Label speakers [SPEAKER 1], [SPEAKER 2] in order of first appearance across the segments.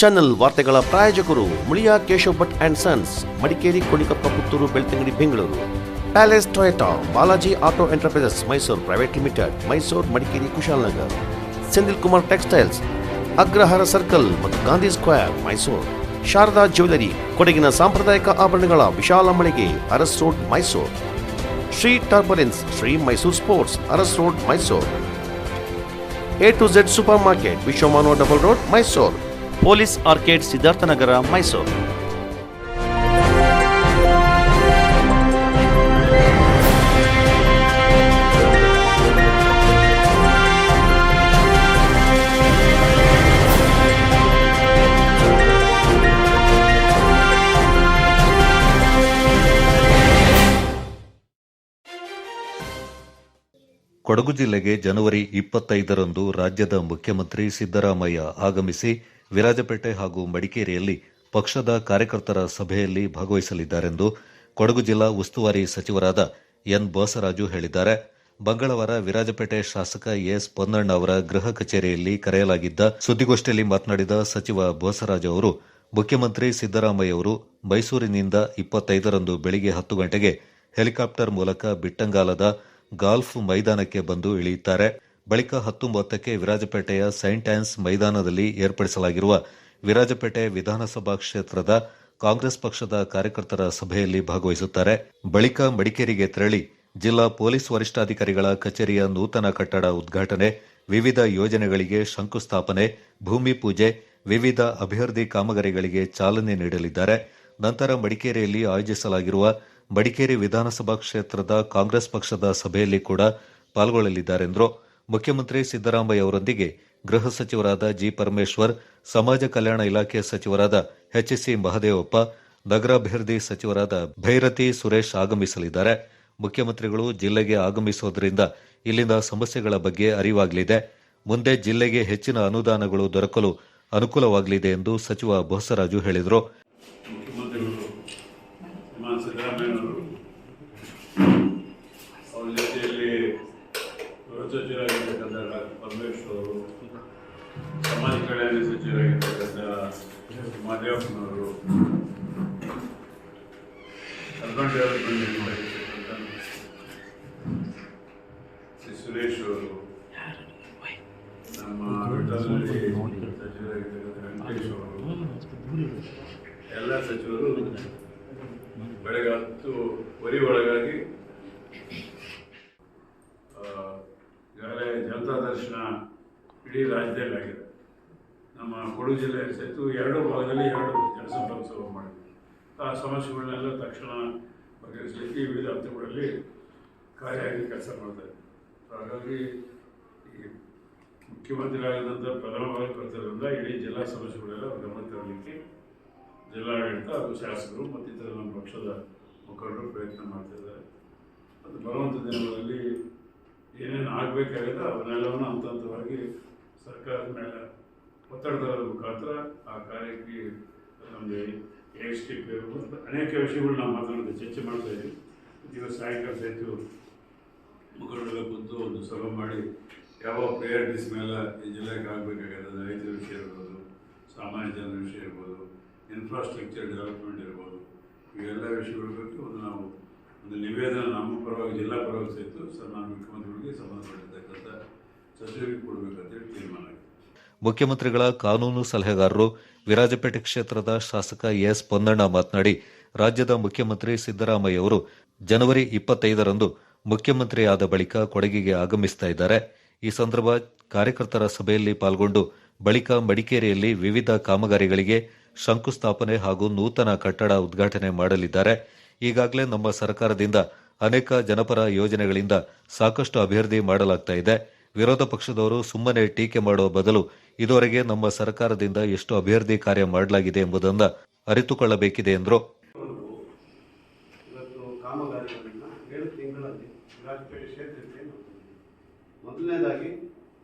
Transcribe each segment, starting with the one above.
[SPEAKER 1] Channel ವಾರ್ತೆಗಳ ಪ್ರಾಯೋಜಕರು Muliya Keshav Bhat and sons, Madikeri, Konikoppa, Puttur, Belthangady, Bengaluru. Palace Toyota, Balaji auto enterprises Mysuru private limited, Mysuru, Madikeri, Kushalnagar. Sendil Kumar textiles, Agrahara circle ಮತ್ತು Gandhi square, Mysuru. Sharada jewellery, ಕೊಡಗಿನ ಸಾಂಪ್ರದಾಯಿಕ ಆಭರಣಗಳ ವಿಶಾಲ ಮಳಿಗೆ, Aras road, Mysuru. Shri turbulence, Shri Mysuru sports, Aras road, Mysuru. A to Z super market, Vishwamanava double road, Mysuru. Police arcade, Siddharthanagara, Mysuru.
[SPEAKER 2] Kodagu ಜಿಲ್ಲೆಗೆ ಜನವರಿ 25ರಂದು ರಾಜ್ಯದ ಮುಖ್ಯಮಂತ್ರಿ ಸಿದ್ದರಾಮಯ್ಯ ಆಗಮಿಸಿ ವಿರಾಜಪೇಟೆ ಹಾಗೂ ಮಡಿಕೇರಿಯಲ್ಲಿ ಪಕ್ಷದ ಕಾರ್ಯಕರ್ತರ ಸಭೆಯಲ್ಲಿ ಭಾಗವಹಿಸಲಿದ್ದಾರೆಂದು ಕೊಡಗು ಜಿಲ್ಲಾ ಉಸ್ತುವಾರಿ ಸಚಿವರಾದ ಎನ್ ಬೋಸರಾಜು ಹೇಳಿದ್ದಾರೆ. ಮಂಗಳವಾರ ವಿರಾಜಪೇಟೆ ಶಾಸಕ ಎಸ್ ಪೊನ್ನಣ್ಣ ಅವರ ಗೃಹ ಕಚೇರಿಯಲ್ಲಿ ಕರೆಯಲಾಗಿದ್ದ ಸುದ್ದಿಗೋಷ್ಠಿಯಲ್ಲಿ ಮಾತನಾಡಿದ ಸಚಿವ ಬೋಸರಾಜು ಅವರು, ಮುಖ್ಯಮಂತ್ರಿ ಸಿದ್ದರಾಮಯ್ಯ ಅವರು ಮೈಸೂರಿನಿಂದ 25ರಂದು ಬೆಳಿಗ್ಗೆ 10 ಗಂಟೆಗೆ ಹೆಲಿಕಾಪ್ಟರ್ ಮೂಲಕ ಬಿಟ್ಟಂಗಾಲದ ಗಾಲ್ಫ್ ಮೈದಾನಕ್ಕೆ ಬಂದು ಇಳಿಯುತ್ತಾರೆ. ಬಳಿಕ 10:30ಕ್ಕೆ ವಿರಾಜಪೇಟೆಯ ಸೈಂಟ್ ಆನ್ಸ್ ಮೈದಾನದಲ್ಲಿ ಏರ್ಪಡಿಸಲಾಗಿರುವ ವಿರಾಜಪೇಟೆ ವಿಧಾನಸಭಾ ಕ್ಷೇತ್ರದ ಕಾಂಗ್ರೆಸ್ ಪಕ್ಷದ ಕಾರ್ಯಕರ್ತರ ಸಭೆಯಲ್ಲಿ ಭಾಗವಹಿಸುತ್ತಾರೆ. ಬಳಿಕ ಮಡಿಕೇರಿಗೆ ತೆರಳಿ ಜಿಲ್ಲಾ ಪೊಲೀಸ್ ವರಿಷ್ಠಾಧಿಕಾರಿಗಳ ಕಚೇರಿಯ ನೂತನ ಕಟ್ಟಡ ಉದ್ಘಾಟನೆ, ವಿವಿಧ ಯೋಜನೆಗಳಿಗೆ ಶಂಕುಸ್ಥಾಪನೆ, ಭೂಮಿ ಪೂಜೆ, ವಿವಿಧ ಅಭಿವೃದ್ಧಿ ಕಾಮಗಾರಿಗಳಿಗೆ ಚಾಲನೆ ನೀಡಲಿದ್ದಾರೆ. ನಂತರ ಮಡಿಕೇರಿಯಲ್ಲಿ ಆಯೋಜಿಸಲಾಗಿರುವ ಮಡಿಕೇರಿ ವಿಧಾನಸಭಾ ಕ್ಷೇತ್ರದ ಕಾಂಗ್ರೆಸ್ ಪಕ್ಷದ ಸಭೆಯಲ್ಲಿ ಕೂಡ ಪಾಲ್ಗೊಳ್ಳಲಿದ್ದಾರೆಂದರು. ಮುಖ್ಯಮಂತ್ರಿ ಸಿದ್ದರಾಮಯ್ಯ ಅವರೊಂದಿಗೆ ಗೃಹ ಸಚಿವರಾದ ಜಿ ಪರಮೇಶ್ವರ್, ಸಮಾಜ ಕಲ್ಯಾಣ ಇಲಾಖೆ ಸಚಿವರಾದ ಎಚ್ಸಿ ಮಹದೇವಪ್ಪ, ನಗರಾಭಿವೃದ್ಧಿ ಸಚಿವರಾದ ಭೈರತಿ ಸುರೇಶ್ ಆಗಮಿಸಲಿದ್ದಾರೆ. ಮುಖ್ಯಮಂತ್ರಿಗಳು ಜಿಲ್ಲೆಗೆ ಆಗಮಿಸುವುದರಿಂದ ಇಲ್ಲಿನ ಸಮಸ್ಯೆಗಳ ಬಗ್ಗೆ ಅರಿವಾಗಲಿದೆ. ಮುಂದೆ ಜಿಲ್ಲೆಗೆ ಹೆಚ್ಚಿನ ಅನುದಾನಗಳು ದೊರಕಲು ಅನುಕೂಲವಾಗಲಿದೆ ಎಂದು ಸಚಿವ ಬೋಸರಾಜು ಹೇಳಿದರು.
[SPEAKER 3] ಸಿದ್ದರಾಮಯ್ಯನವರು ಅವ್ರ ಜೊತೆಯಲ್ಲಿ ಗೃಹ ಸಚಿವರಾಗಿರ್ತಕ್ಕಂಥ ಪರಮೇಶ್ವರ್ ಅವರು, ಸಮಾಜ ಕಲ್ಯಾಣ ಸಚಿವರಾಗಿರ್ತಕ್ಕಂಥ ಮಾದೇವಪ್ಪನವರು, ಅರ್ಬನ್ ಡೆವಲಪ್ಮೆಂಟ್ ಆಗಿರ್ತಕ್ಕಂಥ ಶ್ರೀ ಸುರೇಶ್ ಅವರು, ನಮ್ಮ ಬೆಟ್ಟದಲ್ಲಿ ಸಚಿವರಾಗಿರ್ತಕ್ಕಂಥ ವೆಂಕಟೇಶ್ ಅವರು, ಎಲ್ಲ ಸಚಿವರು ಬೆಳಗ್ಗೆ 10:15 ಒಳಗಾಗಿ ಈಗಾಗಲೇ ಜನತಾ ದರ್ಶನ ಇಡೀ ರಾಜ್ಯದಲ್ಲಿ ಆಗಿದೆ. ನಮ್ಮ ಕೊಡಗು ಜಿಲ್ಲೆ ಸಹಿತ 2 ಭಾಗದಲ್ಲಿ 2 ಜನಸಂಪರ್ಕ ಸಭೆ ಮಾಡಿದ್ವಿ. ಆ ಸಮಸ್ಯೆಗಳನ್ನೆಲ್ಲ ತಕ್ಷಣ ಬಗೆಹರಿಸಲಿಕ್ಕೆ ವಿವಿಧ ಹಂತಗಳಲ್ಲಿ ಕಾರ್ಯವಾಗಿ ಕೆಲಸ ಮಾಡ್ತಾರೆ. ಹಾಗಾಗಿ ಈ ಮುಖ್ಯಮಂತ್ರಿಗಳಾದಂಥ ಪ್ರಥಮ ಬಾರಿಗೆ ಬರ್ತಿರೋದ್ರಿಂದ ಇಡೀ ಜಿಲ್ಲಾ ಸಮಸ್ಯೆಗಳೆಲ್ಲ ಗಮನ ತರಲಿಕ್ಕೆ ಜಿಲ್ಲಾಡಳಿತ ಹಾಗೂ ಶಾಸಕರು ಮತ್ತು ಇತರ ನಮ್ಮ ಪಕ್ಷದ ಮುಖಂಡರು ಪ್ರಯತ್ನ ಮಾಡ್ತಿದ್ದಾರೆ. ಮತ್ತು ಬರುವಂಥ ದಿನಗಳಲ್ಲಿ ಏನೇನು ಆಗಬೇಕಾಗಿದೆ ಅವನ್ನೆಲ್ಲವನ್ನು ಹಂತ ಹಂತವಾಗಿ ಸರ್ಕಾರದ ಮೇಲೆ ಒತ್ತಡ ತರೋದ್ರ ಮುಖಾಂತರ ಆ ಕಾರ್ಯಕ್ಕೆ ನಮಗೆ ASTP ಅನೇಕ ವಿಷಯಗಳು ನಾವು ಮಾತನಾಡಿದ ಚರ್ಚೆ ಮಾಡ್ತಾ ಇದ್ದೀವಿ. ಇವತ್ತು ಸಾಯಂಕಾಲ ಸಹಿತ ಮುಖಂಡರೆಲ್ಲ ಕುಂತು ಒಂದು ಸಭೆ ಮಾಡಿ ಯಾವ ಪ್ರಯಾರಿಟೀಸ್ ಮೇಲೆ ಈ ಜಿಲ್ಲೆಗೆ ಆಗಬೇಕಾಗಿದೆ, ರೈತರ ವಿಷಯ ಇರ್ಬೋದು, ಸಾಮಾನ್ಯ ಜನರ ವಿಷಯ ಇರ್ಬೋದು, ಇನ್ಫ್ರಾಸ್ಟ್ರಕ್ಚರ್ ಡೆವಲಪ್ಮೆಂಟ್ ಇರ್ಬೋದು, ಇವೆಲ್ಲ ವಿಷಯಗಳ ಬಗ್ಗೆ ನಾವು ಒಂದು ನಿವೇದನೆ ನಮ್ಮ ಪರವಾಗಿ ಜಿಲ್ಲಾ ಪರವಾಗಿ ಸಹಿತ ನಾನು ಮುಖ್ಯಮಂತ್ರಿಗಳಿಗೆ ಸಂಬಂಧಪಟ್ಟಿರ್ತಕ್ಕಂಥ ಸಚಿವರಿಗೆ ಕೊಡಬೇಕಂತೇಳಿ ತೀರ್ಮಾನ ಆಗಿದೆ.
[SPEAKER 2] ಮುಖ್ಯಮಂತ್ರಿಗಳ ಕಾನೂನು ಸಲಹೆಗಾರರು ವಿರಾಜಪೇಟೆ ಕ್ಷೇತ್ರದ ಶಾಸಕ ಎಸ್ ಪೊನ್ನಣ್ಣ ಮಾತನಾಡಿ, ರಾಜ್ಯದ ಮುಖ್ಯಮಂತ್ರಿ ಸಿದ್ದರಾಮಯ್ಯ ಅವರು ಜನವರಿ 25ರಂದು ಮುಖ್ಯಮಂತ್ರಿ ಆದ ಬಳಿಕ ಕೊಡಗಿಗೆ ಆಗಮಿಸ್ತಾ ಇದ್ದಾರೆ. ಈ ಸಂದರ್ಭ ಕಾರ್ಯಕರ್ತರ ಸಭೆಯಲ್ಲಿ ಪಾಲ್ಗೊಂಡು ಬಳಿಕ ಮಡಿಕೇರಿಯಲ್ಲಿ ವಿವಿಧ ಕಾಮಗಾರಿಗಳಿಗೆ ಶಂಕುಸ್ಥಾಪನೆ ಹಾಗೂ ನೂತನ ಕಟ್ಟಡ ಉದ್ಘಾಟನೆ ಮಾಡಲಿದ್ದಾರೆ. ಈಗಾಗಲೇ ನಮ್ಮ ಸರ್ಕಾರದಿಂದ ಅನೇಕ ಜನಪರ ಯೋಜನೆಗಳಿಂದ ಸಾಕಷ್ಟು ಅಭಿವೃದ್ಧಿ ಮಾಡಲಾಗ್ತಾ ಇದೆ. ವಿರೋಧ ಪಕ್ಷದವರು ಸುಮ್ಮನೆ ಟೀಕೆ ಮಾಡುವ ಬದಲು ಇದುವರೆಗೆ ನಮ್ಮ ಸರ್ಕಾರದಿಂದ ಎಷ್ಟು ಅಭಿವೃದ್ಧಿ ಕಾರ್ಯ ಮಾಡಲಾಗಿದೆ ಎಂಬುದನ್ನು ಅರಿತುಕೊಳ್ಳಬೇಕಿದೆ ಎಂದರು.
[SPEAKER 4] ಮೊದಲನೇದಾಗಿ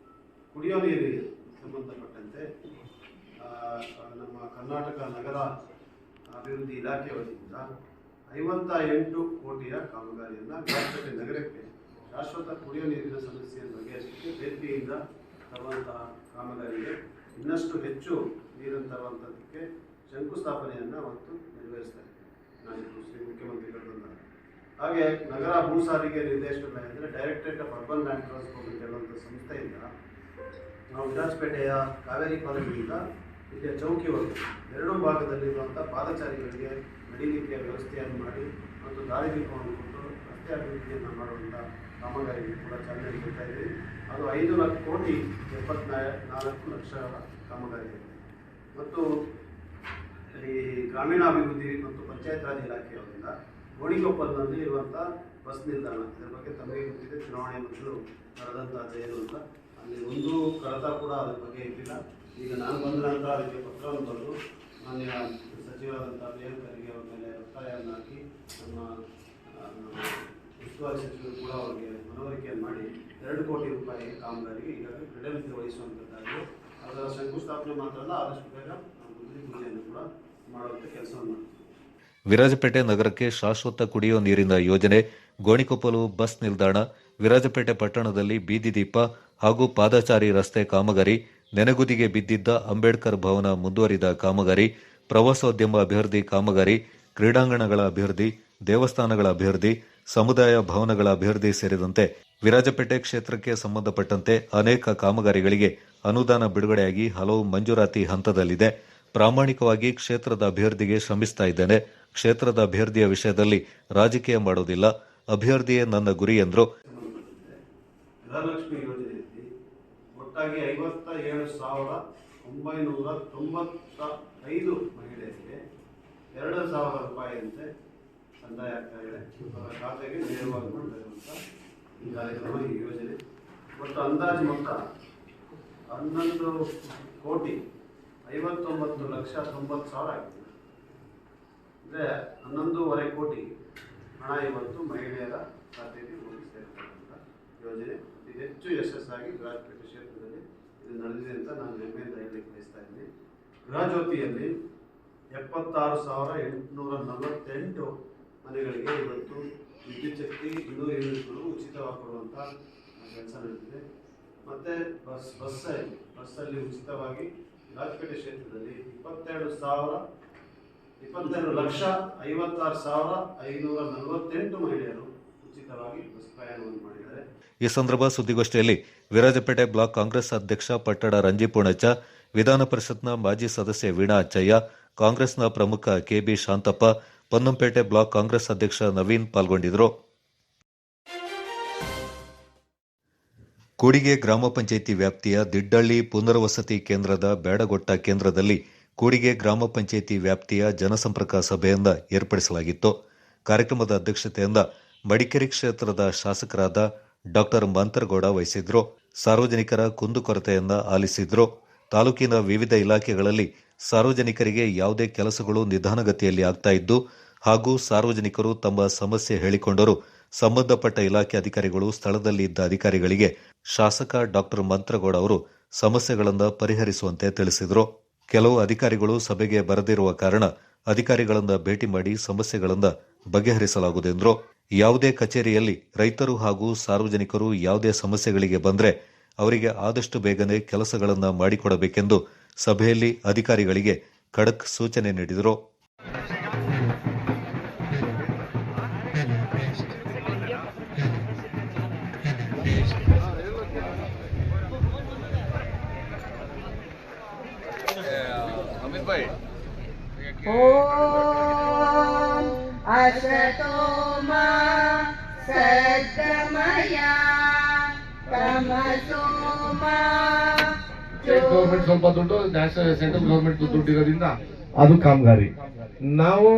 [SPEAKER 4] ಕುಡಿಯೋ ನೀರಿಗೆ ಸಂಬಂಧಪಟ್ಟಂತೆ ನಮ್ಮ ಕರ್ನಾಟಕ ನಗರ ಅಭಿವೃದ್ಧಿ ಇಲಾಖೆ ವತಿಯಿಂದ 58 ಕೋಟಿಯ ಕಾಮಗಾರಿಯನ್ನು ವಿರಾಜಪೇಟೆ ನಗರಕ್ಕೆ ಶಾಶ್ವತ ಕುಡಿಯುವ ನೀರಿನ ಸಮಸ್ಯೆಯನ್ನು ಬಗೆಹರಿಸಲಿಕ್ಕೆ ಬೇಡಿಕೆಯಿಂದ ತರುವಂತಹ ಕಾಮಗಾರಿಗೆ ಇನ್ನಷ್ಟು ಹೆಚ್ಚು ನೀರನ್ನು ತರುವಂಥದ್ದಕ್ಕೆ ಶಂಕುಸ್ಥಾಪನೆಯನ್ನು ಅವತ್ತು ನೆರವೇರಿಸ್ತಾ ಇದ್ದಾರೆ ನಾಯಕರು ಶ್ರೀ ಮುಖ್ಯಮಂತ್ರಿಗಳು ಬಂದಾಗ. ಹಾಗೆ ನಗರ ಭೂ ಸಾರಿಗೆ ನಿರ್ದೇಶನಾಲಯ ಅಂದರೆ directorate of urban land transport ಹೇಳುವಂಥ ಸಂಸ್ಥೆಯಿಂದ ನಾವು ವಿರಾಜಪೇಟೆಯ ಕಾವೇರಿ ಕಾಲೋನಿಯಿಂದ ಇಲ್ಲಿಯ ಚೌಕಿವರೆಗೂ ಎರಡೂ ಭಾಗದಲ್ಲಿರುವಂಥ ಪಾದಚಾರಿಗಳಿಗೆ ನಡೀಲಿಕ್ಕೆ ವ್ಯವಸ್ಥೆಯನ್ನು ಮಾಡಿ ಮತ್ತು ದಾರಿ ದೀಪವನ್ನು ಕೊಟ್ಟು ರಸ್ತೆ ಅಭಿವೃದ್ಧಿಯನ್ನು ಮಾಡುವಂಥ ಕಾಮಗಾರಿಗೆ ಕೂಡ ಚಾಲನೆ ನೀಡ್ತಾ ಇದ್ದೀವಿ. ಅದು 5,74,00,000 ಕಾಮಗಾರಿಯಾಗಿದೆ. ಮತ್ತು ಈ ಗ್ರಾಮೀಣಾಭಿವೃದ್ಧಿ ಮತ್ತು ಪಂಚಾಯತ್ ರಾಜ್ ಇಲಾಖೆಯವರಿಂದ ಗೋಣಿಕೊಪ್ಪಲ್ನಲ್ಲಿ ಇರುವಂಥ ಬಸ್ ನಿಲ್ದಾಣ, ಇದರ ಬಗ್ಗೆ ತಮಗೆ ಗೊತ್ತಿದೆ, ಚುನಾವಣೆ ಮೊದಲು ನಡೆದಂಥದ್ದು ಏನು ಅಂತ. ಅಲ್ಲಿ ಒಂದು ಕಡತ ಕೂಡ ಅದ್ರ ಬಗ್ಗೆ ಇರಲಿಲ್ಲ. ಈಗ ನಾನು ಬಂದ ನಂತರ ಅದಕ್ಕೆ ಪತ್ರವನ್ನು ಬರೆದು ಮಾನ್ಯ ಸಚಿವರಾದಂಥ ಪ್ರಿಯಾಂಕರಿಗೆ ಅವ್ರ ಮೇಲೆ ಒತ್ತಾಯವನ್ನು ಹಾಕಿ ನಮ್ಮ ಉಸ್ತುವಾರಿ ಸಚಿವರು ಕೂಡ ಅವರಿಗೆ ಮನವರಿಕೆಯನ್ನು ಮಾಡಿ 2 ಕೋಟಿ ರೂಪಾಯಿ ಕಾಮಗಾರಿಗೆ ಈಗಾಗಲೇ ಕ್ರೆಡೆನ್ಸಿ ವಹಿಸುವಂಥದ್ದಾಗಿದೆ. ಅದರ ಶಂಕುಸ್ಥಾಪನೆ ಮಾತ್ರ ಅಲ್ಲ, ಆದಷ್ಟು ಬೇಗ ನಾವು ಗುದ್ದಲಿ ಪೂಜೆಯನ್ನು ಕೂಡ ಮಾಡುವಂಥ ಕೆಲಸವನ್ನು ಮಾಡ್ತೀವಿ.
[SPEAKER 2] ವಿರಾಜಪೇಟೆ ನಗರಕ್ಕೆ ಶಾಶ್ವತ ಕುಡಿಯುವ ನೀರಿನ ಯೋಜನೆ, ಗೋಣಿಕೊಪ್ಪಲು ಬಸ್ ನಿಲ್ದಾಣ, ವಿರಾಜಪೇಟೆ ಪಟ್ಟಣದಲ್ಲಿ ಬೀದಿ ದೀಪ ಹಾಗೂ ಪಾದಚಾರಿ ರಸ್ತೆ ಕಾಮಗಾರಿ, ನೆನೆಗುದಿಗೆ ಬಿದ್ದಿದ್ದ ಅಂಬೇಡ್ಕರ್ ಭವನ ಮುಂದುವರಿದ ಕಾಮಗಾರಿ, ಪ್ರವಾಸೋದ್ಯಮ ಅಭಿವೃದ್ಧಿ ಕಾಮಗಾರಿ, ಕ್ರೀಡಾಂಗಣಗಳ ಅಭಿವೃದ್ಧಿ, ದೇವಸ್ಥಾನಗಳ ಅಭಿವೃದ್ಧಿ, ಸಮುದಾಯ ಭವನಗಳ ಅಭಿವೃದ್ಧಿ ಸೇರಿದಂತೆ ವಿರಾಜಪೇಟೆ ಕ್ಷೇತ್ರಕ್ಕೆ ಸಂಬಂಧಪಟ್ಟಂತೆ ಅನೇಕ ಕಾಮಗಾರಿಗಳಿಗೆ ಅನುದಾನ ಬಿಡುಗಡೆಯಾಗಿ ಹಲವು ಮಂಜೂರಾತಿ ಹಂತದಲ್ಲಿದೆ. ಪ್ರಾಮಾಣಿಕವಾಗಿ ಕ್ಷೇತ್ರದ ಅಭಿವೃದ್ಧಿಗೆ ಶ್ರಮಿಸ್ತಾ ಇದ್ದೇನೆ. ಕ್ಷೇತ್ರದ ಅಭಿವೃದ್ಧಿಯ ವಿಷಯದಲ್ಲಿ ರಾಜಕೀಯ ಮಾಡೋದಿಲ್ಲ. ಅಭಿವೃದ್ಧಿಯೇ ನನ್ನ ಗುರಿ ಎಂದರು.
[SPEAKER 4] ಗೃಹಲಕ್ಷ್ಮಿ ಯೋಜನೆಯಲ್ಲಿ ಒಟ್ಟಾಗಿ 57,995 ಮಹಿಳೆಯರಿಗೆ 2,000 ರೂಪಾಯಿಯಂತೆ ಸಂದಾಯ ಆಗ್ತಾ ಇದೆ. ಅವರ ಖಾತೆಗೆ ನೇರವಾಗಿ ಮಾಡಿರುವಂಥ ಈ ಕಾರ್ಯಕ್ರಮ, ಈ ಯೋಜನೆ. ಒಟ್ಟು ಅಂದಾಜು ಮೊತ್ತ 11,59,90,000 ಆಗಿದೆ. ಅಂದರೆ 11.5 ಕೋಟಿ ಹಣ ಇವತ್ತು ಮಹಿಳೆಯರ ಖಾತೆಗೆ ಹೋಗಿ ಸೇರ್ತಕ್ಕಂಥ ಯೋಜನೆ. ಇದು ಹೆಚ್ಚು ಯಶಸ್ಸಾಗಿ ವಿರಾಜಪೇಟೆ ಕ್ಷೇತ್ರದಲ್ಲಿ ಇದು ನಡೆದಿದೆ ಅಂತ ನಾನು ಹೆಮ್ಮೆಯಿಂದ ಹೇಳಲಿಕ್ಕೆ ಬಯಸ್ತಾ ಇದ್ದೀನಿ. ಗೃಹ ಜ್ಯೋತಿಯಲ್ಲಿ 76,848 ಮನೆಗಳಿಗೆ ಇವತ್ತು ವಿದ್ಯುತ್ ಶಕ್ತಿ 200 ಯೂನಿಟ್ಗಳು ಉಚಿತವಾಗಿ ಕೊಡುವಂಥ ಕೆಲಸ ನಡೆದಿದೆ. ಮತ್ತು ಬಸ್ಸಲ್ಲಿ ಉಚಿತವಾಗಿ ವಿರಾಜಪೇಟೆ ಕ್ಷೇತ್ರದಲ್ಲಿ 22,56,548 ಮಹಿಳೆಯರು ಉಚಿತವಾಗಿ ಬಸ್ ಪ್ರಯಾಣವನ್ನು ಮಾಡಿದ್ದಾರೆ.
[SPEAKER 2] ಈ ಸಂದರ್ಭ ಸುದ್ದಿಗೋಷ್ಠಿಯಲ್ಲಿ ವಿರಾಜಪೇಟೆ ಬ್ಲಾಕ್ ಕಾಂಗ್ರೆಸ್ ಅಧ್ಯಕ್ಷ ಪಟ್ಟಣ ರಂಜಿಪೂಣಚ್ಚ, ವಿಧಾನ ಪರಿಷತ್ನ ಮಾಜಿ ಸದಸ್ಯೆ ವೀಣಾ ಅಚ್ಚಯ್ಯ, ಕಾಂಗ್ರೆಸ್ನ ಪ್ರಮುಖ ಕೆಬಿ ಶಾಂತಪ್ಪ, ಪೊನ್ನಂಪೇಟೆ ಬ್ಲಾಕ್ ಕಾಂಗ್ರೆಸ್ ಅಧ್ಯಕ್ಷ ನವೀನ್ ಪಾಲ್ಗೊಂಡಿದ್ದರು. ಕೂಡಿಗೆ ಗ್ರಾಮ ಪಂಚಾಯಿತಿ ವ್ಯಾಪ್ತಿಯ ದಿಡ್ಡಳ್ಳಿ ಪುನರ್ವಸತಿ ಕೇಂದ್ರದ ಬೇಡಗೊಟ್ಟ ಕೇಂದ್ರದಲ್ಲಿ ಕೂಡಿಗೆ ಗ್ರಾಮ ಪಂಚಾಯಿತಿ ವ್ಯಾಪ್ತಿಯ ಜನಸಂಪರ್ಕ ಸಭೆಯಿಂದ ಏರ್ಪಡಿಸಲಾಗಿತ್ತು. ಕಾರ್ಯಕ್ರಮದ ಅಧ್ಯಕ್ಷತೆಯಿಂದ ಮಡಿಕೇರಿ ಕ್ಷೇತ್ರದ ಶಾಸಕರಾದ ಡಾ ಮಂತರಗೌಡ ವಹಿಸಿದ್ರು. ಸಾರ್ವಜನಿಕರ ಕುಂದುಕೊರತೆಯನ್ನ ಆಲಿಸಿದ್ರು. ತಾಲೂಕಿನ ವಿವಿಧ ಇಲಾಖೆಗಳಲ್ಲಿ ಸಾರ್ವಜನಿಕರಿಗೆ ಯಾವುದೇ ಕೆಲಸಗಳು ನಿಧಾನಗತಿಯಲ್ಲಿ ಆಗ್ತಾ ಇದ್ದು ಹಾಗೂ ಸಾರ್ವಜನಿಕರು ತಮ್ಮ ಸಮಸ್ಯೆ ಹೇಳಿಕೊಂಡರೂ ಸಂಬಂಧಪಟ್ಟ ಇಲಾಖೆ ಅಧಿಕಾರಿಗಳು ಸ್ಥಳದಲ್ಲಿ ಇದ್ದ ಅಧಿಕಾರಿಗಳಿಗೆ ಶಾಸಕ ಡಾ ಮಂತ್ರಗೌಡ ಅವರು ಸಮಸ್ಯೆಗಳನ್ನು ಪರಿಹರಿಸುವಂತೆ ತಿಳಿಸಿದರು. ಕೆಲವು ಅಧಿಕಾರಿಗಳು ಸಭೆಗೆ ಬರದಿರುವ ಕಾರಣ ಅಧಿಕಾರಿಗಳನ್ನು ಭೇಟಿ ಮಾಡಿ ಸಮಸ್ಯೆಗಳನ್ನು ಬಗೆಹರಿಸಲಾಗುವುದೆಂದರು. ಯಾವುದೇ ಕಚೇರಿಯಲ್ಲಿ ರೈತರು ಹಾಗೂ ಸಾರ್ವಜನಿಕರು ಯಾವುದೇ ಸಮಸ್ಯೆಗಳಿಗೆ ಬಂದರೆ ಅವರಿಗೆ ಆದಷ್ಟು ಬೇಗನೆ ಕೆಲಸಗಳನ್ನು ಮಾಡಿಕೊಡಬೇಕೆಂದು ಸಭೆಯಲ್ಲಿ ಅಧಿಕಾರಿಗಳಿಗೆ ಖಡಕ್ ಸೂಚನೆ ನೀಡಿದರು.
[SPEAKER 5] ಓಂ ಅಸತೋಮ ಸದ್ಗಮಯ ತಮಸೋಮ.
[SPEAKER 6] ಸ್ಟೇಟ್ ಗೌರ್ಮೆಂಟ್ ಸ್ವಲ್ಪ ದುಡ್ಡು, ನ್ಯಾಷನಲ್ ಸೆಂಟ್ರಲ್ ಗೌರ್ಮೆಂಟ್ ದುಡ್ಡು ಇರೋದ್ರಿಂದ ಅದು ಕಾಮಗಾರಿ. ನಾವು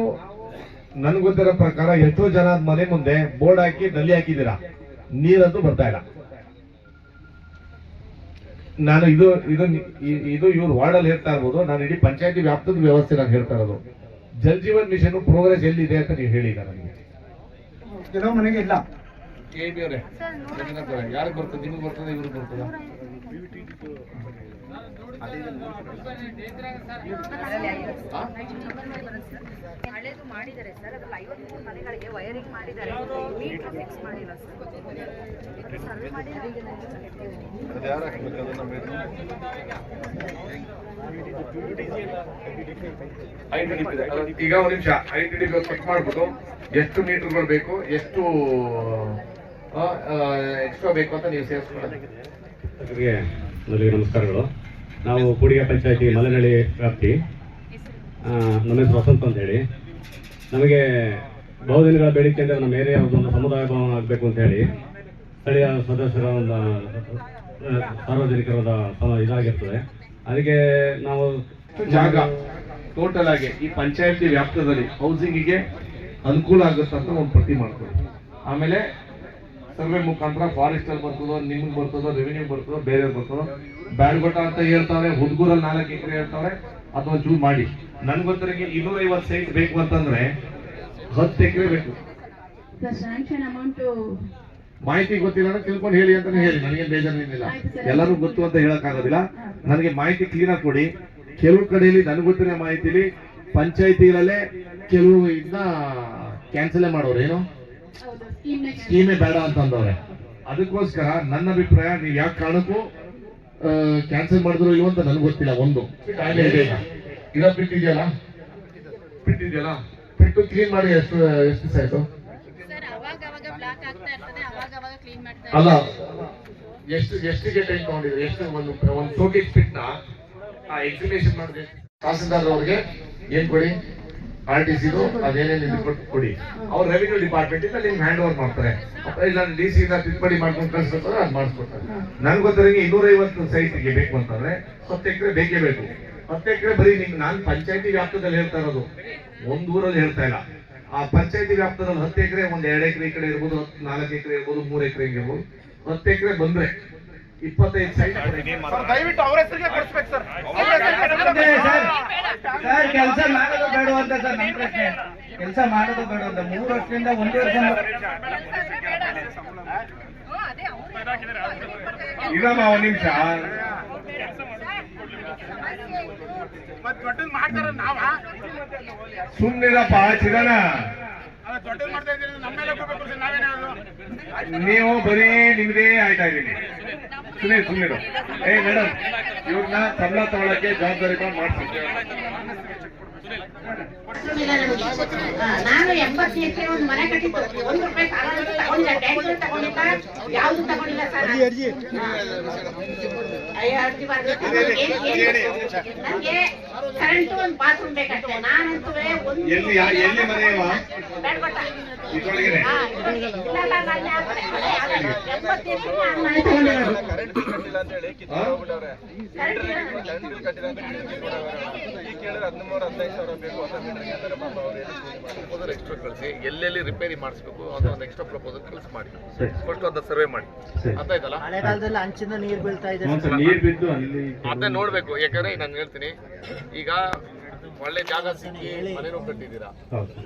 [SPEAKER 6] ನನ್ಗೆ ಗೊತ್ತಿರೋ ಪ್ರಕಾರ ಎಷ್ಟೋ ಜನ ಮನೆ ಮುಂದೆ ಬೋರ್ಡ್ ಹಾಕಿ ನಲ್ಲಿ ಹಾಕಿದ್ದೀರಾ, ನೀರಂತೂ ಬರ್ತಾ ಇಲ್ಲ. ನಾನು ಇದು ಇವ್ರು ವಾರ್ಡಲ್ಲಿ ಹೇಳ್ತಾ ಇರ್ಬೋದು, ನಾನು ಇಡೀ ಪಂಚಾಯತಿ ವ್ಯಾಪ್ತದ ವ್ಯವಸ್ಥೆ ನಾನು ಹೇಳ್ತಾ ಇರೋದು. ಜಲ್ ಜೀವನ್ ಮಿಷನ್ ಪ್ರೋಗ್ರೆಸ್ ಎಲ್ಲಿದೆ ಅಂತ ನೀವು ಹೇಳಿದ ನನಗೆ.
[SPEAKER 7] ಕೆಲವು ಮನೆಗೆ ಇಲ್ಲ.
[SPEAKER 6] ಯಾರಿಗೆ ಬರ್ತದೆ? ನಿಮಗೆ ಬರ್ತದೆ, ಇವ್ರಿಗೆ ಬರ್ತದ?
[SPEAKER 8] ಹಳೇದು ಮಾಡಿದ್ದಾರೆ ಸರ್, ಅದ್ರಲ್ಲಿ 53 ಮನೆಗಳಿಗೆ ವೈರಿಂಗ್ ಮಾಡಿದ್ದಾರೆ, ಮೀಟರ್ ಫಿಕ್ಸ್ ಮಾಡಿಲ್ಲ ಸರ್. ಸರ್ವೆ ಮಾಡಿ
[SPEAKER 6] ಈಗ ಒಂದು ನಿಮಿಷ ITDP ಚೆಕ್ ಮಾಡ್ಬಿಟ್ಟು ಎಷ್ಟು ಮೀಟರ್ಗಳು ಬೇಕು, ಎಷ್ಟು ಎಕ್ಸ್ಟ್ರಾ ಬೇಕು ಅಂತ ನೀವು ಸೇರಿಸ್ಕೊಳ್ಳಿ.
[SPEAKER 9] ಮೊದಲಿಗೆ ನಮಸ್ಕಾರಗಳು. ನಾವು ಕೂಡಿಗೆ ಪಂಚಾಯತಿ ಮಲೆನಳ್ಳಿ ವ್ಯಾಪ್ತಿ. ನಮ್ಮ ಹೆಸರು ವಸಂತ್ ಅಂತ ಹೇಳಿ. ನಮಗೆ ಬಹುದಿನಗಳ ಬೇಡಿಕೆ ಅಂದರೆ ನಮ್ಮ ಏರಿಯಾ ಒಂದು ಸಮುದಾಯ ಭವನ ಆಗಬೇಕು ಅಂತ ಹೇಳಿ ಸ್ಥಳೀಯ ಸದಸ್ಯರ ಒಂದು ಸಾರ್ವಜನಿಕರಾದ ಇದಾಗಿರ್ತದೆ. ಅದಕ್ಕೆ ನಾವು
[SPEAKER 6] ಜಾಗ ಟೋಟಲ್ ಆಗಿ ಈ ಪಂಚಾಯತಿ ವ್ಯಾಪ್ತದಲ್ಲಿ ಹೌಸಿಂಗಿಗೆ ಅನುಕೂಲ ಆಗುತ್ತಂತ ಒಂದು ಪಟ್ಟಿ ಮಾಡ್ಕೊಳ್ಳಿ. ಆಮೇಲೆ ಸರ್ವೆ ಮುಖಾಂತರ ಫಾರೆಸ್ಟ್ ಅಲ್ಲಿ ಬರ್ತದೋ, ನಿಮ್ಗೆ ಬರ್ತದೋ, ರೆವಿನ್ಯೂ ಬರ್ತದೋ, ಬೇರೆ ಬರ್ತದೋ, ಬ್ಯಾಡ್ಗೊಟ್ಟ ಅಂತ ಹೇಳ್ತಾರೆ, ಹುಡ್ಗೂರಲ್ಲಿ 4 ಎಕರೆ ಹೇಳ್ತಾರೆ, ಅಥವಾ ಚೂಸ್ ಮಾಡಿ. ನನ್ಗೆ ಗೊತ್ತರಿಗೆ 250 ಸೈಟ್ ಬೇಕು ಅಂತಂದ್ರೆ 10 ಎಕರೆ ಬೇಕು. ಮಾಹಿತಿ ಗೊತ್ತಿಲ್ಲ ಅಂದ್ರೆ ತಿಳ್ಕೊಂಡು ಹೇಳಿ ಅಂತಾನೆ ಹೇಳಿ, ನನಗೆ ಬೇಜಾರೇನಿಲ್ಲ. ಎಲ್ಲರೂ ಗೊತ್ತು ಅಂತ ಹೇಳಕ್ ಆಗೋದಿಲ್ಲ. ನನಗೆ ಮಾಹಿತಿ ಕ್ಲೀನ್ ಆಗಿ ಕೊಡಿ. ಕೆಲವು ಕಡೆಯಲ್ಲಿ ನನಗೆ ಗೊತ್ತಿರೋ ಮಾಹಿತಿಲಿ ಪಂಚಾಯತಿಗಳಲ್ಲೇ ಕೆಲವು ಇದನ್ನ ಕ್ಯಾನ್ಸಲೇ ಮಾಡೋರು, ಏನು ಸ್ಕೀಮೇ ಬೇಡ ಅಂತ ಅಂದವ್ರೆ. ಅದಕ್ಕೋಸ್ಕರ ನನ್ನ ಅಭಿಪ್ರಾಯ, ನೀವು ಯಾವ ಕಾರಣಕ್ಕೂ ಕ್ಯಾನ್ಸಲ್ ಮಾಡಿದ್ರು ಇಲ್ವ ಅಂತ ನನಗೆ ಗೊತ್ತಿಲ್ಲ. ಒಂದು ಇರೋ ಬಿಟ್ಟಿದೆಯಲ್ಲ, ಬಿಟ್ಟು ಕ್ಲೀನ್ ಮಾಡಿ ಎಷ್ಟು ದಿವಸ ಆಯ್ತು? ಅಲ್ಲ, ಎಷ್ಟಿಗೆ ಟೈಮ್ ತಗೊಂಡಿದ್ರು? ಎಷ್ಟು ಒಂದು ಶೋಕೇಸ್ ಪಿಟ್ ನ ಎಕ್ಸಿಬಿಷನ್ ಮಾಡಿದ್ರೆ ತಹಸೀಲ್ದಾರ್ ಅವ್ರಿಗೆ ಏನ್ ಕೊಡಿ, RTCದು ಅದೇನೇನು ಕೊಡಿ. ಅವ್ರು ರೆವಿನ್ಯೂ ಡಿಪಾರ್ಟ್ಮೆಂಟ್ ಇಂದ ನಿಮ್ಗೆ ಹ್ಯಾಂಡ್ ಓವರ್ ಮಾಡ್ತಾರೆ. ಇಲ್ಲ DC ಇಂದ ತಿದ್ದುಪಡಿ ಮಾಡ್ಕೊಂಡು ಕಳಿಸ್ಕೊತಾರೆ, ಅದು ಮಾಡಿಸ್ಕೊಡ್ತಾರೆ. ನನ್ಗೆ ಗೊತ್ತಿರಂಗೆ 250 ಸೈಟ್ಗೆ ಬೇಕು ಅಂತಂದ್ರೆ 10 ಎಕರೆ ಬೇಕೇ ಬೇಕು. 10 ಎಕರೆ ಬರೀ ನಿಮ್ಗೆ ನಾನು ಪಂಚಾಯತಿ ವ್ಯಾಪ್ತದಲ್ಲಿ ಹೇಳ್ತಾ ಇರೋದು, ಒಂದು ಊರಲ್ಲಿ ಹೇಳ್ತಾ ಇಲ್ಲ. ಆ ಪಂಚಾಯತಿ ವ್ಯಾಪ್ತದಲ್ಲಿ 10 ಎಕರೆ, ಒಂದು 2 ಎಕರೆ ಈ ಕಡೆ ಇರ್ಬೋದು, 4 ಎಕರೆ ಇರ್ಬೋದು, 3 ಎಕರೆ ಇರ್ಬೋದು. 10 ಎಕರೆ ಬಂದ್ರೆ 25 ಸೈಟ್
[SPEAKER 7] ದಯವಿಟ್ಟು ಅವ್ರ ಹೆಸರಿಗೆ ಕೊಡಿಸ್ಬೇಕು ಸರ್.
[SPEAKER 10] ಕೆಲಸ ಮಾಡೋದು ಬೇಡ ಅಂತ ಸರ್ ನಮ್ಮ ಪ್ರಶ್ನೆ. ಕೆಲಸ ಮಾಡೋದು ಬೇಡ ಅಂತ 3 ವರ್ಷದಿಂದ 1 ವರ್ಷ
[SPEAKER 6] ಇದಮ್ಮ ಒಂದು ನಿಮಿಷ ಸುಮ್ಮನಿರಪ್ಪ ಚಿರಣ. ನೀವು ಬರೀ ನಿಮ್ದೇ ಆಯ್ತಾ ಇದ್ದೀನಿ. ಸುಮ್ಮನಿರು. ಮೇಡಮ್, ಇವ್ರನ್ನ ಸಂಬಳ ತಗೊಳಕ್ಕೆ ಜವಾಬ್ದಾರಿ ಮಾಡ್ತೀನಿ.
[SPEAKER 5] ನಾನು 80 ಎಕರೆ ಒಂದು ಮನೆ ಕಟ್ಟಿದ್ದು, 1 ರೂಪಾಯಿ ಸಾಲ ತಗೊಂಡಿಲ್ಲ, ಟ್ಯಾಂಕ್ ತಗೊಂಡಿಲ್ಲ, ಯಾವ್ದು ತಗೊಂಡಿಲ್ಲ ಸರ್. ನನಗೆ ಕರೆಂಟ್ ಒಂದು ಬಾತ್ರೂಮ್ ಬೇಕಾಗ್ತದೆ. ನಾನಂತೂ
[SPEAKER 6] ಎಲ್ಲಿ ಮನೆ
[SPEAKER 5] ಬೇಡ್ಕೊಟ್ಟ
[SPEAKER 6] ಇದ್ರೊಳಗೇನೆ
[SPEAKER 5] 80 ಎಕರೆ ನಾನು ಮನೆ ತಗೊಂಡಿರೋದು.
[SPEAKER 6] ಎಕ್ಸ್ಟ್ರಾ ಕಳಿಸಿ, ಎಲ್ಲೆಲ್ಲಿ ರಿಪೇರಿ ಮಾಡಿಸ್ಬೇಕು ಅಂತ ಒಂದು ಎಕ್ಸ್ಟ್ರಾ ಪ್ರಪೋಸಲ್ ಕಳಿಸಿ ಮಾಡಿ. ಫಸ್ಟ್ ಅದನ್ನ ಸರ್ವೆ ಮಾಡಿ. ಅರ್ಥ ಆಯ್ತಲ್ಲ?
[SPEAKER 10] ಮಳೆಗಾಲದಲ್ಲಿ ಹಂಚಿಂದ ನೀರು ಬೀಳ್ತಾ ಇದೆ,
[SPEAKER 6] ನೀರು ಬಿದ್ದು ಅದನ್ನ ನೋಡ್ಬೇಕು. ಯಾಕಂದ್ರೆ ನಾನು ಹೇಳ್ತೀನಿ, ಈಗ ಒಳ್ಳೆ ಜಾಗ ಸಿಕ್ಕಿ ಮನೆನೂ ಕಟ್ಟಿದ್ದೀರಾ,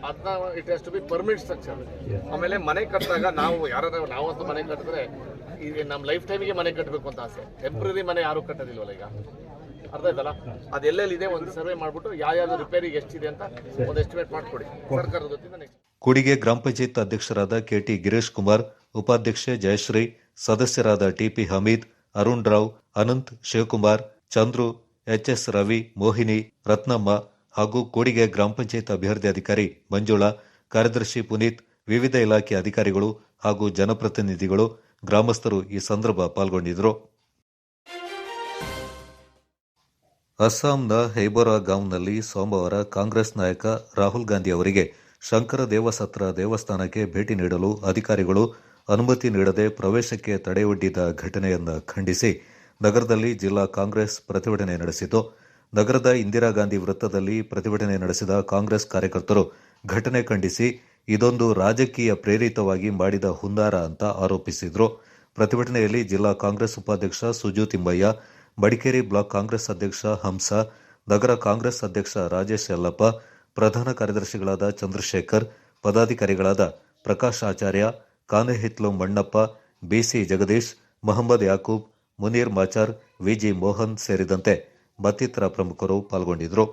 [SPEAKER 6] ಅದನ್ನ it has to be permanent structure. ಆಮೇಲೆ ಮನೆ ಕಟ್ಟಿದಾಗ ನಾವಂತೂ ಮನೆ ಕಟ್ಟಿದ್ರೆ ಈಗ ನಮ್ಮ ಲೈಫ್ ಟೈಮಿಗೆ ಮನೆ ಕಟ್ಟಬೇಕು ಅಂತ ಆಸೆ. ಟೆಂಪ್ರರಿ ಮನೆ ಯಾರು ಕಟ್ಟೋದಿಲ್ವಲ್ಲ ಈಗ. ಅರ್ಥ ಆಯ್ತಲ್ಲ? ಅದು ಎಲ್ಲೆಲ್ಲಿದೆ ಒಂದು ಸರ್ವೆ ಮಾಡ್ಬಿಟ್ಟು ಯಾವ್ಯಾವ ರಿಪೇರಿಗೆ ಎಷ್ಟಿದೆ ಅಂತ ಒಂದು ಎಸ್ಟಿಮೇಟ್ ಮಾಡ್ಕೊಡಿ ಸರ್ಕಾರದ ವತಿಯಿಂದ. ನೆಕ್ಸ್ಟ್
[SPEAKER 2] ಕೂಡಿಗೆ ಗ್ರಾಮ ಪಂಚಾಯತ್ ಅಧ್ಯಕ್ಷರಾದ KT ಗಿರೀಶ್ ಕುಮಾರ್, ಉಪಾಧ್ಯಕ್ಷೆ ಜಯಶ್ರೀ, ಸದಸ್ಯರಾದ TP ಹಮೀದ್, ಅರುಣ್ ರಾವ್, ಅನಂತ್, ಶಿವಕುಮಾರ್, ಚಂದ್ರು, HS ರವಿ, ಮೋಹಿನಿ, ರತ್ನಮ್ಮ ಹಾಗೂ ಕೂಡಿಗೆ ಗ್ರಾಮ ಪಂಚಾಯತ್ ಅಭಿವೃದ್ಧಿ ಅಧಿಕಾರಿ ಮಂಜುಳಾ, ಕಾರ್ಯದರ್ಶಿ ಪುನೀತ್, ವಿವಿಧ ಇಲಾಖೆ ಅಧಿಕಾರಿಗಳು ಹಾಗೂ ಜನಪ್ರತಿನಿಧಿಗಳು, ಗ್ರಾಮಸ್ಥರು ಈ ಸಂದರ್ಭ ಪಾಲ್ಗೊಂಡಿದ್ದರು. ಅಸ್ಸಾಂನ ಹೈಬೋರಾ ಗಾಂವ್ನಲ್ಲಿ ಸೋಮವಾರ ಕಾಂಗ್ರೆಸ್ ನಾಯಕ ರಾಹುಲ್ ಗಾಂಧಿ ಅವರಿಗೆ ಶಂಕರ ದೇವಸತ್ರ ದೇವಸ್ಥಾನಕ್ಕೆ ಭೇಟಿ ನೀಡಲು ಅಧಿಕಾರಿಗಳು ಅನುಮತಿ ನೀಡದೆ ಪ್ರವೇಶಕ್ಕೆ ತಡೆಯೊಡ್ಡಿದ ಘಟನೆಯನ್ನು ಖಂಡಿಸಿ ನಗರದಲ್ಲಿ ಜಿಲ್ಲಾ ಕಾಂಗ್ರೆಸ್ ಪ್ರತಿಭಟನೆ ನಡೆಸಿತು. ನಗರದ ಇಂದಿರಾ ಗಾಂಧಿ ವೃತ್ತದಲ್ಲಿ ಪ್ರತಿಭಟನೆ ನಡೆಸಿದ ಕಾಂಗ್ರೆಸ್ ಕಾರ್ಯಕರ್ತರು ಘಟನೆ ಖಂಡಿಸಿ ಇದೊಂದು ರಾಜಕೀಯ ಪ್ರೇರಿತವಾಗಿ ಮಾಡಿದ ಹುನ್ನಾರ ಅಂತ ಆರೋಪಿಸಿದರು. ಪ್ರತಿಭಟನೆಯಲ್ಲಿ ಜಿಲ್ಲಾ ಕಾಂಗ್ರೆಸ್ ಉಪಾಧ್ಯಕ್ಷ ಸುಜು ತಿಮ್ಮಯ್ಯ, ಮಡಿಕೇರಿ ಬ್ಲಾಕ್ ಕಾಂಗ್ರೆಸ್ ಅಧ್ಯಕ್ಷ ಹಂಸ, ನಗರ ಕಾಂಗ್ರೆಸ್ ಅಧ್ಯಕ್ಷ ರಾಜೇಶ್ ಯಲ್ಲಪ್ಪ, ಪ್ರಧಾನ ಕಾರ್ಯದರ್ಶಿಗಳಾದ ಚಂದ್ರಶೇಖರ್, ಪದಾಧಿಕಾರಿಗಳಾದ ಪ್ರಕಾಶ್ ಆಚಾರ್ಯ, ಕಾನೆಹಿತ್ಲು ಮಣ್ಣಪ್ಪ, BC ಜಗದೀಶ್, ಮೊಹಮ್ಮದ್ ಯಾಕೂಬ್, ಮುನೀರ್ ಮಾಚಾರ್, VG ಮೋಹನ್ ಸೇರಿದಂತೆ ಮತ್ತಿತರ ಪ್ರಮುಖರು ಪಾಲ್ಗೊಂಡಿದ್ದರು.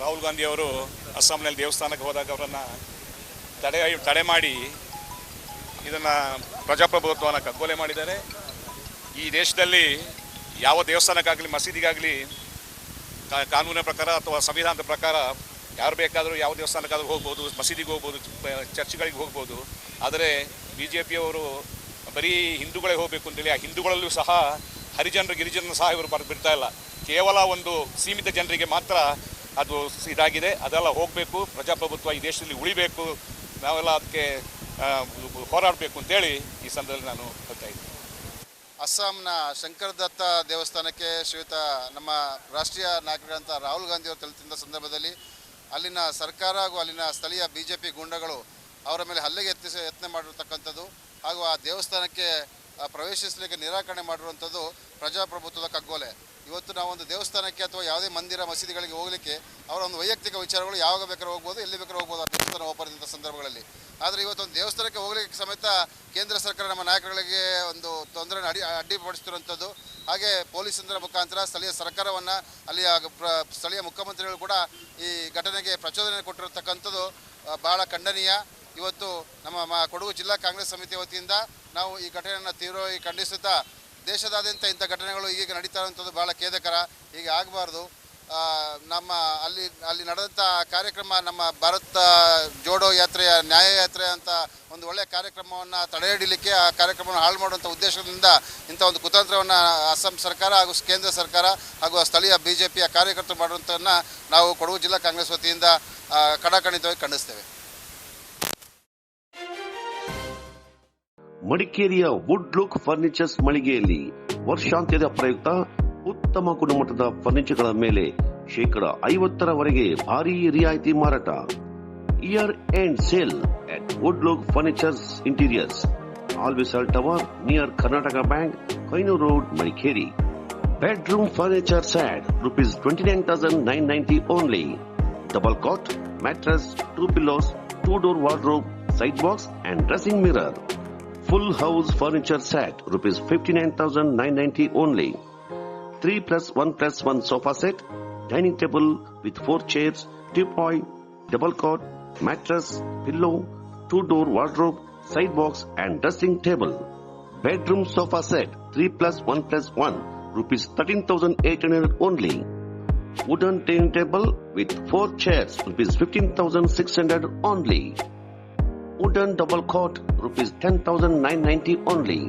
[SPEAKER 11] ರಾಹುಲ್ ಗಾಂಧಿ ಅವರು ಅಸ್ಸಾಂನಲ್ಲಿ ದೇವಸ್ಥಾನಕ್ಕೆ ಹೋದಾಗ ಅವರನ್ನು ತಡೆ ಮಾಡಿ ಇದನ್ನು ಪ್ರಜಾಪ್ರಭುತ್ವವನ್ನು ಕಗ್ಗೊಲೆ ಮಾಡಿದ್ದಾರೆ. ಈ ದೇಶದಲ್ಲಿ ಯಾವ ದೇವಸ್ಥಾನಕ್ಕಾಗಲಿ ಮಸೀದಿಗಾಗಲಿ ಕಾನೂನಿನ ಪ್ರಕಾರ ಅಥವಾ ಸಂವಿಧಾನದ ಪ್ರಕಾರ ಯಾರು ಬೇಕಾದರೂ ಯಾವ ದೇವಸ್ಥಾನಕ್ಕಾದರೂ ಹೋಗ್ಬೋದು, ಮಸೀದಿಗೆ ಹೋಗ್ಬೋದು, ಚರ್ಚ್ಗಳಿಗೆ ಹೋಗ್ಬೋದು. ಆದರೆ BJPಯವರು ಬರೀ ಹಿಂದೂಗಳೇ ಹೋಗಬೇಕು ಅಂತೇಳಿ ಆ ಹಿಂದೂಗಳಲ್ಲೂ ಸಹ ಹರಿಜನರು ಗಿರಿಜನರು ಸಹ ಇವರು ಬಿಡ್ತಾ ಇಲ್ಲ. ಕೇವಲ ಒಂದು ಸೀಮಿತ ಜನರಿಗೆ ಮಾತ್ರ ಅದು ಇದಾಗಿದೆ. ಅದೆಲ್ಲ ಹೋಗಬೇಕು, ಪ್ರಜಾಪ್ರಭುತ್ವ ಈ ದೇಶದಲ್ಲಿ ಉಳಿಬೇಕು, ನಾವೆಲ್ಲ ಅದಕ್ಕೆ ಹೋರಾಡಬೇಕು ಅಂತೇಳಿ ಈ ಸಂದರ್ಭದಲ್ಲಿ ನಾನು ಹೇಳ್ತಾ ಇದ್ದೀನಿ.
[SPEAKER 12] ಅಸ್ಸಾಂನ ಶಂಕರದತ್ತ ದೇವಸ್ಥಾನಕ್ಕೆ ಶ್ರೀಯುತ ನಮ್ಮ ರಾಷ್ಟ್ರೀಯ ನಾಯಕರಾದಂಥ ರಾಹುಲ್ ಗಾಂಧಿ ಅವರು ತೆರಳುತ್ತಿದ್ದ ಸಂದರ್ಭದಲ್ಲಿ ಅಲ್ಲಿನ ಸರ್ಕಾರ ಹಾಗೂ ಅಲ್ಲಿನ ಸ್ಥಳೀಯ BJP ಗೂಂಡಗಳು ಅವರ ಮೇಲೆ ಹಲ್ಲೆಗೆ ಯತ್ನ ಮಾಡಿರ್ತಕ್ಕಂಥದ್ದು ಹಾಗೂ ಆ ದೇವಸ್ಥಾನಕ್ಕೆ ಪ್ರವೇಶಿಸಲಿಕ್ಕೆ ನಿರಾಕರಣೆ ಮಾಡಿರುವಂಥದ್ದು ಪ್ರಜಾಪ್ರಭುತ್ವದ ಕಗ್ಗೊಲೆ. ಇವತ್ತು ನಾವೊಂದು ದೇವಸ್ಥಾನಕ್ಕೆ ಅಥವಾ ಯಾವುದೇ ಮಂದಿರ ಮಸೀದಿಗಳಿಗೆ ಹೋಗಲಿಕ್ಕೆ ಅವರ ಒಂದು ವೈಯಕ್ತಿಕ ವಿಚಾರಗಳು ಯಾವಾಗ ಬೇಕಾದ್ರೂ ಹೋಗ್ಬೋದು, ಎಲ್ಲಿ ಬೇಕಾದ್ರೂ ಹೋಗ್ಬೋದು ಆ ದೇವಸ್ಥಾನ ಓಪನ್ ಇದ್ದ ಸಂದರ್ಭಗಳಲ್ಲಿ. ಆದರೆ ಇವತ್ತೊಂದು ದೇವಸ್ಥಾನಕ್ಕೆ ಹೋಗಲಿಕ್ಕೆ ಸಮೇತ ಕೇಂದ್ರ ಸರ್ಕಾರ ನಮ್ಮ ನಾಯಕರುಗಳಿಗೆ ಒಂದು ತೊಂದರೆ ಅಡ್ಡಿಪಡಿಸ್ತಿರುವಂಥದ್ದು. ಹಾಗೆ ಪೊಲೀಸರ ಮುಖಾಂತರ ಸ್ಥಳೀಯ ಸರ್ಕಾರವನ್ನು ಅಲ್ಲಿಯ ಸ್ಥಳೀಯ ಮುಖ್ಯಮಂತ್ರಿಗಳು ಕೂಡ ಈ ಘಟನೆಗೆ ಪ್ರಚೋದನೆ ಕೊಟ್ಟಿರತಕ್ಕಂಥದ್ದು ಭಾಳ ಖಂಡನೀಯ. ಇವತ್ತು ನಮ್ಮ ಕೊಡಗು ಜಿಲ್ಲಾ ಕಾಂಗ್ರೆಸ್ ಸಮಿತಿ ವತಿಯಿಂದ ನಾವು ಈ ಘಟನೆಯನ್ನು ತೀವ್ರವಾಗಿ ಖಂಡಿಸುತ್ತಾ ದೇಶದಾದ್ಯಂತ ಇಂಥ ಘಟನೆಗಳು ಈಗ ನಡೀತಾ ಇರುವಂಥದ್ದು ಭಾಳ ಖೇದಕರ. ಹೀಗೆ ಆಗಬಾರ್ದು. ನಮ್ಮ ಅಲ್ಲಿ ನಡೆದಂಥ ಕಾರ್ಯಕ್ರಮ ನಮ್ಮ ಭಾರತ ಜೋಡೋ ಯಾತ್ರೆಯ ನ್ಯಾಯ ಯಾತ್ರೆ ಅಂತ ಒಂದು ಒಳ್ಳೆಯ ಕಾರ್ಯಕ್ರಮವನ್ನು ತಡೆ ಹಿಡಿಲಿಕ್ಕೆ ಆ ಕಾರ್ಯಕ್ರಮವನ್ನು ಹಾಳು ಮಾಡುವಂಥ ಉದ್ದೇಶದಿಂದ ಇಂಥ ಒಂದು ಕುತಂತ್ರವನ್ನು ಅಸ್ಸಾಂ ಸರ್ಕಾರ ಹಾಗೂ ಕೇಂದ್ರ ಸರ್ಕಾರ ಹಾಗೂ ಸ್ಥಳೀಯ BJPಯ ಕಾರ್ಯಕರ್ತರು ಮಾಡುವಂಥದ್ದನ್ನು ನಾವು ಕೊಡಗು ಜಿಲ್ಲಾ ಕಾಂಗ್ರೆಸ್ ವತಿಯಿಂದ ಕಡಾಖಂಡಿತವಾಗಿ ಖಂಡಿಸ್ತೇವೆ.
[SPEAKER 1] ಮಡಿಕೇರಿಯ ವುಡ್ ಲುಕ್ ಫರ್ನಿಚರ್ಸ್ ಮಳಿಗೆಯಲ್ಲಿ ವರ್ಷಾಂತ್ಯದ ಪ್ರಯುಕ್ತ ಉತ್ತಮ ಗುಣಮಟ್ಟದ ಫರ್ನಿಚರ್ಗಳ ಮೇಲೆ 50% ಭಾರಿ ರಿಯಾಯಿತಿ ಮಾರಾಟ. Year end sale at Wood Look Furniture's Interiors, Alvisal Tower near Karnataka Bank, Koinu Road, Madikeri. Bedroom furniture set rupees 29,990 only. Double cot, mattress, 2 pillows, 2-door wardrobe, side box and dressing mirror. Full house furniture set rupees 59,990 only. 3+1+1 sofa set, dining table with 4 chairs, teapot, double cot, mattress, pillow, 2-door wardrobe, side box and dressing table. Bedroom sofa set 3+1+1 rupees 13,800 only. Wooden dining table with 4 chairs rupees 15,600 only. Wooden double cot rupees 10,990 only.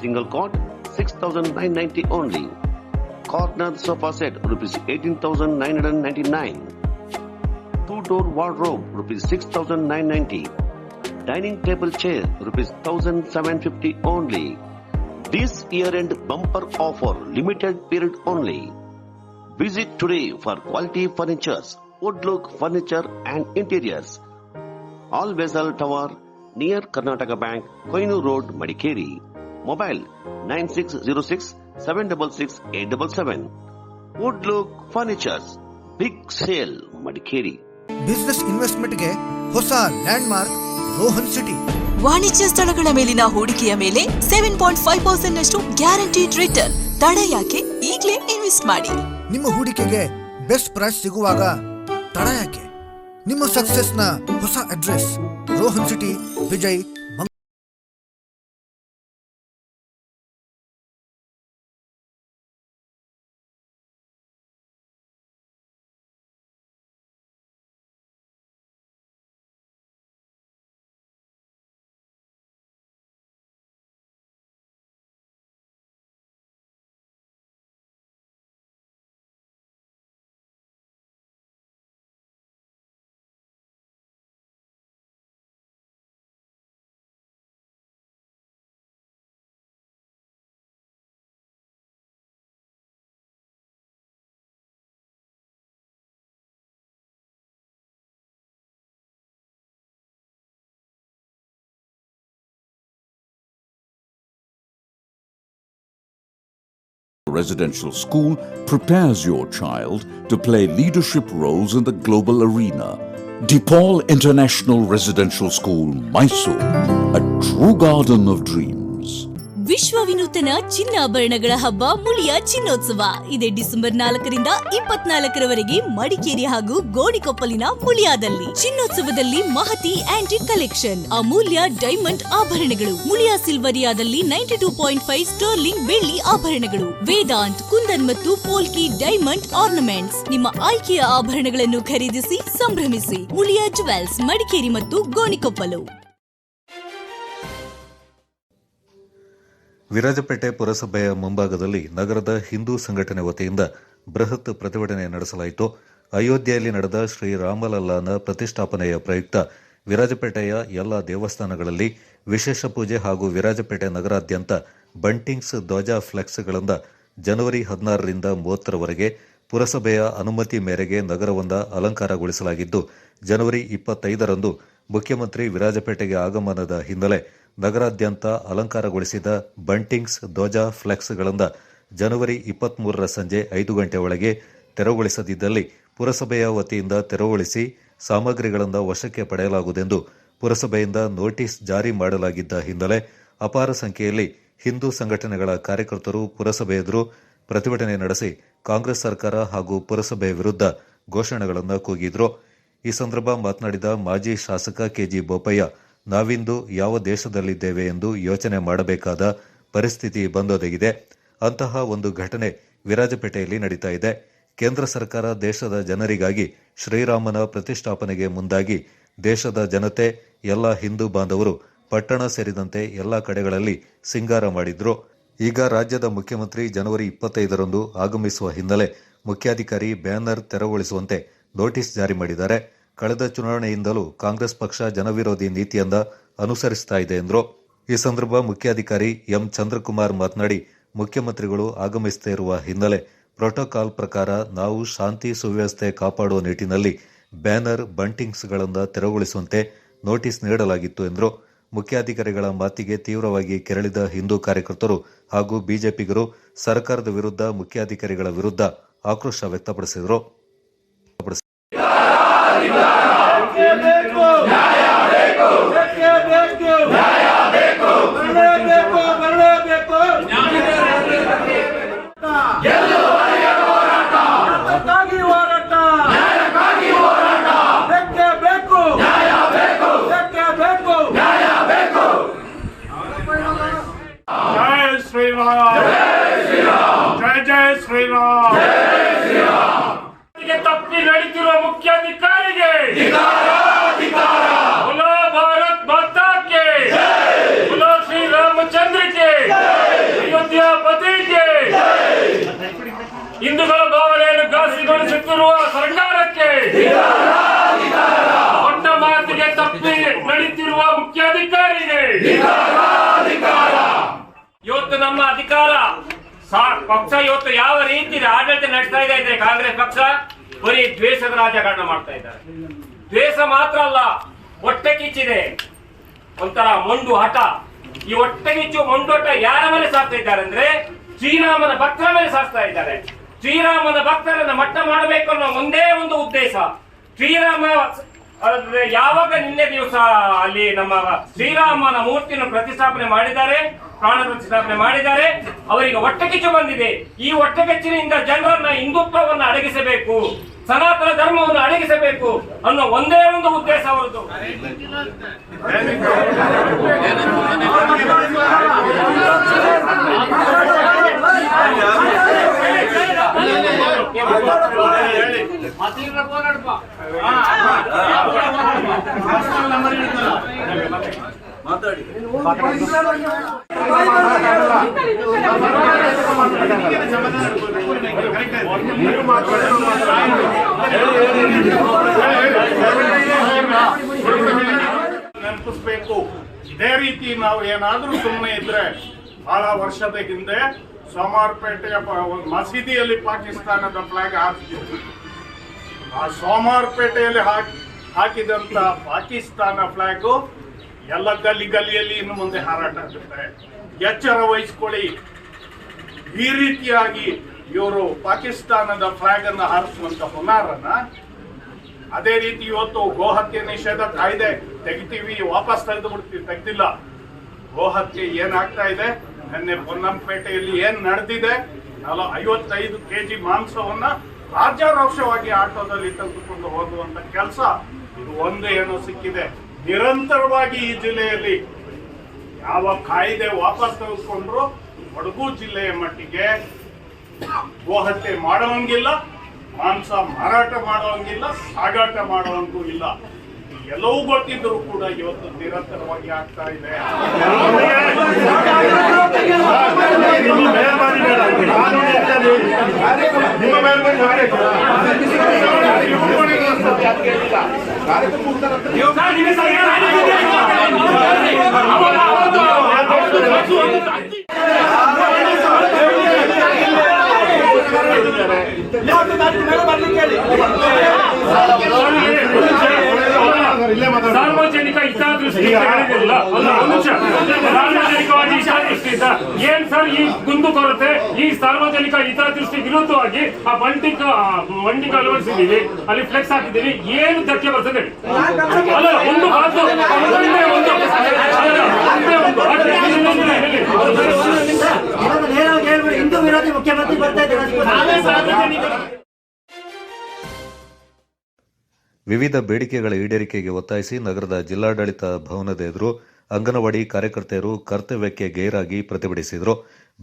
[SPEAKER 1] Single cot 6,990 only. Corner sofa set rupees 18,999. 2-door wardrobe rupees 6,990. Dining table chair rupees 1,750 only. This year-end bumper offer limited period only. Visit today for quality furnitures, Wood Look Furniture and Interiors. Alvisal Tower near Karnataka Bank, Koinu Road, Madikeri. Mobile 9606 766 877. Wood Look Furnitures. Big sale, Madikeri.
[SPEAKER 13] Business ಇನ್ವೆಸ್ಟ್ಮೆಂಟ್ಗೆ ಹೊಸ landmark Rohan city.
[SPEAKER 14] ವಾಣಿಜ್ಯ ಸ್ಥಳಗಳ ಮೇಲಿನ ಹೂಡಿಕೆಯ ಮೇಲೆ 7.5% ನಷ್ಟು guaranteed return. ತಡ ಯಾಕೆ? ಈಗಲೇ ಇನ್ವೆಸ್ಟ್ ಮಾಡಿ.
[SPEAKER 13] ನಿಮ್ಮ ಹೂಡಿಕೆಗೆ ಬೆಸ್ಟ್ ಪ್ರೈಸ್ ಸಿಗುವಾಗ ತಡ ಯಾಕೆ? ನಿಮ್ಮ ಸಕ್ಸೆಸ್ನ ಹೊಸ address Rohan city, Vijay.
[SPEAKER 15] Residential school prepares your child to play leadership roles in the global arena. DePaul International Residential School, Mysore, a true garden of dreams.
[SPEAKER 16] ವಿಶ್ವ ವಿನೂತನ ಚಿನ್ನಾಭರಣಗಳ ಹಬ್ಬ ಮುಳಿಯ ಚಿನ್ನೋತ್ಸವ ಇದೆ ಡಿಸೆಂಬರ್ 4ರಿಂದ 24ರವರೆಗೆ ಮಡಿಕೇರಿ ಹಾಗೂ ಗೋಣಿಕೊಪ್ಪಲಿನ ಮುಳಿಯಾದಲ್ಲಿ. ಚಿನ್ನೋತ್ಸವದಲ್ಲಿ ಮಹತಿ ಆಂಟಿಕ್ ಕಲೆಕ್ಷನ್, ಅಮೂಲ್ಯ ಡೈಮಂಡ್ ಆಭರಣಗಳು, ಮುಳಿಯಾ ಸಿಲ್ವರಿಯಾದಲ್ಲಿ 92.5 ಸ್ಟರ್ಲಿಂಗ್ ಬೆಳ್ಳಿ ಆಭರಣಗಳು, ವೇದಾಂತ್, ಕುಂದನ್ ಮತ್ತು ಪೋಲ್ಕಿ ಡೈಮಂಡ್ ಆರ್ನಮೆಂಟ್ಸ್. ನಿಮ್ಮ ಆಯ್ಕೆಯ ಆಭರಣಗಳನ್ನು ಖರೀದಿಸಿ ಸಂಭ್ರಮಿಸಿ. ಮುಳಿಯಾ ಜುವೆಲ್ಸ್, ಮಡಿಕೇರಿ ಮತ್ತು ಗೋಣಿಕೊಪ್ಪಲು.
[SPEAKER 2] ವಿರಾಜಪೇಟೆ ಪುರಸಭೆಯ ಮುಂಭಾಗದಲ್ಲಿ ನಗರದ ಹಿಂದೂ ಸಂಘಟನೆ ವತಿಯಿಂದ ಬೃಹತ್ ಪ್ರತಿಭಟನೆ ನಡೆಸಲಾಯಿತು. ಅಯೋಧ್ಯೆಯಲ್ಲಿ ನಡೆದ ಶ್ರೀರಾಮಲಲ್ಲಾನ ಪ್ರತಿಷ್ಠಾಪನೆಯ ಪ್ರಯುಕ್ತ ವಿರಾಜಪೇಟೆಯ ಎಲ್ಲ ದೇವಸ್ಥಾನಗಳಲ್ಲಿ ವಿಶೇಷ ಪೂಜೆ ಹಾಗೂ ವಿರಾಜಪೇಟೆ ನಗರಾದ್ಯಂತ ಬಂಟಿಂಗ್ಸ್ ಧ್ವಜ ಫ್ಲೆಕ್ಸ್ಗಳಿಂದ ಜನವರಿ 16ರಿಂದ 30ರವರೆಗೆ ಪುರಸಭೆಯ ಅನುಮತಿ ಮೇರೆಗೆ ನಗರವನ್ನು ಅಲಂಕಾರಗೊಳಿಸಲಾಗಿದ್ದು, ಜನವರಿ 25ರಂದು ಮುಖ್ಯಮಂತ್ರಿ ವಿರಾಜಪೇಟೆಗೆ ಆಗಮನದ ಹಿನ್ನೆಲೆ ನಗರಾದ್ಯಂತ ಅಲಂಕಾರಗೊಳಿಸಿದ ಬಂಟಿಂಗ್ಸ್ ಧ್ವಜ ಫ್ಲೆಕ್ಸ್ಗಳಿಂದ ಜನವರಿ 23ರ ಸಂಜೆ 5 ಗಂಟೆ ಒಳಗೆ ತೆರವುಗೊಳಿಸದಿದ್ದಲ್ಲಿ ಪುರಸಭೆಯ ವತಿಯಿಂದ ತೆರವುಗೊಳಿಸಿ ಸಾಮಗ್ರಿಗಳನ್ನು ವಶಕ್ಕೆ ಪಡೆಯಲಾಗುವುದೆಂದು ಪುರಸಭೆಯಿಂದ ನೋಟಿಸ್ ಜಾರಿ ಮಾಡಲಾಗಿದ್ದ ಹಿನ್ನೆಲೆ ಅಪಾರ ಸಂಖ್ಯೆಯಲ್ಲಿ ಹಿಂದೂ ಸಂಘಟನೆಗಳ ಕಾರ್ಯಕರ್ತರು ಪುರಸಭೆ ಎದುರು ಪ್ರತಿಭಟನೆ ನಡೆಸಿ ಕಾಂಗ್ರೆಸ್ ಸರ್ಕಾರ ಹಾಗೂ ಪುರಸಭೆ ವಿರುದ್ಧ ಘೋಷಣೆಗಳನ್ನು ಕೂಗಿದ್ರು. ಈ ಸಂದರ್ಭ ಮಾತನಾಡಿದ ಮಾಜಿ ಶಾಸಕ ಕೆಜಿ ಬೋಪಯ್ಯ, ನಾವಿಂದು ಯಾವ ದೇಶದಲ್ಲಿದ್ದೇವೆ ಎಂದು ಯೋಚನೆ ಮಾಡಬೇಕಾದ ಪರಿಸ್ಥಿತಿ ಬಂದೊದಗಿದೆ. ಅಂತಹ ಒಂದು ಘಟನೆ ವಿರಾಜಪೇಟೆಯಲ್ಲಿ ನಡೀತಾ ಇದೆ. ಕೇಂದ್ರ ಸರ್ಕಾರ ದೇಶದ ಜನರಿಗಾಗಿ ಶ್ರೀರಾಮನ ಪ್ರತಿಷ್ಠಾಪನೆಗೆ ಮುಂದಾಗಿ ದೇಶದ ಜನತೆ, ಎಲ್ಲ ಹಿಂದೂ ಬಾಂಧವರು ಪಟ್ಟಣ ಸೇರಿದಂತೆ ಎಲ್ಲ ಕಡೆಗಳಲ್ಲಿ ಸಿಂಗಾರ ಮಾಡಿದ್ರು. ಈಗ ರಾಜ್ಯದ ಮುಖ್ಯಮಂತ್ರಿ ಜನವರಿ 25ರಂದು ಆಗಮಿಸುವ ಹಿನ್ನೆಲೆ ಮುಖ್ಯಾಧಿಕಾರಿ ಬ್ಯಾನರ್ ತೆರವುಗೊಳಿಸುವಂತೆ ನೋಟಿಸ್ ಜಾರಿ ಮಾಡಿದ್ದಾರೆ. ಕಳೆದ ಚುನಾವಣೆಯಿಂದಲೂ ಕಾಂಗ್ರೆಸ್ ಪಕ್ಷ ಜನವಿರೋಧಿ ನೀತಿಯನ್ನ ಅನುಸರಿಸ್ತಾ ಇದೆ ಎಂದರು. ಈ ಸಂದರ್ಭ ಮುಖ್ಯಾಧಿಕಾರಿ ಎಂ ಚಂದ್ರಕುಮಾರ್ ಮಾತನಾಡಿ, ಮುಖ್ಯಮಂತ್ರಿಗಳು ಆಗಮಿಸದೇ ಇರುವ ಹಿನ್ನೆಲೆ ಪ್ರೋಟೋಕಾಲ್ ಪ್ರಕಾರ ನಾವು ಶಾಂತಿ ಸುವ್ಯವಸ್ಥೆ ಕಾಪಾಡುವ ನಿಟ್ಟಿನಲ್ಲಿ ಬ್ಯಾನರ್ ಬಂಟಿಂಗ್ಸ್ಗಳನ್ನು ತೆರವುಗೊಳಿಸುವಂತೆ ನೋಟಿಸ್ ನೀಡಲಾಗಿತ್ತು ಎಂದರು. ಮುಖ್ಯಾಧಿಕಾರಿಗಳ ಮಾತಿಗೆ ತೀವ್ರವಾಗಿ ಕೆರಳಿದ ಹಿಂದೂ ಕಾರ್ಯಕರ್ತರು ಹಾಗೂ ಬಿಜೆಪಿಗರು ಸರ್ಕಾರದ ವಿರುದ್ಧ ಮುಖ್ಯಾಧಿಕಾರಿಗಳ ವಿರುದ್ಧ ಆಕ್ರೋಶ ವ್ಯಕ್ತಪಡಿಸಿದರು.
[SPEAKER 3] ತಪ್ಪಿ ನಡೀತಿರುವ ಮುಖ್ಯಾಧಿಕಾರಿಗೆ बोलो भारत माता के, बोलो श्री रामचंद्र के, अयोध्यापति के, ಹಿಂದೂಗಳ ಭಾವನೆಯನ್ನು ಘಾಸಿಗೊಳಿಸುತ್ತಿರುವ ಸರ್ಕಾರಕ್ಕೆ, ದೊಡ್ಡ ಮಾತಿಗೆ ತಪ್ಪಿ ನಡೀತಿರುವ ಮುಖ್ಯಾಧಿಕಾರಿಗೆ ಇವತ್ತು ನಮ್ಮ ಅಧಿಕಾರ ಪಕ್ಷ ಇವತ್ತು ಯಾವ ರೀತಿ ಆಡಳಿತ ನಡೆಸ್ತಾ ಇದೆ ಅಂದ್ರೆ ಕಾಂಗ್ರೆಸ್ ಪಕ್ಷ ಬರೀ ದ್ವೇಷದ ರಾಜಕಾರಣ ಮಾಡ್ತಾ ಇದ್ದಾರೆ. ದ್ವೇಷ ಮಾತ್ರ ಅಲ್ಲ, ಹೊಟ್ಟೆ ಕಿಚ್ಚಿದೆ, ಒಂಥರ ಮೊಂಡು ಹಠ. ಈ ಹೊಟ್ಟೆ ಕಿಚ್ಚು ಮೊಂಡೋಟ ಯಾರ ಮೇಲೆ ಸಾಕ್ತಾ ಇದ್ದಾರೆ ಅಂದ್ರೆ ಶ್ರೀರಾಮನ ಭಕ್ತರ ಮೇಲೆ ಸಾಕ್ತಾ ಇದ್ದಾರೆ. ಶ್ರೀರಾಮನ ಭಕ್ತರನ್ನ ಮಟ್ಟ ಮಾಡಬೇಕು ಅನ್ನೋ ಒಂದೇ ಒಂದು ಉದ್ದೇಶ. ಶ್ರೀರಾಮ ಯಾವಾಗ ನಿನ್ನೆ ದಿವಸ ಅಲ್ಲಿ ನಮ್ಮ ಶ್ರೀರಾಮನ ಮೂರ್ತಿಯನ್ನು ಪ್ರತಿಷ್ಠಾಪನೆ ಮಾಡಿದ್ದಾರೆ, ಪ್ರಾಣ ಪ್ರತಿಷ್ಠಾಪನೆ ಮಾಡಿದ್ದಾರೆ, ಅವರಿಗೆ ಹೊಟ್ಟೆ ಕಿಚ್ಚು ಬಂದಿದೆ. ಈ ಹೊಟ್ಟೆ ಕಿಚ್ಚಿನಿಂದ ಜನರನ್ನ ಹಿಂದುತ್ವವನ್ನು ಅಡಗಿಸಬೇಕು, ಸನಾತನ ಧರ್ಮವನ್ನು ಅಡಗಿಸಬೇಕು ಅನ್ನೋ ಒಂದೇ ಒಂದು ಉದ್ದೇಶ ಅವರದ್ದು.
[SPEAKER 10] ಮಾತಾಡಿ
[SPEAKER 3] ನೆನಪಿಸ್ಬೇಕು. ಇದೇ ರೀತಿ ನಾವು ಏನಾದ್ರೂ ಸುಮ್ಮನೆ ಇದ್ರೆ ಬಹಳ ವರ್ಷದ ಹಿಂದೆ ಸೋಮಾರ್ಪೇಟೆಯ ಮಸೀದಿಯಲ್ಲಿ ಪಾಕಿಸ್ತಾನದ ಫ್ಲಾಗ್ ಹಾಕಿದ್ರು. ಆ ಸೋಮಾರ್ಪೇಟೆಯಲ್ಲಿ ಹಾಕಿದಂತ ಪಾಕಿಸ್ತಾನ ಫ್ಲಾಗು ಎಲ್ಲ ಗಲ್ಲಿಯಲ್ಲಿ ಇನ್ನು ಮುಂದೆ ಹಾರಾಟ ಆಗುತ್ತೆ. ಎಚ್ಚರ ವಹಿಸ್ಕೊಳ್ಳಿ. ಈ ರೀತಿಯಾಗಿ ಇವರು ಪಾಕಿಸ್ತಾನದ ಫ್ಲಾಗ್ ಅನ್ನು ಹಾರಿಸುವಂತ ಹುನ್ನಾರನ್ನ, ಅದೇ ರೀತಿ ಇವತ್ತು ಗೋಹತ್ಯೆ ನಿಷೇಧ ಕಾಯ್ದೆ ತೆಗಿತೀವಿ, ವಾಪಸ್ ತೆಗೆದು ಬಿಡ್ತೀವಿ, ತೆಗ್ದಿಲ್ಲ. ಗೋಹತ್ಯೆ ಏನಾಗ್ತಾ ಇದೆ,
[SPEAKER 17] ನಿನ್ನೆ ಪೊನ್ನಂಪೇಟೆಯಲ್ಲಿ ಏನು ನಡೆದಿದೆ, 55 kg ಮಾಂಸವನ್ನ ರಾಜ್ಯಾರೋಕ್ಷವಾಗಿ ಆಟೋದಲ್ಲಿ ತೆಗೆದುಕೊಂಡು ಹೋಗುವಂತ ಕೆಲಸ ಇದು ಒಂದು ಏನೋ ಸಿಕ್ಕಿದೆ. ನಿರಂತರವಾಗಿ ಈ ಜಿಲ್ಲೆಯಲ್ಲಿ ಯಾವ ಕಾಯ್ದೆ ವಾಪಸ್ ತೆಗೆದುಕೊಂಡ್ರು ಕೊಡಗು ಜಿಲ್ಲೆಯ ಮಟ್ಟಿಗೆ ಗೋಹತ್ಯೆ ಮಾಡುವಂಗಿಲ್ಲ, ಮಾಂಸ ಮಾರಾಟ ಮಾಡುವಂಗಿಲ್ಲ, ಸಾಗಾಟ ಮಾಡುವಂಗೂ ಇಲ್ಲ. ಎಲ್ಲವೂ ಗೊತ್ತಿದ್ರು ಕೂಡ ಇವತ್ತು ನಿರಂತರವಾಗಿ ಆಗ್ತಾ ಇದೆ.
[SPEAKER 18] ಸಾರ್ವಜನಿಕ ಹಿತದೃಷ್ಟಿ ಸಾರ್ವಜನಿಕವಾಗಿ ಹಿತದೃಷ್ಟಿಯಿಂದ ಏನ್ ಸರ್ ಈ ಕುಂದುಕೊರತೆ, ಈ ಸಾರ್ವಜನಿಕ ಹಿತದೃಷ್ಟಿ ವಿರುದ್ಧವಾಗಿ ಆ ಬಂಡಿಗೆ ಅಳವಡಿಸಿದೀವಿ, ಅಲ್ಲಿ ಫ್ಲೆಕ್ಸ್ ಹಾಕಿದ್ದೀವಿ, ಏನು ಧಕ್ಕೆ ಬರ್ತದೆ? ಅಲ್ಲ, ಒಂದು ಮಾತು
[SPEAKER 19] ಹಿಂದೂ ವಿರೋಧಿ ಮುಖ್ಯಮಂತ್ರಿ ಬರ್ತಾ ಇದ್ದಾರೆ.
[SPEAKER 2] ವಿವಿಧ ಬೇಡಿಕೆಗಳ ಈಡೇರಿಕೆಗೆ ಒತ್ತಾಯಿಸಿ ನಗರದ ಜಿಲ್ಲಾಡಳಿತ ಭವನದ ಎದುರು ಅಂಗನವಾಡಿ ಕಾರ್ಯಕರ್ತೆಯರು ಕರ್ತವ್ಯಕ್ಕೆ ಗೈರಾಗಿ ಪ್ರತಿಭಟಿಸಿದರು.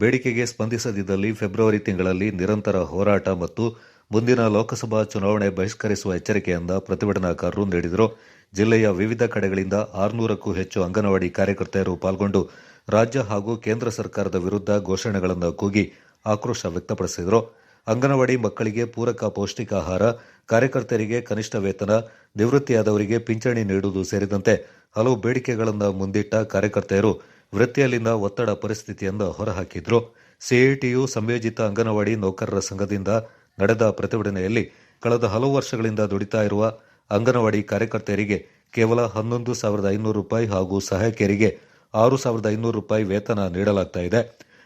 [SPEAKER 2] ಬೇಡಿಕೆಗೆ ಸ್ಪಂದಿಸದಿದ್ದಲ್ಲಿ ಫೆಬ್ರವರಿ ತಿಂಗಳಲ್ಲಿ ನಿರಂತರ ಹೋರಾಟ ಮತ್ತು ಮುಂದಿನ ಲೋಕಸಭಾ ಚುನಾವಣೆ ಬಹಿಷ್ಕರಿಸುವ ಎಚ್ಚರಿಕೆಯಿಂದ ಪ್ರತಿಭಟನಾಕಾರರು ನೀಡಿದರು. ಜಿಲ್ಲೆಯ ವಿವಿಧ ಕಡೆಗಳಿಂದ 600ಕ್ಕೂ ಹೆಚ್ಚು ಅಂಗನವಾಡಿ ಕಾರ್ಯಕರ್ತೆಯರು ಪಾಲ್ಗೊಂಡು ರಾಜ್ಯ ಹಾಗೂ ಕೇಂದ್ರ ಸರ್ಕಾರದ ವಿರುದ್ಧ ಘೋಷಣೆಗಳನ್ನು ಕೂಗಿ ಆಕ್ರೋಶ ವ್ಯಕ್ತಪಡಿಸಿದರು. ಅಂಗನವಾಡಿ ಮಕ್ಕಳಿಗೆ ಪೂರಕ ಪೌಷ್ಟಿಕಾಹಾರ, ಕಾರ್ಯಕರ್ತೆಯರಿಗೆ ಕನಿಷ್ಠ ವೇತನ, ನಿವೃತ್ತಿಯಾದವರಿಗೆ ಪಿಂಚಣಿ ನೀಡುವುದು ಸೇರಿದಂತೆ ಹಲವು ಬೇಡಿಕೆಗಳನ್ನು ಮುಂದಿಟ್ಟ ಕಾರ್ಯಕರ್ತೆಯರು ವೃತ್ತಿಯಲ್ಲಿನ ಒತ್ತಡ ಪರಿಸ್ಥಿತಿಯನ್ನು ಹೊರಹಾಕಿದ್ರು. ಸಿಐಟಿಯು ಸಂಯೋಜಿತ ಅಂಗನವಾಡಿ ನೌಕರರ ಸಂಘದಿಂದ ನಡೆದ ಪ್ರತಿಭಟನೆಯಲ್ಲಿ ಕಳೆದ ಹಲವು ವರ್ಷಗಳಿಂದ ದುಡಿತಾ ಇರುವ ಅಂಗನವಾಡಿ ಕಾರ್ಯಕರ್ತೆಯರಿಗೆ ಕೇವಲ 11,500 ರೂಪಾಯಿ ಹಾಗೂ ಸಹಾಯಕಿಯರಿಗೆ 6,500 ರೂಪಾಯಿ ವೇತನ ನೀಡಲಾಗ್ತಾ ಇದೆ.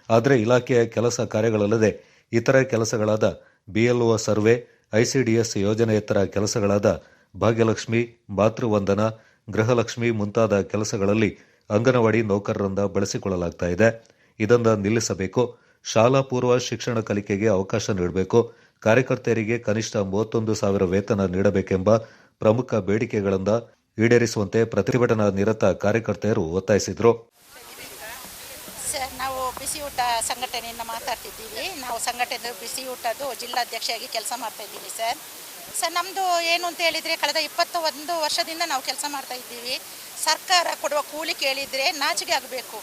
[SPEAKER 2] ಆದರೆ ಇಲಾಖೆಯ ಕೆಲಸ ಕಾರ್ಯಗಳಲ್ಲದೆ ಇತರೆ ಕೆಲಸಗಳಾದ ಬಿಎಲ್ಒ ಸರ್ವೆ, ಐಸಿಡಿಎಸ್ ಯೋಜನೆಯೇತರ ಕೆಲಸಗಳಾದ ಭಾಗ್ಯಲಕ್ಷ್ಮಿ, ಮಾತೃವಂದನಾ, ಗೃಹಲಕ್ಷ್ಮಿ ಮುಂತಾದ ಕೆಲಸಗಳಲ್ಲಿ ಅಂಗನವಾಡಿ ನೌಕರರಿಂದ ಬಳಸಿಕೊಳ್ಳಲಾಗ್ತಾ ಇದೆ. ಇದನ್ನು ನಿಲ್ಲಿಸಬೇಕು. ಶಾಲಾ ಪೂರ್ವ ಶಿಕ್ಷಣ ಕಲಿಕೆಗೆ ಅವಕಾಶ ನೀಡಬೇಕು. ಕಾರ್ಯಕರ್ತೆಯರಿಗೆ ಕನಿಷ್ಠ 31,000 ವೇತನ ನೀಡಬೇಕೆಂಬ ಪ್ರಮುಖ ಬೇಡಿಕೆಗಳನ್ನು ಈಡೇರಿಸುವಂತೆ ಪ್ರತಿಭಟನಾ ನಿರತ ಕಾರ್ಯಕರ್ತೆಯರು ಒತ್ತಾಯಿಸಿದರು.
[SPEAKER 20] ಸರ್, ನಾವು ಬಿಸಿ ಊಟ ಸಂಘಟನೆಯಿಂದ ಮಾತಾಡ್ತಿದ್ದೀವಿ. ನಾವು ಸಂಘಟನೆ ಬಿಸಿ ಊಟದ್ದು ಜಿಲ್ಲಾಧ್ಯಕ್ಷೆಯಾಗಿ ಕೆಲಸ ಮಾಡ್ತಾ ಇದ್ದೀವಿ ಸರ್. ನಮ್ಮದು ಏನು ಅಂತ ಹೇಳಿದರೆ, ಕಳೆದ 21 ವರ್ಷದಿಂದ ನಾವು ಕೆಲಸ ಮಾಡ್ತಾ ಇದ್ದೀವಿ. ಸರ್ಕಾರ ಕೊಡುವ ಕೂಲಿ ಕೇಳಿದರೆ ನಾಚಿಕೆ ಆಗಬೇಕು.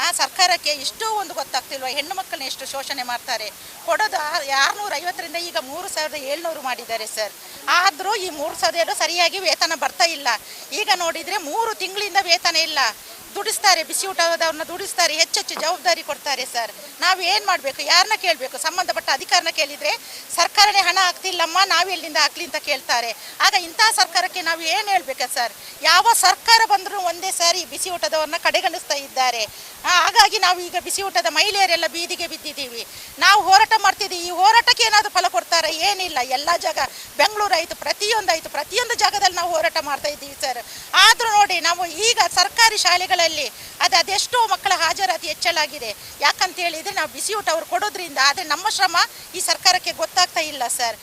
[SPEAKER 20] ಆ ಸರ್ಕಾರಕ್ಕೆ ಇಷ್ಟೂ ಒಂದು ಗೊತ್ತಾಗ್ತಿಲ್ವ, ಹೆಣ್ಣು ಮಕ್ಕಳನ್ನ ಎಷ್ಟು ಶೋಷಣೆ ಮಾಡ್ತಾರೆ. ಕೊಡೋದು 650ರಿಂದ ಈಗ 3,700 ಮಾಡಿದ್ದಾರೆ ಸರ್. ಆದರೂ ಈ 3,000 ಸರಿಯಾಗಿ ವೇತನ ಬರ್ತಾ ಇಲ್ಲ. ಈಗ ನೋಡಿದರೆ 3 ತಿಂಗಳಿಂದ ವೇತನ ಇಲ್ಲ. ದುಡಿಸ್ತಾರೆ, ಬಿಸಿ ಊಟದವ್ರನ್ನ ದುಡಿಸ್ತಾರೆ, ಹೆಚ್ಚೆಚ್ಚು ಜವಾಬ್ದಾರಿ ಕೊಡ್ತಾರೆ ಸರ್. ನಾವು ಏನು ಮಾಡಬೇಕು, ಯಾರನ್ನ ಕೇಳಬೇಕು? ಸಂಬಂಧಪಟ್ಟ ಅಧಿಕಾರನ ಕೇಳಿದರೆ ಸರ್ಕಾರನೇ ಹಣ ಹಾಕ್ತಿಲ್ಲಮ್ಮ, ನಾವು ಎಲ್ಲಿಂದ ಹಾಕ್ಲಿ ಅಂತ ಕೇಳ್ತಾರೆ. ಆಗ ಇಂಥ ಸರ್ಕಾರಕ್ಕೆ ನಾವು ಏನು ಹೇಳ್ಬೇಕು ಸರ್? ಯಾವ ಸರ್ಕಾರ ಬಂದರೂ ಒಂದೇ ಸಾರಿ ಬಿಸಿ ಊಟದವ್ರನ್ನ ಕಡೆಗಣಿಸ್ತಾ ಇದ್ದಾರೆ. ಹಾಗಾಗಿ ನಾವು ಈಗ ಬಿಸಿ ಊಟದ ಮಹಿಳೆಯರೆಲ್ಲ ಬೀದಿಗೆ ಬಿದ್ದಿದ್ದೀವಿ. ನಾವು ಹೋರಾಟ ಮಾಡ್ತಿದ್ದೀವಿ. ಈ ಹೋರಾಟಕ್ಕೆ ಏನಾದರೂ ಫಲ ಕೊಡ್ತಾರೆ? ಏನಿಲ್ಲ. ಎಲ್ಲ ಜಾಗ ಬೆಂಗಳೂರು ಆಯಿತು, ಪ್ರತಿಯೊಂದು ಜಾಗದಲ್ಲಿ ನಾವು ಹೋರಾಟ ಮಾಡ್ತಾ ಇದ್ದೀವಿ ಸರ್. ಆದರೂ ನೋಡಿ, ನಾವು ಈಗ ಸರ್ಕಾರಿ ಶಾಲೆಗಳಲ್ಲಿ ಅದೆಷ್ಟೋ ಮಕ್ಕಳ ಹಾಜರಾತಿ ಹೆಚ್ಚಲಾಗಿದೆ. ಯಾಕಂತ ಹೇಳಿದರೆ ನಾವು ಬಿಸಿ ಊಟ ಅವ್ರು ಕೊಡೋದ್ರಿಂದ. ಆದರೆ ನಮ್ಮ ಶ್ರಮ ಈ ಸರ್ಕಾರಕ್ಕೆ ಗೊತ್ತಾಗ್ತಾ ಇಲ್ಲ ಸರ್.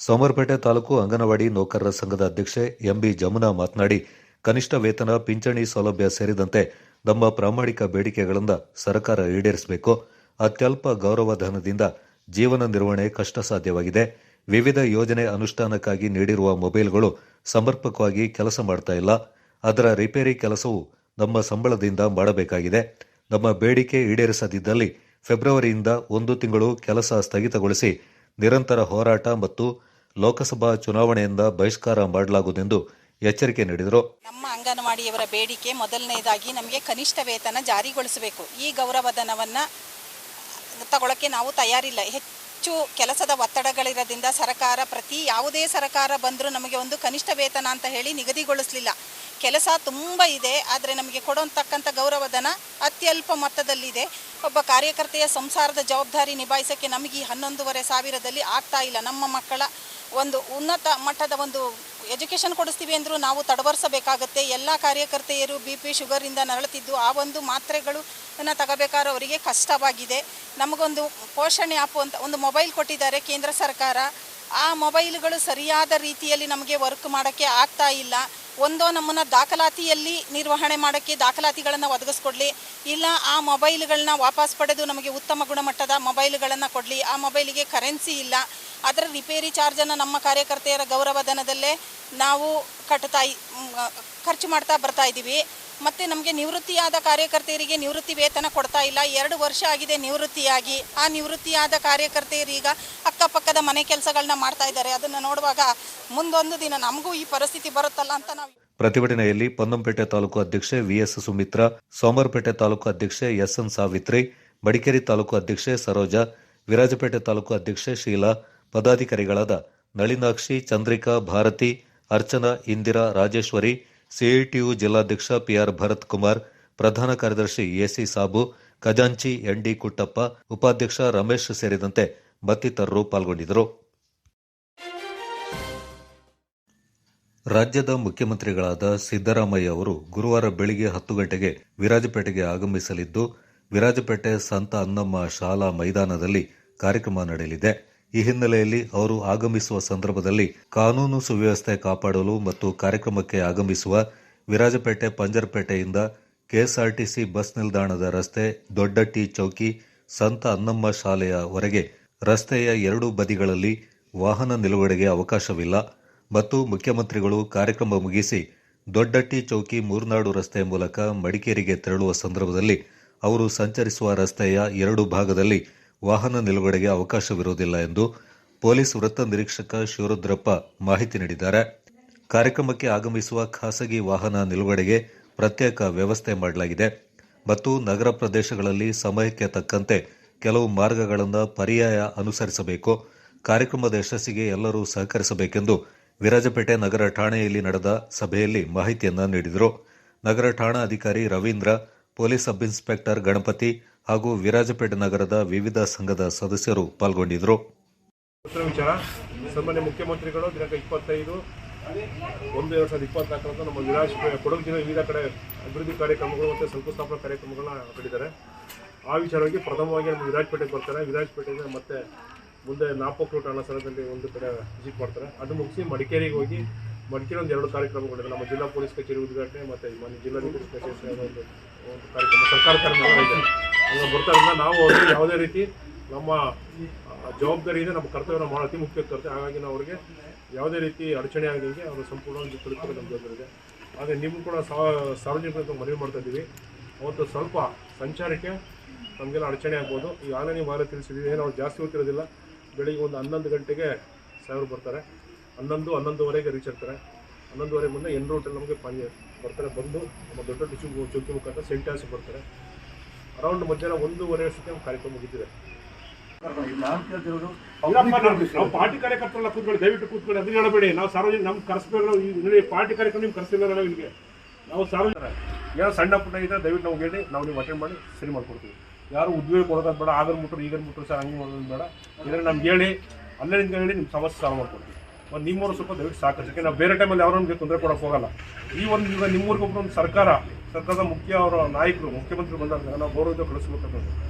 [SPEAKER 2] ಸೋಮವಾರಪೇಟೆ ತಾಲೂಕು ಅಂಗನವಾಡಿ ನೌಕರರ ಸಂಘದ ಅಧ್ಯಕ್ಷೆ ಎಂಬಿ ಜಮುನಾ ಮಾತನಾಡಿ, ಕನಿಷ್ಠ ವೇತನ, ಪಿಂಚಣಿ ಸೌಲಭ್ಯ ಸೇರಿದಂತೆ ನಮ್ಮ ಪ್ರಾಮಾಣಿಕ ಬೇಡಿಕೆಗಳನ್ನು ಸರ್ಕಾರ ಈಡೇರಿಸಬೇಕು. ಅತ್ಯಲ್ಪ ಗೌರವಧನದಿಂದ ಜೀವನ ನಿರ್ವಹಣೆ ಕಷ್ಟ ಸಾಧ್ಯವಾಗಿದೆ. ವಿವಿಧ ಯೋಜನೆ ಅನುಷ್ಠಾನಕ್ಕಾಗಿ ನೀಡಿರುವ ಮೊಬೈಲ್ಗಳು ಸಮರ್ಪಕವಾಗಿ ಕೆಲಸ ಮಾಡ್ತಾ ಇಲ್ಲ. ಅದರ ರಿಪೇರಿ ಕೆಲಸವು ನಮ್ಮ ಸಂಬಳದಿಂದ ಮಾಡಬೇಕಾಗಿದೆ. ನಮ್ಮ ಬೇಡಿಕೆ ಈಡೇರಿಸದಿದ್ದಲ್ಲಿ ಫೆಬ್ರವರಿಯಿಂದ 1 ತಿಂಗಳು ಕೆಲಸ ಸ್ಥಗಿತಗೊಳಿಸಿ ನಿರಂತರ ಹೋರಾಟ ಮತ್ತು ಲೋಕಸಭಾ ಚುನಾವಣೆಯಿಂದ ಬಹಿಷ್ಕಾರ ಮಾಡಲಾಗುವುದೆಂದು ಎಚ್ಚರಿಕೆ ನೀಡಿದರು.
[SPEAKER 20] ನಮ್ಮ ಅಂಗನವಾಡಿಯವರ ಬೇಡಿಕೆ ಮೊದಲನೇದಾಗಿ ನಮಗೆ ಕನಿಷ್ಠ ವೇತನ ಜಾರಿಗೊಳಿಸಬೇಕು. ಈ ಗೌರವಧನವನ್ನು ತಗೊಳ್ಳೋಕ್ಕೆ ನಾವು ತಯಾರಿಲ್ಲ. ಹೆಚ್ಚು ಕೆಲಸದ ಒತ್ತಡಗಳಿರೋದ್ರಿಂದ ಯಾವುದೇ ಸರ್ಕಾರ ಬಂದರೂ ನಮಗೆ ಒಂದು ಕನಿಷ್ಠ ವೇತನ ಅಂತ ಹೇಳಿ ನಿಗದಿಗೊಳಿಸಲಿಲ್ಲ. ಕೆಲಸ ತುಂಬ ಇದೆ, ಆದರೆ ನಮಗೆ ಕೊಡೋತಕ್ಕಂಥ ಗೌರವಧನ ಅತ್ಯಲ್ಪ ಮೊತ್ತದಲ್ಲಿದೆ. ಒಬ್ಬ ಕಾರ್ಯಕರ್ತೆಯ ಸಂಸಾರದ ಜವಾಬ್ದಾರಿ ನಿಭಾಯಿಸೋಕ್ಕೆ ನಮಗೆ ಈ 11,500 ಆಗ್ತಾ ಇಲ್ಲ. ನಮ್ಮ ಮಕ್ಕಳ ಒಂದು ಉನ್ನತ ಮಟ್ಟದ ಒಂದು ಎಜುಕೇಷನ್ ಕೊಡಿಸ್ತೀವಿ ಅಂದರೂ ನಾವು ತಡವರಿಸಬೇಕಾಗತ್ತೆ. ಎಲ್ಲ ಕಾರ್ಯಕರ್ತೆಯರು BP ಶುಗರಿಂದ ನರಳುತ್ತಿದ್ದು ಆ ಒಂದು ಮಾತ್ರೆಗಳನ್ನು ತಗೋಬೇಕಾದ್ರೆ ಅವರಿಗೆ ಕಷ್ಟವಾಗಿದೆ. ನಮಗೊಂದು ಪೋಷಣೆ ಆ್ಯಪ್ ಅಂತ ಒಂದು ಮೊಬೈಲ್ ಕೊಟ್ಟಿದ್ದಾರೆ ಕೇಂದ್ರ ಸರ್ಕಾರ. ಆ ಮೊಬೈಲ್ಗಳು ಸರಿಯಾದ ರೀತಿಯಲ್ಲಿ ನಮಗೆ ವರ್ಕ್ ಮಾಡೋಕ್ಕೆ ಆಗ್ತಾ ಇಲ್ಲ. ಒಂದೋ ನಮ್ಮನ್ನು ದಾಖಲಾತಿಯಲ್ಲಿ ನಿರ್ವಹಣೆ ಮಾಡೋಕ್ಕೆ ದಾಖಲಾತಿಗಳನ್ನು ಒದಗಿಸ್ಕೊಡ್ಲಿ, ಇಲ್ಲ ಆ ಮೊಬೈಲ್ಗಳನ್ನ ವಾಪಸ್ ಪಡೆದು ನಮಗೆ ಉತ್ತಮ ಗುಣಮಟ್ಟದ ಮೊಬೈಲ್ಗಳನ್ನು ಕೊಡಲಿ. ಆ ಮೊಬೈಲಿಗೆ ಕರೆನ್ಸಿ ಇಲ್ಲ, ಅದರ ರಿಪೇರಿ ಚಾರ್ಜನ್ನು ನಮ್ಮ ಕಾರ್ಯಕರ್ತೆಯರ ಗೌರವಧನದಲ್ಲೇ ನಾವು ಖರ್ಚು ಮಾಡ್ತಾ ಬರ್ತಾ ಇದ್ದೀವಿ. ಮತ್ತು ನಮಗೆ ನಿವೃತ್ತಿಯಾದ ಕಾರ್ಯಕರ್ತೆಯರಿಗೆ ನಿವೃತ್ತಿ ವೇತನ ಕೊಡ್ತಾ ಇಲ್ಲ. 2 ವರ್ಷ ಆಗಿದೆ ನಿವೃತ್ತಿಯಾಗಿ. ಆ ನಿವೃತ್ತಿಯಾದ ಕಾರ್ಯಕರ್ತೆಯರೀಗ ಅಕ್ಕಪಕ್ಕದ ಮನೆ ಕೆಲಸಗಳನ್ನ ಮಾಡ್ತಾ ಇದ್ದಾರೆ. ಅದನ್ನು ನೋಡುವಾಗ ಮುಂದೊಂದು ದಿನ ನಮಗೂ ಈ ಪರಿಸ್ಥಿತಿ ಬರುತ್ತಲ್ಲ ಅಂತ ನಾವು.
[SPEAKER 2] ಪ್ರತಿಭಟನೆಯಲ್ಲಿ ಪೊನ್ನಂಪೇಟೆ ತಾಲೂಕು ಅಧ್ಯಕ್ಷೆ VS ಸುಮಿತ್ರಾ, ಸೋಮವಾರಪೇಟೆ ತಾಲೂಕು ಅಧ್ಯಕ್ಷೆ SN ಸಾವಿತ್ರಿ, ಮಡಿಕೇರಿ ತಾಲೂಕು ಅಧ್ಯಕ್ಷೆ ಸರೋಜಾ, ವಿರಾಜಪೇಟೆ ತಾಲೂಕು ಅಧ್ಯಕ್ಷೆ ಶೀಲಾ, ಪದಾಧಿಕಾರಿಗಳಾದ ನಳಿನಾಕ್ಷಿ, ಚಂದ್ರಿಕಾ, ಭಾರತಿ, ಅರ್ಚನಾ, ಇಂದಿರಾ, ರಾಜೇಶ್ವರಿ, CITU ಜಿಲ್ಲಾಧ್ಯಕ್ಷ PR ಭರತ್ ಕುಮಾರ್, ಪ್ರಧಾನ ಕಾರ್ಯದರ್ಶಿ AC ಸಾಬು, ಖಜಾಂಚಿ ND ಕುಟ್ಟಪ್ಪ, ಉಪಾಧ್ಯಕ್ಷ ರಮೇಶ್ ಸೇರಿದಂತೆ ಮತ್ತಿತರರು ಪಾಲ್ಗೊಂಡಿದ್ದರು. ರಾಜ್ಯದ ಮುಖ್ಯಮಂತ್ರಿಗಳಾದ ಸಿದ್ದರಾಮಯ್ಯ ಅವರು ಗುರುವಾರ ಬೆಳಿಗ್ಗೆ 10 ಗಂಟೆಗೆ ವಿರಾಜಪೇಟೆಗೆ ಆಗಮಿಸಲಿದ್ದು, ವಿರಾಜಪೇಟೆ ಸಂತ ಅನ್ನಮ್ಮ ಶಾಲಾ ಮೈದಾನದಲ್ಲಿ ಕಾರ್ಯಕ್ರಮ ನಡೆಯಲಿದೆ. ಈ ಹಿನ್ನೆಲೆಯಲ್ಲಿ ಅವರು ಆಗಮಿಸುವ ಸಂದರ್ಭದಲ್ಲಿ ಕಾನೂನು ಸುವ್ಯವಸ್ಥೆ ಕಾಪಾಡಲು ಮತ್ತು ಕಾರ್ಯಕ್ರಮಕ್ಕೆ ಆಗಮಿಸುವ ವಿರಾಜಪೇಟೆ ಪಂಜರಪೇಟೆಯಿಂದ KSRTC ಬಸ್ ನಿಲ್ದಾಣದ ರಸ್ತೆ, ದೊಡ್ಡಟ್ಟಿ ಚೌಕಿ, ಸಂತ ಅನ್ನಮ್ಮ ಶಾಲೆಯವರೆಗೆ ರಸ್ತೆಯ 2 ಬದಿಗಳಲ್ಲಿ ವಾಹನ ನಿಲುಗಡೆಗೆ ಅವಕಾಶವಿಲ್ಲ ಮತ್ತು ಮುಖ್ಯಮಂತ್ರಿಗಳು ಕಾರ್ಯಕ್ರಮ ಮುಗಿಸಿ ದೊಡ್ಡಟ್ಟಿ ಚೌಕಿ ಮೂರ್ನಾಡು ರಸ್ತೆ ಮೂಲಕ ಮಡಿಕೇರಿಗೆ ತೆರಳುವ ಸಂದರ್ಭದಲ್ಲಿ ಅವರು ಸಂಚರಿಸುವ ರಸ್ತೆಯ 2 ಭಾಗದಲ್ಲಿ ವಾಹನ ನಿಲುಗಡೆಗೆ ಅವಕಾಶವಿರುವುದಿಲ್ಲ ಎಂದು ಪೊಲೀಸ್ ವೃತ್ತ ನಿರೀಕ್ಷಕ ಶಿವರುದ್ರಪ್ಪ ಮಾಹಿತಿ ನೀಡಿದ್ದಾರೆ. ಕಾರ್ಯಕ್ರಮಕ್ಕೆ ಆಗಮಿಸುವ ಖಾಸಗಿ ವಾಹನ ನಿಲುಗಡೆಗೆ ಪ್ರತ್ಯೇಕ ವ್ಯವಸ್ಥೆ ಮಾಡಲಾಗಿದೆ ಮತ್ತು ನಗರ ಪ್ರದೇಶಗಳಲ್ಲಿ ಸಮಯಕ್ಕೆ ತಕ್ಕಂತೆ ಕೆಲವು ಮಾರ್ಗಗಳನ್ನು ಪರ್ಯಾಯ ಅನುಸರಿಸಬೇಕು. ಕಾರ್ಯಕ್ರಮದ ಯಶಸ್ಸಿಗೆ ಎಲ್ಲರೂ ಸಹಕರಿಸಬೇಕೆಂದು ವಿರಾಜಪೇಟೆ ನಗರ ಠಾಣೆಯಲ್ಲಿ ನಡೆದ ಸಭೆಯಲ್ಲಿ ಮಾಹಿತಿಯನ್ನ ನೀಡಿದರು. ನಗರ ಠಾಣಾಧಿಕಾರಿ Ravindra, police sub inspector Ganapathi ಹಾಗೂ ವಿರಾಜಪೇಟೆ ನಗರದ ವಿವಿಧ ಸಂಘದ ಸದಸ್ಯರು ಪಾಲ್ಗೊಂಡಿದ್ದರು.
[SPEAKER 21] ವಿಚಾರ ಸನ್ಮಾನ್ಯ ಮುಖ್ಯಮಂತ್ರಿಗಳು ದಿನಾಂಕ 25/1/2024 ನಮ್ಮ ವಿರಾಜಪೇಟೆ ಕೊಡಗು ಜಿಲ್ಲೆ ವಿವಿಧ ಕಡೆ ಅಭಿವೃದ್ಧಿ ಕಾರ್ಯಕ್ರಮಗಳು ಮತ್ತು ಶಂಕುಸ್ಥಾಪನಾ ಕಾರ್ಯಕ್ರಮಗಳನ್ನ ಮಾಡಿದ್ದಾರೆ. ಆ ವಿಚಾರವಾಗಿ ಪ್ರಥಮವಾಗಿ ನಮ್ಮ ವಿರಾಜಪೇಟೆಗೆ ಬರ್ತಾರೆ. ವಿರಾಜಪೇಟೆಯಿಂದ ಮತ್ತೆ ಮುಂದೆ ನಾಪೋಕ್ಲು ಠಾಣಾ ಸ್ಥಳದಲ್ಲಿ ಒಂದು ಕಡೆ ವಿಸಿಟ್ ಮಾಡ್ತಾರೆ. ಅದು ಮುಗಿಸಿ ಮಡಿಕೇರಿಗೆ ಹೋಗಿ ಮಡಿಕೇರಿ ಒಂದು 2 ಕಾರ್ಯಕ್ರಮಗಳಿದೆ. ನಮ್ಮ ಜಿಲ್ಲಾ ಪೊಲೀಸ್ ಕಚೇರಿ ಉದ್ಘಾಟನೆ ಮತ್ತು ಮಾನ್ಯ ಜಿಲ್ಲಾಧಿಕಾರಿ ಕಚೇರಿ ಒಂದು ಕಾರ್ಯಕ್ರಮ ಸರ್ಕಾರ ಕಾರ್ಯಕ್ರಮ ಇದೆ. ಹಂಗೆ ಬರ್ತಾರಿಂದ ನಾವು ಅವ್ರಿಗೆ ಯಾವುದೇ ರೀತಿ ನಮ್ಮ ಜವಾಬ್ದಾರಿ ಇದೆ, ನಮ್ಮ ಕರ್ತವ್ಯನ ಮಾಡೋ ಅತಿ ಮುಖ್ಯ ಕರ್ತವ್ಯ. ಹಾಗಾಗಿ ನಾವು ಅವರಿಗೆ ಯಾವುದೇ ರೀತಿ ಅಡಚಣೆ ಆಗದಂಗೆ ಅವರು ಸಂಪೂರ್ಣವಾಗಿ ತಿಳಿಸ್ಕೊಂಡು ನಮ್ಮ ಜವಾಬ್ದಾರಿ ಇದೆ. ಹಾಗೆ ನಿಮ್ಗೆ ಕೂಡ ಸಾರ್ವಜನಿಕರಿಗೆ ಮನವಿ ಮಾಡ್ತಾ ಇದ್ದೀವಿ. ಅವತ್ತು ಸ್ವಲ್ಪ ಸಂಚಾರಕ್ಕೆ ನಮಗೆಲ್ಲ ಅಡಚಣೆ ಆಗ್ಬೋದು. ಈಗಾಗಲೇ ನೀವು ಆಗಲೇ ತಿಳಿಸಿದ್ದೀವಿ, ಏನು ಅವ್ರು ಜಾಸ್ತಿ ಹೊತ್ತಿರೋದಿಲ್ಲ. ಬೆಳಿಗ್ಗೆ ಒಂದು 11 ಗಂಟೆಗೆ ಸಾಯವರು ಬರ್ತಾರೆ, 11-11:15 ರೀಚ್ ಆಗ್ತಾರೆ. 11:15 ಮುಂದೆ ಎನ್ ರೂಟಲ್ಲಿ ನಮಗೆ ಬರ್ತಾರೆ. ಬಂದು ನಮ್ಮ ದೊಡ್ಡ ಚೌಕಿ ಮುಖಾಂತರ ಸೆಂಟ್ ಆನ್ಸ್ ಬರ್ತಾರೆ. ಅರೌಂಡ್ ಮಧ್ಯಾಹ್ನ 1:15 ಅಷ್ಟೊತ್ತಿಗೆ ಕಾರ್ಯಕ್ರಮ ಮುಗಿದಿದೆ. ನಾವು ಪಾರ್ಟಿ ಕಾರ್ಯಕರ್ತರೆಲ್ಲ ಕೂತ್ಕೊಳ್ಳಿ, ದಯವಿಟ್ಟು ಕೂತ್ಕೊಳ್ಳಿ, ಅದನ್ನ ಹೇಳಬೇಡಿ. ನಾವು ಸಾರ್ವಜನಿಕ ನಮ್ಗೆ ಕರೆಸ್ಬೇಕು. ಪಾರ್ಟಿ ಕಾರ್ಯಕ್ರಮ ನಿಮ್ಗೆ ಕರೆಸಿಲ್ಲ ಇಲ್ಲಿಗೆ. ನಾವು ಸಾರ್ವಜನಿಕ ಏನೋ ಸಣ್ಣ ಪುಟ್ಟ ಇದೆ, ದಯವಿಟ್ಟು ನಾವು ಹೇಳಿ ನಾವು ನೀವು ಅಟೆಂಡ್ ಮಾಡಿ ಸರಿ ಮಾಡ್ಕೊಡ್ತೀವಿ. ಯಾರು ಉದ್ವೇಗ ಕೊಡೋದು ಬೇಡ, ಆಗಲ್ ಮುಟ್ರು ಈಗಲ್ ಮುಟ್ರು ಸರ್ ಹಂಗೆ ಮಾಡೋದು ಬೇಡ. ಇದನ್ನು ನಮ್ಗೆ ಹೇಳಿ ಅಲ್ಲೇ ನಿಂತ್ಕೊಂಡು ಹೇಳಿ ನಿಮ್ಮ ಸಮಸ್ಯೆ ಸಾಲ್ವ್ ಮಾಡ್ಕೊಡ್ತೀವಿ. ಮತ್ತು ನಿಮ್ಮವರು ಸ್ವಲ್ಪ ದಯವಿಟ್ಟು ಸಾಕಷ್ಟು ನಾವು ಬೇರೆ ಟೈಮಲ್ಲಿ ಯಾರು ನಮಗೆ ತೊಂದರೆ ಕೊಡೋಕೆ ಹೋಗಲ್ಲ. ಈ ಒಂದು ಈಗ ನಿಮ್ಮೂರಿಗೊಬ್ಬರು ಒಂದು ಸರ್ಕಾರದ ಮುಖ್ಯ ಅವರ ನಾಯಕರು ಮುಖ್ಯಮಂತ್ರಿ ಬಂದಾಗ ನಾವು ಗೌರವದಿಂದ ಕಳಿಸ್ಬೇಕಂತ.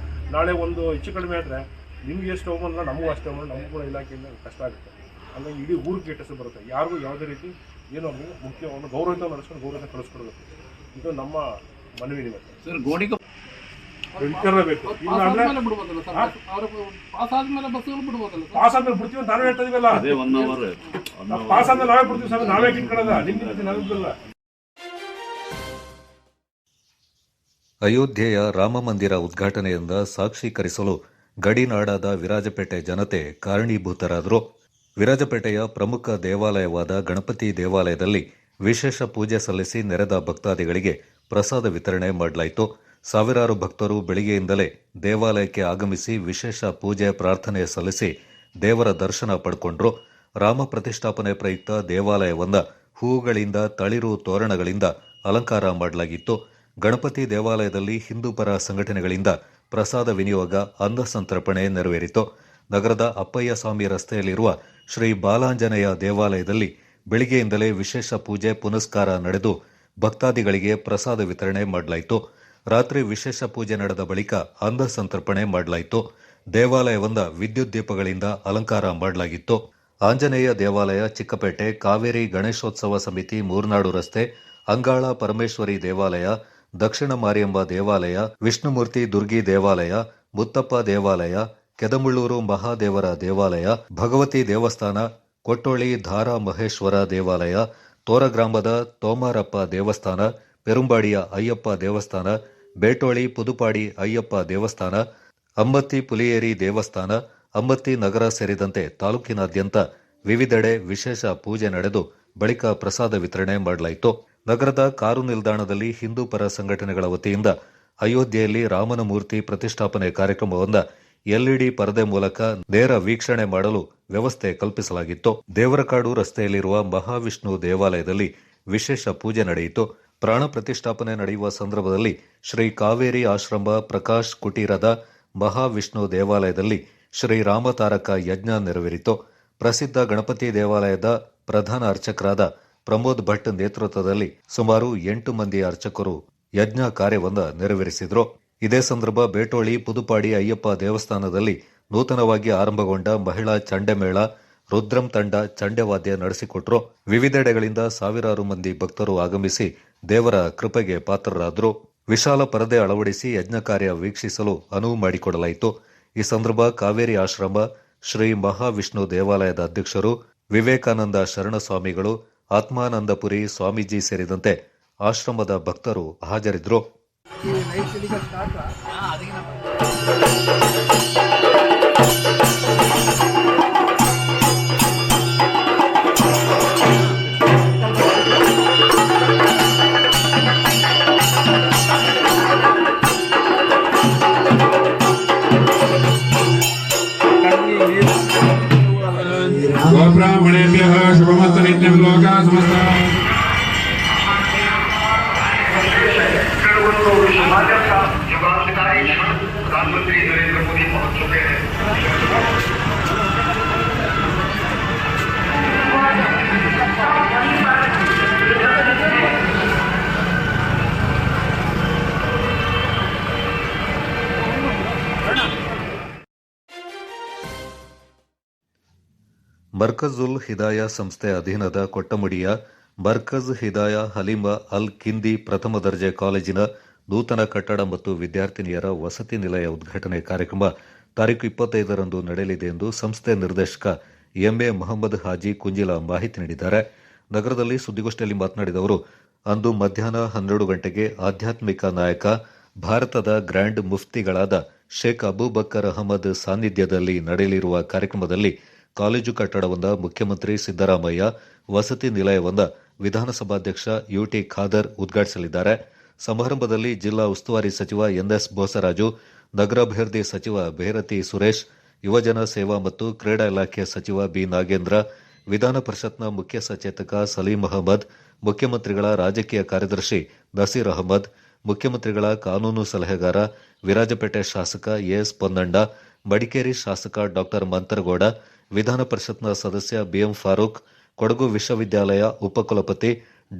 [SPEAKER 21] ನಾಳೆ ಒಂದು ಹೆಚ್ಚು ಕಡಿಮೆ ಆದರೆ ನಿಮ್ಗೆ ಎಷ್ಟು ಹೋಗೋಲ್ಲ, ನಮಗೂ ಅಷ್ಟೇ ಹೋಗೋಲ್ಲ, ನಮಗೂ ಕೂಡ ಇಲಾಖೆಯಿಂದ ಕಷ್ಟ ಆಗುತ್ತೆ. ಹಂಗಾಗಿ ಇಡೀ ಊರಿಗೆ ಕೆಟ್ಟಸ ಬರುತ್ತೆ. ಯಾರಿಗೂ ಯಾವುದೇ ರೀತಿ ಏನೋ ಮುಖ್ಯವನ್ನು ಗೌರವದಿಂದ ನಡೆಸ್ಕೊಂಡು ಗೌರವದಿಂದ ಕಳಿಸ್ಕೊಡ್ಬೇಕು. ಇದು ನಮ್ಮ ಮನವಿ ನಿಮಗೆ ಸರ್. ಗೋಡಿ ಬೇಕು ಪಾಸ್ ಆದ್ಮೇಲೆ ಬಿಡ್ತೀವಿ ಅಂತ ನಾವೇ ಹೇಳ್ತಾ ಇದೀವಲ್ಲ. ಪಾಸ್ ಆದ್ಮೇಲೆ ನಾವೇ ಬಿಡ್ತೀವಿ ಸರ್, ನಾವೇ ಕಿಟ್ಕೊಳ್ಳೋದ ನಿಮ್ಗೆ ನಾವಿಲ್ಲ.
[SPEAKER 2] ಅಯೋಧ್ಯೆಯ ರಾಮ ಮಂದಿರ ಉದ್ಘಾಟನೆಯಿಂದ ಸಾಕ್ಷೀಕರಿಸಲು ಗಡಿನಾಡಾದ ವಿರಾಜಪೇಟೆ ಜನತೆ ಕಾರಣೀಭೂತರಾದರು. ವಿರಾಜಪೇಟೆಯ ಪ್ರಮುಖ ದೇವಾಲಯವಾದ ಗಣಪತಿ ದೇವಾಲಯದಲ್ಲಿ ವಿಶೇಷ ಪೂಜೆ ಸಲ್ಲಿಸಿ ನೆರೆದ ಭಕ್ತಾದಿಗಳಿಗೆ ಪ್ರಸಾದ ವಿತರಣೆ ಮಾಡಲಾಯಿತು. ಸಾವಿರಾರು ಭಕ್ತರು ಬೆಳಿಗ್ಗೆಯಿಂದಲೇ ದೇವಾಲಯಕ್ಕೆ ಆಗಮಿಸಿ ವಿಶೇಷ ಪೂಜೆ ಪ್ರಾರ್ಥನೆ ಸಲ್ಲಿಸಿ ದೇವರ ದರ್ಶನ ಪಡ್ಕೊಂಡ್ರು. ರಾಮ ಪ್ರತಿಷ್ಠಾಪನೆ ಪ್ರಯುಕ್ತ ದೇವಾಲಯವನ್ನ ಹೂವುಗಳಿಂದ ತಳಿರು ತೋರಣಗಳಿಂದ ಅಲಂಕಾರ ಮಾಡಲಾಗಿತ್ತು. ಗಣಪತಿ ದೇವಾಲಯದಲ್ಲಿ ಹಿಂದೂ ಪರ ಸಂಘಟನೆಗಳಿಂದ ಪ್ರಸಾದ ವಿನಿಯೋಗ, ಅನ್ನ ಸಂತರ್ಪಣೆ ನೆರವೇರಿತು. ನಗರದ ಅಪ್ಪಯ್ಯ ಸ್ವಾಮಿ ರಸ್ತೆಯಲ್ಲಿರುವ ಶ್ರೀ ಬಾಲಾಂಜನೇಯ ದೇವಾಲಯದಲ್ಲಿ ಬೆಳಿಗ್ಗೆಯಿಂದಲೇ ವಿಶೇಷ ಪೂಜೆ ಪುನಸ್ಕಾರ ನಡೆದು ಭಕ್ತಾದಿಗಳಿಗೆ ಪ್ರಸಾದ ವಿತರಣೆ ಮಾಡಲಾಯಿತು. ರಾತ್ರಿ ವಿಶೇಷ ಪೂಜೆ ನಡೆದ ಬಳಿಕ ಅನ್ನ ಸಂತರ್ಪಣೆ ಮಾಡಲಾಯಿತು. ದೇವಾಲಯವನ್ನ ವಿದ್ಯುತ್ ದೀಪಗಳಿಂದ ಅಲಂಕಾರ ಮಾಡಲಾಗಿತ್ತು. ಆಂಜನೇಯ ದೇವಾಲಯ ಚಿಕ್ಕಪೇಟೆ, ಕಾವೇರಿ ಗಣೇಶೋತ್ಸವ ಸಮಿತಿ ಮೂರ್ನಾಡು ರಸ್ತೆ, ಅಂಗಾಳ ಪರಮೇಶ್ವರಿ ದೇವಾಲಯ, ದಕ್ಷಿಣ ಮಾರಿಯಮ್ಮ ದೇವಾಲಯ, ವಿಷ್ಣುಮೂರ್ತಿ ದುರ್ಗಿ ದೇವಾಲಯ, ಮುತ್ತಪ್ಪ ದೇವಾಲಯ, ಕೆದಮುಳ್ಳೂರು ಮಹಾದೇವರ ದೇವಾಲಯ, ಭಗವತಿ ದೇವಸ್ಥಾನ, ಕೊಟ್ಟೋಳಿ ಧಾರಾ ಮಹೇಶ್ವರ ದೇವಾಲಯ, ತೋರಗ್ರಾಮದ ತೋಮಾರಪ್ಪ ದೇವಸ್ಥಾನ, ಪೆರುಂಬಾಡಿಯ ಅಯ್ಯಪ್ಪ ದೇವಸ್ಥಾನ, ಬೇಟೋಳಿ ಪುದುಪಾಡಿ ಅಯ್ಯಪ್ಪ ದೇವಸ್ಥಾನ, ಅಮ್ಮತ್ತಿ ಪುಲಿಯೇರಿ ದೇವಸ್ಥಾನ, ಅಮ್ಮತ್ತಿ ನಗರ ಸೇರಿದಂತೆ ತಾಲೂಕಿನಾದ್ಯಂತ ವಿವಿಧೆಡೆ ವಿಶೇಷ ಪೂಜೆ ನಡೆದು ಬಳಿಕ ಪ್ರಸಾದ ವಿತರಣೆ ಮಾಡಲಾಯಿತು. ನಗರದ ಕಾರು ನಿಲ್ದಾಣದಲ್ಲಿ ಹಿಂದೂ ಪರ ಸಂಘಟನೆಗಳ ವತಿಯಿಂದ ಅಯೋಧ್ಯೆಯಲ್ಲಿ ರಾಮನ ಮೂರ್ತಿ ಪ್ರತಿಷ್ಠಾಪನೆ ಕಾರ್ಯಕ್ರಮವನ್ನು ಎಲ್ಇಡಿ ಪರದೆ ಮೂಲಕ ನೇರ ವೀಕ್ಷಣೆ ಮಾಡಲು ವ್ಯವಸ್ಥೆ ಕಲ್ಪಿಸಲಾಗಿತ್ತು. ದೇವರಕಾಡು ರಸ್ತೆಯಲ್ಲಿರುವ ಮಹಾವಿಷ್ಣು ದೇವಾಲಯದಲ್ಲಿ ವಿಶೇಷ ಪೂಜೆ ನಡೆಯಿತು. ಪ್ರಾಣ ಪ್ರತಿಷ್ಠಾಪನೆ ನಡೆಯುವ ಸಂದರ್ಭದಲ್ಲಿ ಶ್ರೀ ಕಾವೇರಿ ಆಶ್ರಮ ಪ್ರಕಾಶ್ ಕುಟೀರದ ಮಹಾವಿಷ್ಣು ದೇವಾಲಯದಲ್ಲಿ ಶ್ರೀರಾಮ ತಾರಕ ಯಜ್ಞ ನೆರವೇರಿತು. ಪ್ರಸಿದ್ಧ ಗಣಪತಿ ದೇವಾಲಯದ ಪ್ರಧಾನ ಅರ್ಚಕರಾದ ಪ್ರಮೋದ್ ಭಟ್ ನೇತೃತ್ವದಲ್ಲಿ ಸುಮಾರು 8 ಮಂದಿ ಅರ್ಚಕರು ಯಜ್ಞ ಕಾರ್ಯವನ್ನು ನೆರವೇರಿಸಿದರು. ಇದೇ ಸಂದರ್ಭ ಬೇಟೋಳಿ ಪುದುಪಾಡಿ ಅಯ್ಯಪ್ಪ ದೇವಸ್ಥಾನದಲ್ಲಿ ನೂತನವಾಗಿ ಆರಂಭಗೊಂಡ ಮಹಿಳಾ ಚಂಡೆಮೇಳ, ರುದ್ರಂ ತಂಡ ಚಂಡೆವಾದ್ಯ ನಡೆಸಿಕೊಟ್ಟರು. ವಿವಿಧೆಡೆಗಳಿಂದ ಸಾವಿರಾರು ಮಂದಿ ಭಕ್ತರು ಆಗಮಿಸಿ ದೇವರ ಕೃಪೆಗೆ ಪಾತ್ರರಾದರು. ವಿಶಾಲ ಪರದೆ ಅಳವಡಿಸಿ ಯಜ್ಞ ಕಾರ್ಯ ವೀಕ್ಷಿಸಲು ಅನುವು ಮಾಡಿಕೊಡಲಾಯಿತು. ಈ ಸಂದರ್ಭ ಕಾವೇರಿ ಆಶ್ರಮ, ಶ್ರೀ ಮಹಾವಿಷ್ಣು ದೇವಾಲಯದ ಅಧ್ಯಕ್ಷರು ವಿವೇಕಾನಂದ ಶರಣ ಸ್ವಾಮಿಗಳು, ಆತ್ಮಾನಂದಪುರಿ ಸ್ವಾಮೀಜಿ ಸೇರಿದಂತೆ ಆಶ್ರಮದ ಭಕ್ತರು ಹಾಜರಿದ್ದರು.
[SPEAKER 3] गोब्राह्मणेभ्यः शुभमस्तु नित्यं लोकाः समस्ताः। प्रधानमंत्री नरेंद्र मोदी पहुंच चुके हैं।
[SPEAKER 2] ಮರ್ಕಜ್ ಉಲ್ ಹಿದಾಯ ಸಂಸ್ಥೆ ಅಧೀನದ ಕೊಟ್ಟಮುಡಿಯ ಮರ್ಕಜ್ ಹಿದಾಯ ಹಲೀಮ ಅಲ್ ಕಿಂದಿ ಪ್ರಥಮ ದರ್ಜೆ ಕಾಲೇಜಿನ ನೂತನ ಕಟ್ಟಡ ಮತ್ತು ವಿದ್ಯಾರ್ಥಿನಿಯರ ವಸತಿ ನಿಲಯ ಉದ್ಘಾಟನೆ ಕಾರ್ಯಕ್ರಮ ತಾರೀಖು 25ರಂದು ನಡೆಯಲಿದೆ ಎಂದು ಸಂಸ್ಥೆ ನಿರ್ದೇಶಕ ಎಂಎ ಮೊಹಮ್ಮದ್ ಹಾಜಿ ಕುಂಜಿಲಾ ಮಾಹಿತಿ ನೀಡಿದ್ದಾರೆ. ನಗರದಲ್ಲಿ ಸುದ್ದಿಗೋಷ್ಠಿಯಲ್ಲಿ ಮಾತನಾಡಿದ ಅವರು, ಅಂದು ಮಧ್ಯಾಹ್ನ 12 ಗಂಟೆಗೆ ಆಧ್ಯಾತ್ಮಿಕ ನಾಯಕ, ಭಾರತದ ಗ್ರ್ಯಾಂಡ್ ಮುಫ್ತಿಗಳಾದ ಶೇಖ್ ಅಬೂಬಕ್ಕರ್ ಅಹಮದ್ ಸಾನ್ನಿಧ್ಯದಲ್ಲಿ ನಡೆಯಲಿರುವ ಕಾರ್ಯಕ್ರಮದಲ್ಲಿ ಕಾಲೇಜು ಕಟ್ಟಡವೊಂದ ಮುಖ್ಯಮಂತ್ರಿ ಸಿದ್ದರಾಮಯ್ಯ, ವಸತಿ ನಿಲಯವೊಂದ ವಿಧಾನಸಭಾಧ್ಯಕ್ಷ ಯುಟಿ ಖಾದರ್ ಉದ್ಘಾಟಿಸಲಿದ್ದಾರೆ. ಸಮಾರಂಭದಲ್ಲಿ ಜಿಲ್ಲಾ ಉಸ್ತುವಾರಿ ಸಚಿವ ಎನ್ಎಸ್ ಬೋಸರಾಜು, ನಗರಾಭಿವೃದ್ಧಿ ಸಚಿವ ಬೇರತಿ ಸುರೇಶ್, ಯುವಜನ ಸೇವಾ ಮತ್ತು ಕ್ರೀಡಾ ಇಲಾಖೆ ಸಚಿವ ಬಿ ನಾಗೇಂದ್ರ, ವಿಧಾನ ಪರಿಷತ್ನ ಮುಖ್ಯ ಸಚೇತಕ ಸಲೀಂ ಅಹಮದ್, ಮುಖ್ಯಮಂತ್ರಿಗಳ ರಾಜಕೀಯ ಕಾರ್ಯದರ್ಶಿ ನಸೀರ್ ಅಹಮದ್, ಮುಖ್ಯಮಂತ್ರಿಗಳ ಕಾನೂನು ಸಲಹೆಗಾರ ವಿರಾಜಪೇಟೆ ಶಾಸಕ ಎಎಸ್ ಪೊನ್ನಣ್ಣ, ಮಡಿಕೇರಿ ಶಾಸಕ ಡಾ ಮಂತರಗೌಡ, ವಿಧಾನ ಪರಿಷತ್ನ ಸದಸ್ಯ ಬಿಎಂ ಫಾರೂಕ್, ಕೊಡಗು ವಿಶ್ವವಿದ್ಯಾಲಯ ಉಪಕುಲಪತಿ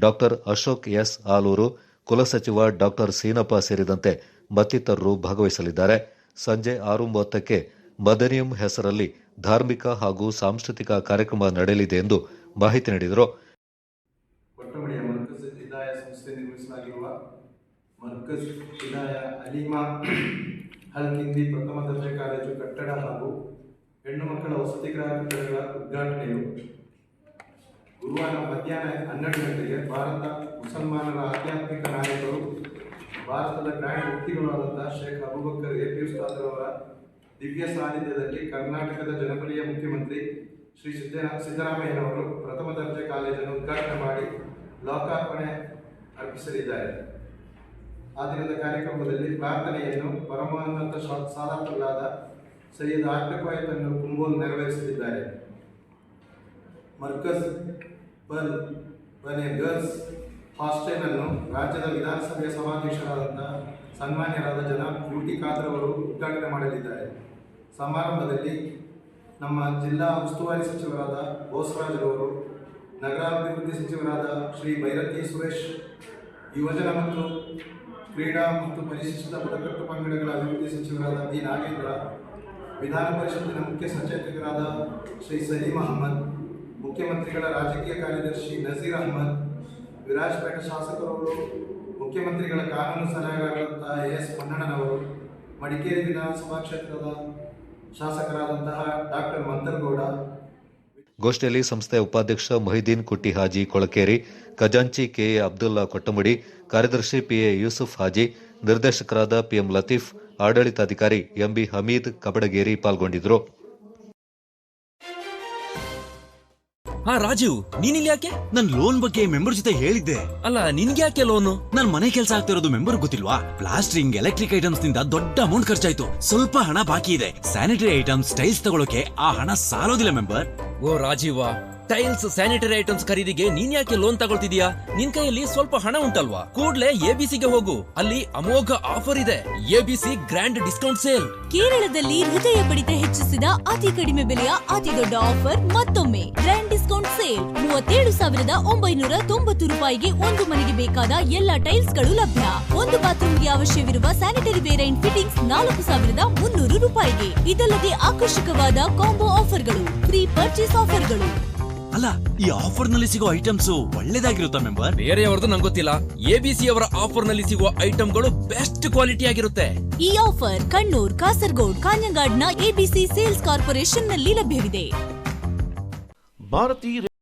[SPEAKER 2] ಡಾ ಅಶೋಕ್ ಎಸ್ ಆಲೂರು, ಕುಲಸಚಿವ ಡಾ ಸೀನಪ್ಪ ಸೇರಿದಂತೆ ಮತ್ತಿತರರು ಭಾಗವಹಿಸಲಿದ್ದಾರೆ. ಸಂಜೆ 6:30ಕ್ಕೆ ಮದನಿಯಂ ಹೆಸರಲ್ಲಿ ಧಾರ್ಮಿಕ ಹಾಗೂ ಸಾಂಸ್ಕೃತಿಕ ಕಾರ್ಯಕ್ರಮ ನಡೆಯಲಿದೆ ಎಂದು ಮಾಹಿತಿ ನೀಡಿದರು.
[SPEAKER 4] ಕೊಟ್ಟಮುಡಿಯ ಮರ್ಕಜ್ ಹಿದಾಯ ಸಂಸ್ಥೆ ನಿರ್ಮಿಸಲಾಗಿರುವ ಮರ್ಕಜ್ ಹಿದಾಯ ಅಲಿಮಾ ಅಲ್ ಕಿಂದಿ ಪ್ರಥಮ ದರ್ಜೆ ಕಾಲೇಜು ಕಟ್ಟಡ ಹಾಗೂ ಹೆಣ್ಣು ಮಕ್ಕಳ ವಸತಿ ಗೃಹ ಕಟ್ಟಡಗಳ ಉದ್ಘಾಟನೆಯು ಗುರುವಾರ ಮಧ್ಯಾಹ್ನ 12 ಗಂಟೆಗೆ ಭಾರತ ಮುಸಲ್ಮಾನರ ಆಧ್ಯಾತ್ಮಿಕ ನಾಯಕರು, ಭಾರತದ ಗ್ರ್ಯಾಂಡ್ ಮುಫ್ತಿಗಳಾದಂತಹ ಶೇಖ್ ಅಬೂಬಕ್ಕರ್ ಎಪಿ ಉಸ್ತಾದರವರ ದಿವ್ಯ ಸಾನ್ನಿಧ್ಯದಲ್ಲಿ ಕರ್ನಾಟಕದ ಜನಪ್ರಿಯ ಮುಖ್ಯಮಂತ್ರಿ ಶ್ರೀ ಸಿದ್ದರಾಮಯ್ಯನವರು ಪ್ರಥಮ ದರ್ಜೆ ಕಾಲೇಜನ್ನು ಉದ್ಘಾಟನೆ ಮಾಡಿ ಲೋಕಾರ್ಪಣೆ ಅರ್ಪಿಸಲಿದ್ದಾರೆ. ಆ ದಿನದ ಕಾರ್ಯಕ್ರಮದಲ್ಲಿ ಪ್ರಾರ್ಥನೆಯನ್ನು ಪರಮೋನ್ನತ ಸಾದಾತುಲ್ಲಾದ ಸೈಯದ್ ಆರ್ಟಕೋಯತನ್ನು ಕುಂಬೋಲ್ ನೆರವೇರಿಸಲಿದ್ದಾರೆ. ಮರ್ಕಜ್ ಪರ್ ಗರ್ಲ್ಸ್ ಹಾಸ್ಟೆಲ್ ಅನ್ನು ರಾಜ್ಯದ ವಿಧಾನಸಭೆಯ ಸಭಾಧ್ಯಕ್ಷರಾದಂಥ ಸನ್ಮಾನ್ಯರಾದ ಜನಾಬ್ ಬ್ಯೂಟಿ ಖಾದರ್ ಅವರು ಉದ್ಘಾಟನೆ ಮಾಡಲಿದ್ದಾರೆ. ಸಮಾರಂಭದಲ್ಲಿ ನಮ್ಮ ಜಿಲ್ಲಾ ಉಸ್ತುವಾರಿ ಸಚಿವರಾದ ಬೋಸರಾಜ್ ಅವರು, ನಗರಾಭಿವೃದ್ಧಿ ಸಚಿವರಾದ ಶ್ರೀ ಭೈರತಿ ಸುರೇಶ್, ಯುವಜನ ಮತ್ತು ಕ್ರೀಡಾ ಮತ್ತು ಪರಿಶಿಷ್ಟ ಬುಡಕಟ್ಟು ಪಂಗಡಗಳ ಅಭಿವೃದ್ಧಿ ಸಚಿವರಾದ ಬಿ ನಾಗೇಂದ್ರ, ವಿಧಾನ ಪರಿಷತ್ತಿನ ಮುಖ್ಯ ಸಚೇತಕರಾದ ಶ್ರೀ ಸಲೀಂ ಅಹಮದ್, ಮುಖ್ಯಮಂತ್ರಿಗಳ ರಾಜಕೀಯ ಕಾರ್ಯದರ್ಶಿ ನಜೀರ್ ಅಹಮದ್, ವಿರಾಜಪೇಟೆ ಶಾಸಕರು, ಮುಖ್ಯಮಂತ್ರಿಗಳ ಕಾನೂನು ಸಲಹೆಗಾರರಾದಂತಹ ಎಸ್ ಮನ್ನಣ್ಣನವರು, ಮಡಿಕೇರಿ ವಿಧಾನಸಭಾ ಕ್ಷೇತ್ರದ ಶಾಸಕರಾದಂತಹ ಡಾಕ್ಟರ್ ಮಂತರ್ಗೌಡ.
[SPEAKER 2] ಗೋಷ್ಠಿಯಲ್ಲಿ ಸಂಸ್ಥೆಯ ಉಪಾಧ್ಯಕ್ಷ ಮೊಹಿದ್ದೀನ್ ಕುಟ್ಟಿ ಹಾಜಿ ಕೊಳಕೇರಿ, ಖಜಾಂಚಿ ಕೆಎ ಅಬ್ದುಲ್ಲಾ ಕೊಟ್ಟಮುಡಿ, ಕಾರ್ಯದರ್ಶಿ ಪಿಎ ಯೂಸುಫ್ ಹಾಜಿ, ನಿರ್ದೇಶಕರಾದ ಪಿಎಂ ಲತೀಫ್, ಆಡಳಿತಾಧಿಕಾರಿ ಎಂಬಿ ಹಮೀದ್ ಕಬಡಗೇರಿ ಪಾಲ್ಗೊಂಡಿದ್ದರು.
[SPEAKER 8] ಹಾ ರಾಜೀವ್, ನೀನಿಲ್ಲಿ ಯಾಕೆ? ನನ್ ಲೋನ್ ಬಗ್ಗೆ ಮೆಂಬರ್ ಜೊತೆ ಹೇಳಿದ್ದೆ. ಅಲ್ಲ, ನಿನ್ಗೆ ಯಾಕೆ ಲೋನು? ನನ್ ಮನೆ ಕೆಲಸ ಆಗ್ತಿರೋದು ಮೆಂಬರ್ ಗೊತ್ತಿಲ್ವಾ? ಪ್ಲಾಸ್ಟರಿಂಗ್, ಎಲೆಕ್ಟ್ರಿಕ್ ಐಟಮ್ಸ್ ನಿಂದ ದೊಡ್ಡ ಅಮೌಂಟ್ ಖರ್ಚಾಯ್ತು. ಸ್ವಲ್ಪ ಹಣ ಬಾಕಿ ಇದೆ. ಸ್ಯಾನಿಟರಿ ಐಟಮ್ಸ್, ಟೈಲ್ಸ್ ತಗೊಳಕ್ಕೆ ಆ ಹಣ ಸಾಲೋದಿಲ್ಲ ಮೆಂಬರ್. ಓ ರಾಜೀವ, ಟೈಲ್ಸ್, ಸ್ಯಾನಿಟರಿ ಐಟಮ್ಸ್ ಖರೀದಿಗೆ ನೀನ್ ಯಾಕೆ ಲೋನ್ ತಗೊಳ್ತಿದ್ಯಾ? ನಿನ್ ಕೈಯಲ್ಲಿ ಸ್ವಲ್ಪ ಹಣ ಉಂಟಲ್ವಾ? ಕೂಡ್ಲೆ ಎಬಿಸಿಗೆ ಹೋಗು, ಅಲ್ಲಿ ಅಮೋಘ ಆಫರ್ ಇದೆ. ABC grand discount sale.
[SPEAKER 16] ಕೇರಳದಲ್ಲಿ ಹೃದಯ ಬಡಿತ ಹೆಚ್ಚಿಸಿದ ಅತಿ ಕಡಿಮೆ ಬೆಲೆಯ ಅತಿ ದೊಡ್ಡ ಆಫರ್ ಮತ್ತೊಮ್ಮೆ ಗ್ರ್ಯಾಂಡ್ ಡಿಸ್ಕೌಂಟ್ ಸೇಲ್. 37,990 ರೂಪಾಯಿಗೆ ಒಂದು ಮನೆಗೆ ಬೇಕಾದ ಎಲ್ಲ ಟೈಲ್ಸ್ ಗಳು ಲಭ್ಯ. ಒಂದು ಬಾತ್ರೂಮ್ಗೆ ಅವಶ್ಯವಿರುವ ಸ್ಯಾನಿಟರಿ ವೇರ್ ಅಂಡ್ ಫಿಟ್ಟಿಂಗ್ಸ್ 4,300 ರೂಪಾಯಿಗೆ. ಇದಲ್ಲದೆ ಆಕರ್ಷಕವಾದ ಕಾಂಬೋ ಆಫರ್ಗಳು, ಫ್ರೀ ಪರ್ಚೇಸ್ ಆಫರ್ಗಳು.
[SPEAKER 8] ಅಲ್ಲ, ಈ ಆಫರ್ ನಲ್ಲಿ ಸಿಗೋ ಐಟಮ್ಸ್ ಒಳ್ಳೇದಾಗಿರುತ್ತಾ ಮೆಂಬರ್? ಬೇರೆಯವ್ರದ್ದು ನಂಗೆ ಗೊತ್ತಿಲ್ಲ. ಎಬಿಸಿ ಅವರ ಆಫರ್ ನಲ್ಲಿ ಸಿಗುವ ಐಟಮ್ಗಳು ಬೆಸ್ಟ್ ಕ್ವಾಲಿಟಿ ಆಗಿರುತ್ತೆ.
[SPEAKER 16] ಈ ಆಫರ್ ಕಣ್ಣೂರ್, ಕಾಸರಗೋಡ್, ಕಾಂಜಂಗಾಡ್ನ ಎಬಿಸಿ ಸೇಲ್ಸ್ ಕಾರ್ಪೊರೇಷನ್ ನಲ್ಲಿ ಲಭ್ಯವಿದೆ.
[SPEAKER 1] ಭಾರತೀಯ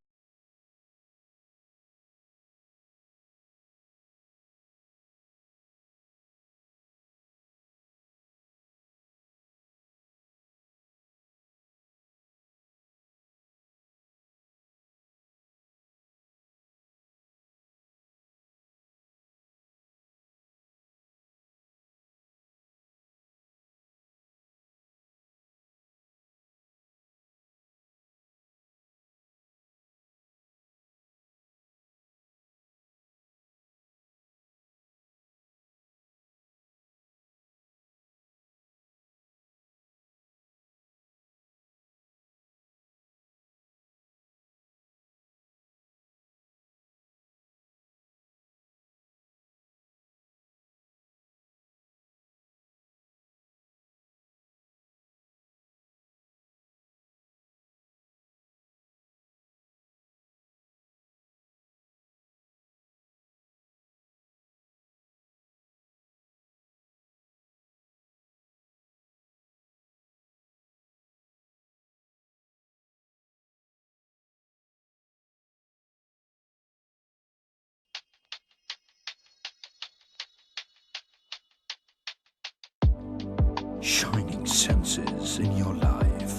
[SPEAKER 15] Shining senses in your life.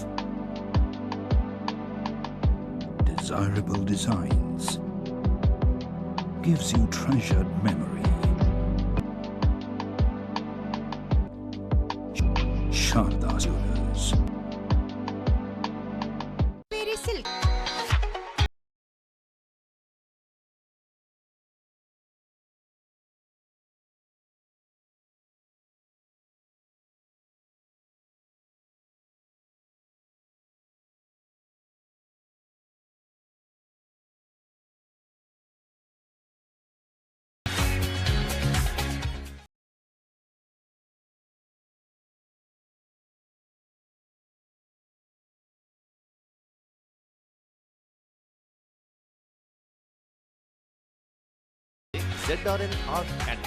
[SPEAKER 15] Desirable designs. Gives you treasured memory. Sharda Jewelers.
[SPEAKER 20] Very silk.
[SPEAKER 1] ZRN Art and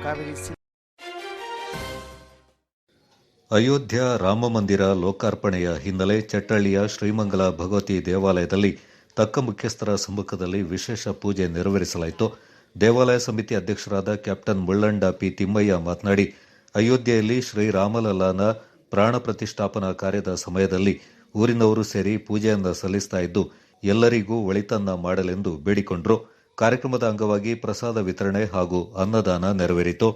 [SPEAKER 1] Kaveri
[SPEAKER 2] Ayodhya ರಾಮಮಂದಿರ ಲೋಕಾರ್ಪಣೆಯ ಹಿನ್ನೆಲೆ ಚಟ್ಟಳ್ಳಿಯ ಶ್ರೀಮಂಗಲ ಭಗವತಿ ದೇವಾಲಯದಲ್ಲಿ ತಕ್ಕ ಮುಖ್ಯಸ್ಥರ ಸಮ್ಮುಖದಲ್ಲಿ ವಿಶೇಷ ಪೂಜೆ ನೆರವೇರಿಸಲಾಯಿತು. ದೇವಾಲಯ ಸಮಿತಿ ಅಧ್ಯಕ್ಷರಾದ ಕ್ಯಾಪ್ಟನ್ ಮುಳ್ಳಂಡ ಪಿ ತಿಮ್ಮಯ್ಯ ಮಾತನಾಡಿ, ಅಯೋಧ್ಯೆಯಲ್ಲಿ ಶ್ರೀರಾಮಲಲ್ಲಾನ ಪ್ರಾಣ ಪ್ರತಿಷ್ಠಾಪನಾ ಕಾರ್ಯದ ಸಮಯದಲ್ಲಿ ಊರಿನವರು ಸೇರಿ ಪೂಜೆಯನ್ನ ಸಲ್ಲಿಸ್ತಾ ಇದ್ದು ಎಲ್ಲರಿಗೂ ಒಳಿತನ್ನ ಮಾಡಲೆಂದು ಬೇಡಿಕೊಂಡರು. ಕಾರ್ಯಕ್ರಮದ ಅಂಗವಾಗಿ ಪ್ರಸಾದ ವಿತರಣೆ ಹಾಗೂ ಅನ್ನದಾನ ನೆರವೇರಿತು.